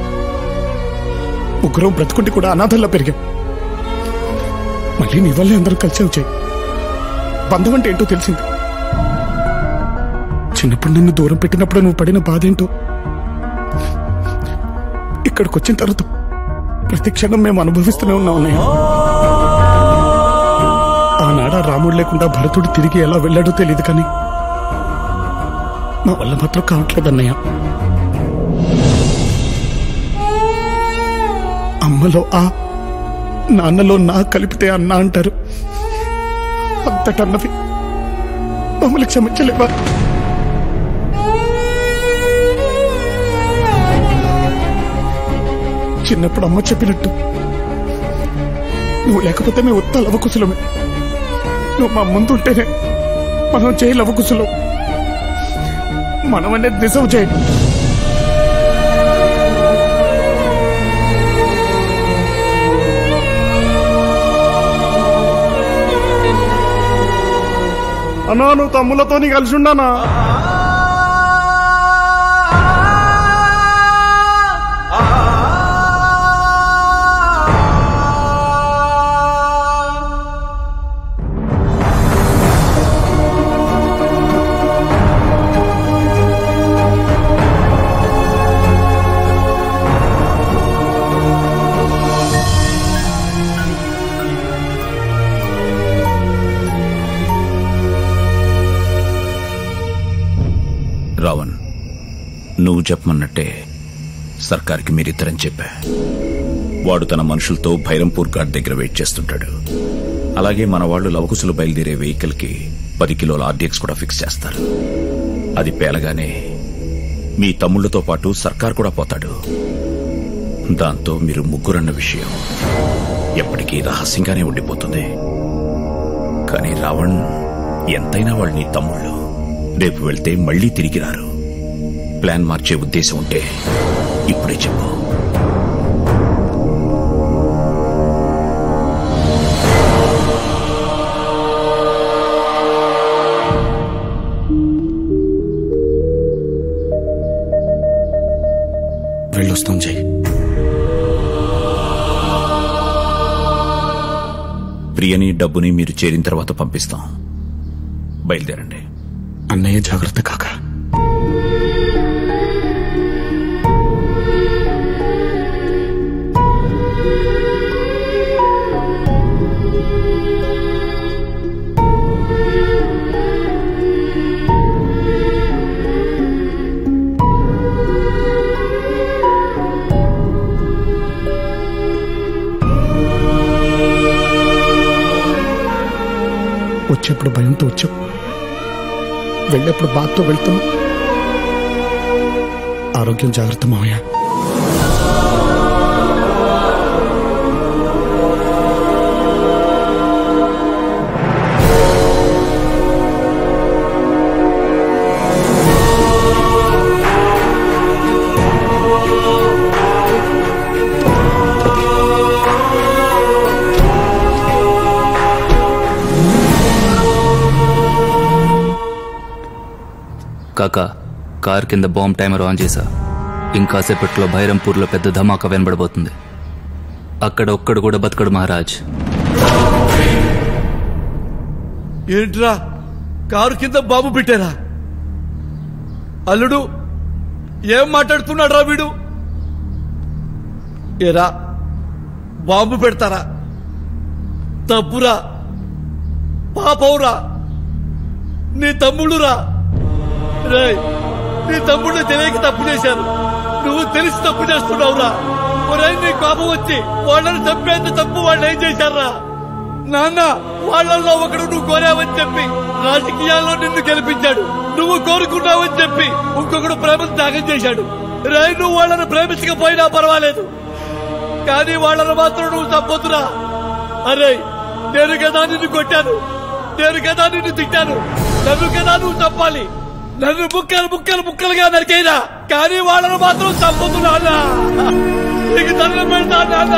ముగ్గురం బ్రతుకుంటే కూడా అనాథల్లో పెరిగాం. మళ్ళీ నీ వల్లే అందరూ కలిసి వచ్చాయి. బంధం అంటే ఏంటో తెలిసింది. చిన్నప్పుడు నిన్ను దూరం పెట్టినప్పుడు నువ్వు పడిన బాధ ఏంటో ఇక్కడికి వచ్చిన తర్వాత ప్రతి క్షణం మేము అనుభవిస్తూనే ఉన్నాం అన్నయ్య. ఆనాడ రాముడు లేకుండా భరతుడు తిరిగి ఎలా వెళ్ళాడో తెలియదు, కానీ మా వల్ల మాత్రం కావట్లేదు అన్నయ్య. అమ్మలో ఆ, నాన్నలో నా కలిపితే అన్న అంటారు. అంతటన్నవి మమ్మల్ని క్షమించలేవా? చిన్నప్పుడు అమ్మ చెప్పినట్టు నువ్వు లేకపోతే మేము ఉత్త లవకుశలమే. నువ్వు మా ముందుంటేనే మనం చేయి లవకుశలం. మనం అనేది నిజం చేయండి. అన్నా నువ్వు తమ్ములతో కలిసి ఉన్నానా? రావణ్, నువ్వు చెప్పమన్నట్టే సర్కార్కి మీరిద్దరని చెప్పా. వాడు తన మనుషులతో భైరంపూర్ ఘాట్ దగ్గర వెయిట్ చేస్తుంటాడు. అలాగే మన వాళ్ళు లవకుశలు బయలుదేరే వెహికల్ కి 10 కిలోల ఆర్డీఎక్స్ కూడా ఫిక్స్ చేస్తారు. అది పేలగానే మీ తమ్ముళ్లతో పాటు సర్కార్ కూడా పోతాడు. దాంతో మీరు ముగ్గురన్న విషయం ఎప్పటికీ రహస్యంగానే ఉండిపోతుంది. కానీ రావణ్, ఎంతైనా వాళ్ళు నీ తమ్ముళ్ళు. రేపు వెళ్తే మళ్లీ తిరిగి రారు. ప్లాన్ మార్చే ఉద్దేశం ఉంటే ఇప్పుడే చెప్పు. వెళ్ళొస్తాం జై. ప్రియని డబ్బుని మీరు చేరిన తర్వాత పంపిస్తాం. బయలుదేరండి. అన్నయ్య జాగ్రత్త కాక. వచ్చేప్పుడు భయంతో వచ్చావు, వెళ్ళేప్పుడు బాధతో వెళ్తున్నావు. ఆరోగ్యం జాగ్రత్త మావయ్య. కాకా, కార్ కింద బాంబ్ టైమర్ ఆన్ చేశా. ఇంకాసేపట్లో భైరంపూర్లో పెద్ద ధమాకా వినబడబోతుంది. అక్కడ ఒక్కడు కూడా బతకడు మహారాజ్. ఏంట్రా, కారు కింద బాంబు పెట్టారా? అల్లుడు, ఏం మాట్లాడుతున్నాడు రా వీడు? ఏరా, బాంబు పెడతారా? తప్పురా, పాపవురా, నీ తమ్ముడురా. రేయ్, నీ తమ్ముడు తెలియక తప్పు చేశారు, నువ్వు తెలిసి తప్పు చేస్తున్నావురా. ఒరేయ్, నీ కోపం వచ్చి వాళ్ళని చంపేంత తప్పు వాళ్ళు ఏం చేశారా? నాన్న, వాళ్ళల్లో ఒకడు నువ్వు కోరావని చెప్పి రాజకీయాల్లో నిన్ను గెలిపించాడు. నువ్వు కోరుకున్నావని చెప్పి ఇంకొకడు ప్రేమను త్యాగం చేశాడు. రేయ్, నువ్వు వాళ్ళని ప్రేమించకపోయినా పర్వాలేదు, కానీ వాళ్ళని మాత్రం నువ్వు చంపొద్దురా. అరే, నేను కదా నిన్ను కొట్టాను, నేను కదా నిన్ను తిట్టాను, నన్ను కదా నువ్వు చంపాలి. నన్ను ముక్కలు ముక్కలు ముక్కలుగా నరికేదా, కానీ వాళ్ళను మాత్రం చంపొద్దు నాన్న. నీకు దండం పెడతా నాన్న,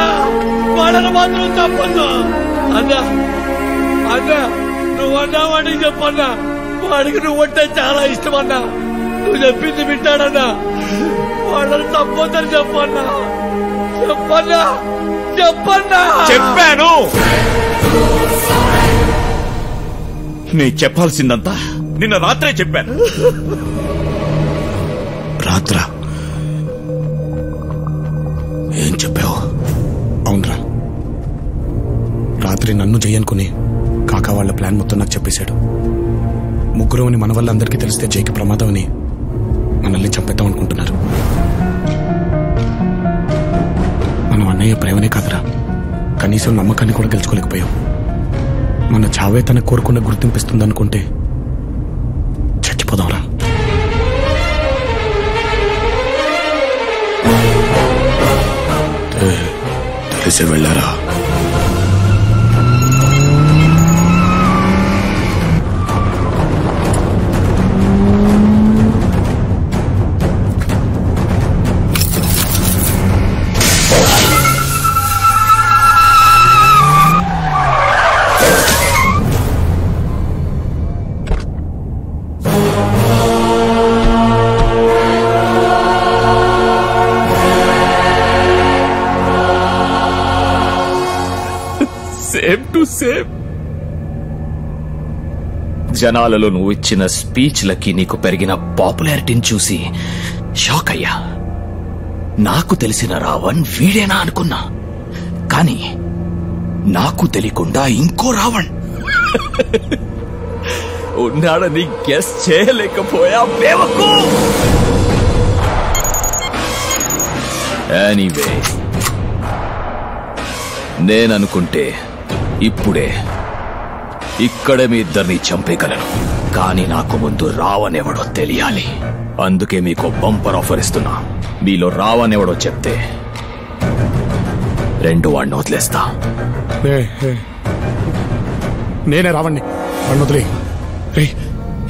వాళ్ళను మాత్రం చంపొద్దు. అన్నా, అన్నా, నువ్వు అన్నా వాడికి చెప్పన్నా. వాడికి నువ్వంటే చాలా ఇష్టం అన్నా. నువ్వు చెప్పింది వింటాడన్నా. వాళ్ళని చంపొద్దని చెప్పన్నా. చెప్పన్నా, చెప్పన్నా. చెప్పాను. నీ చెప్పాల్సిందంతా నిన్న రాత్రే చెప్పాను. రాత్ర ఏం చెప్పావు? అవునరా, రాత్రి నన్ను జయనుకుని కాకా వాళ్ళ ప్లాన్ మొత్తం నాకు చెప్పేశాడు. ముగ్గురు అని మన వల్ల అందరికీ తెలిస్తే జైకి ప్రమాదం అని మనల్ని చంపేద్దాం అనుకుంటున్నారు. మనం అన్నయ్య ప్రేమనే కాదురా, కనీసం నమ్మకాన్ని కూడా గెలుచుకోలేకపోయాం. మన చావే తన కోరుకున్న గుర్తింపిస్తుందనుకుంటే చచ్చిపోదాంరా. తెలిసి వెళ్ళారా? Same to same. జనాలలో నువ్వు ఇచ్చిన స్పీచ్లకి నీకు పెరిగిన పాపులారిటీని చూసి షాక్ అయ్యా. నాకు తెలిసిన రావణ్ వీడేనా అనుకున్నా, కానీ నాకు తెలియకుండా ఇంకో రావణ్ ఉన్నాడని గెస్ చేయలేకపోయా. బేవకు. ఎనీవే, నేననుకుంటే ఇప్పుడే ఇక్కడే మీ ఇద్దరిని చంపేయగలను, కానీ నాకు ముందు రావణ్ ఎవడో తెలియాలి. అందుకే మీకు బంపర్ ఆఫర్ ఇస్తున్నా. మీలో రావణ్ ఎవడో చెప్తే రెండు వాడిని వదిలేస్తా. నేనే రావణ్ణి, వాడిని వదిలే. రే,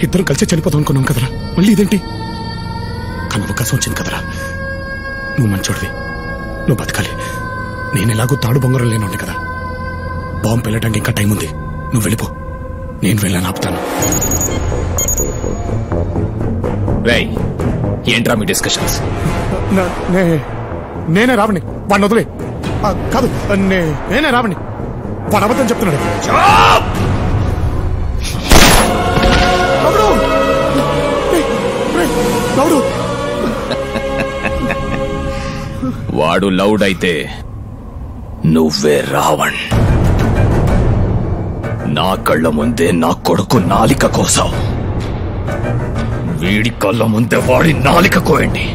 ఇద్దరు కలిసి చనిపోతాం అనుకున్నాం కదరా, మళ్ళీ ఇదేంటి? కానీ అవకాశం వచ్చింది కదరా. నువ్వు మంచోడివి, నువ్వు బతకాలి. నేను ఎలాగో తాడు బొంగరం లేనుండే కదా. బాంబు వెళ్ళటానికి ఇంకా టైం ఉంది. నువ్వు వెళ్ళిపో, నేను వెళ్ళని ఆపుతాను. రేయ్, ఏంట్రా మీ డిస్కషన్స్? నేనే రావణ్ణి, వాడిని వదిలే. కాదు, నేనే రావణ్ణి. వాడు అబద్ధం చెప్తున్నాడు. వాడు లౌడ్ అయితే నువ్వే రావణ్. నా కళ్ళ ముందే నా కొడుకు నాలిక కోసం, వీడి కళ్ళ ముందే వాడి నాలిక కోయండి.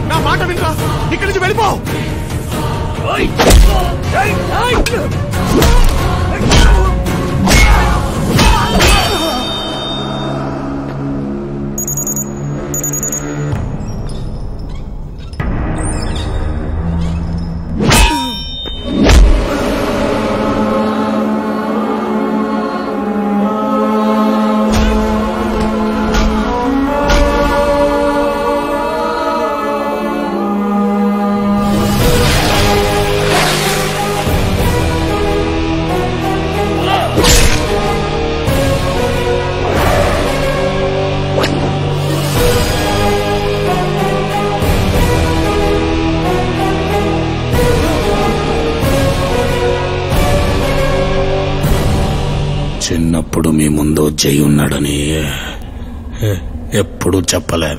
నా మాట వినరా, ఇక్కడి నుంచి వెళ్ళిపో. చిన్నప్పుడు మీ ముందు జై ఉన్నాడని ఎప్పుడు చెప్పలే.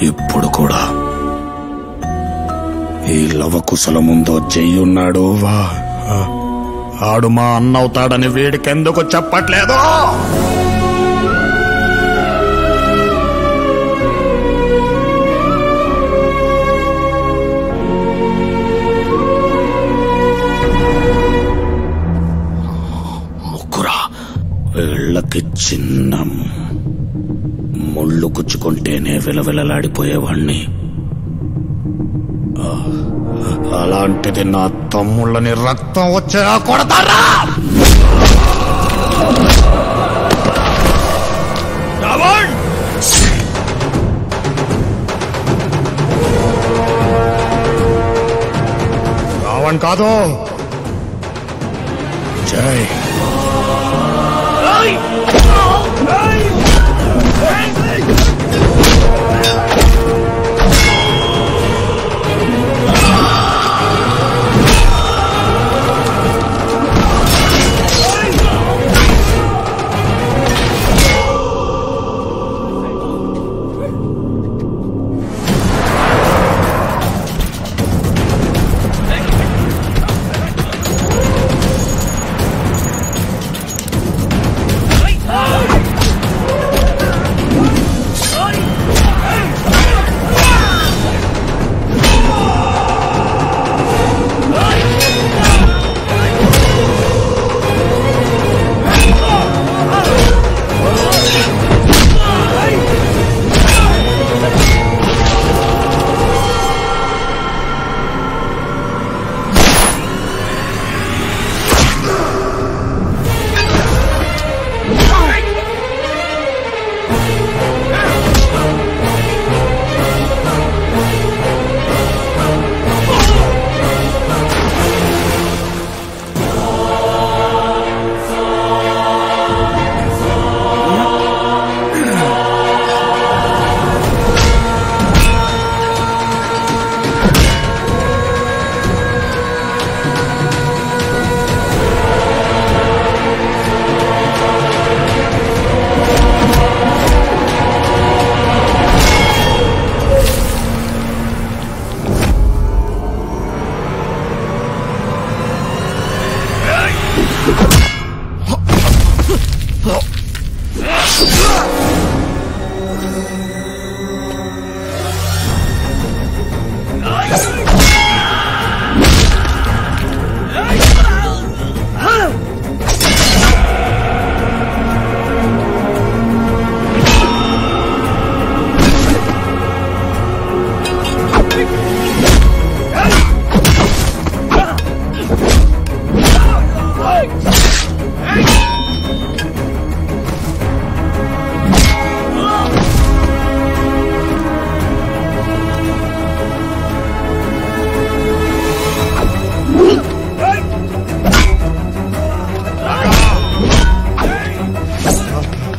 ఇప్పుడు కూడా ఈ లవకుశల ముందు జై ఉన్నాడు. ఆడు మా అన్న అవుతాడని వీడికెందుకు చెప్పట్లేదు? వీళ్ళకి చిన్న ముళ్ళు గుచ్చుకుంటేనే విలవిలలాడిపోయేవాణ్ణి. అలాంటిది నా తమ్ముళ్ళని రక్తం వచ్చేలా కొడతారా? రావణ్ కాదు, జై.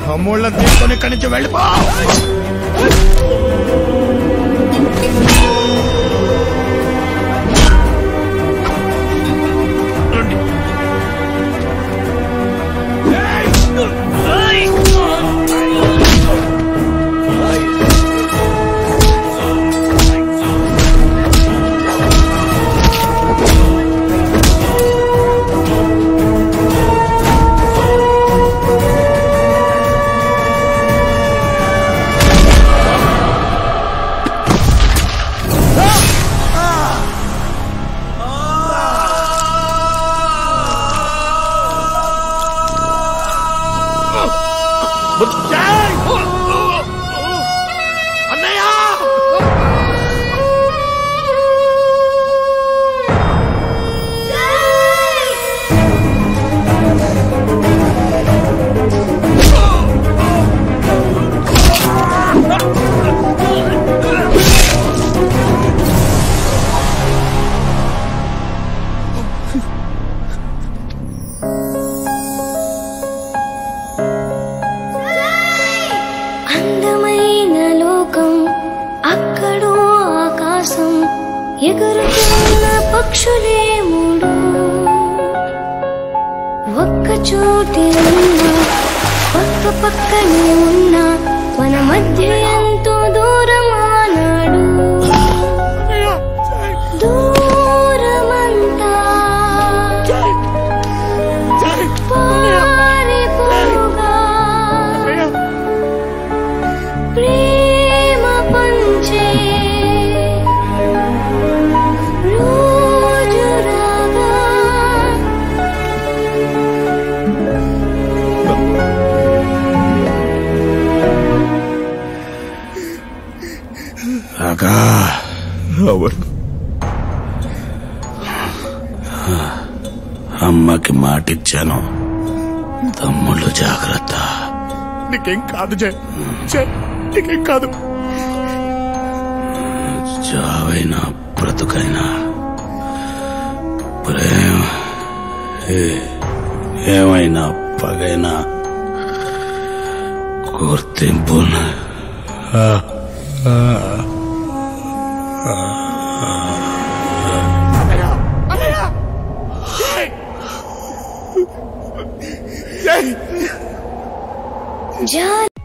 తమ్ముళ్ళని తీసుకొని ఇక్కడి నుంచి వెళ్ళిపో. ఎగురుతున్న పక్షులే మూడు ఒక్క చోటి ఉన్నా పక్క పక్కనే ఉన్నా మన మధ్య ఎంతో దూరమానాడు దూరమంతా పారిపోగా ప్రేమ పంచే నాకిచ్చాను. తమ్ముళ్ళు జాగ్రత్త. నీకేం కాదు జై, నీకేం కాదు. చావైనా బ్రతుకైనా ప్రేమ ఏమైనా పగైనా గుర్తింపు జై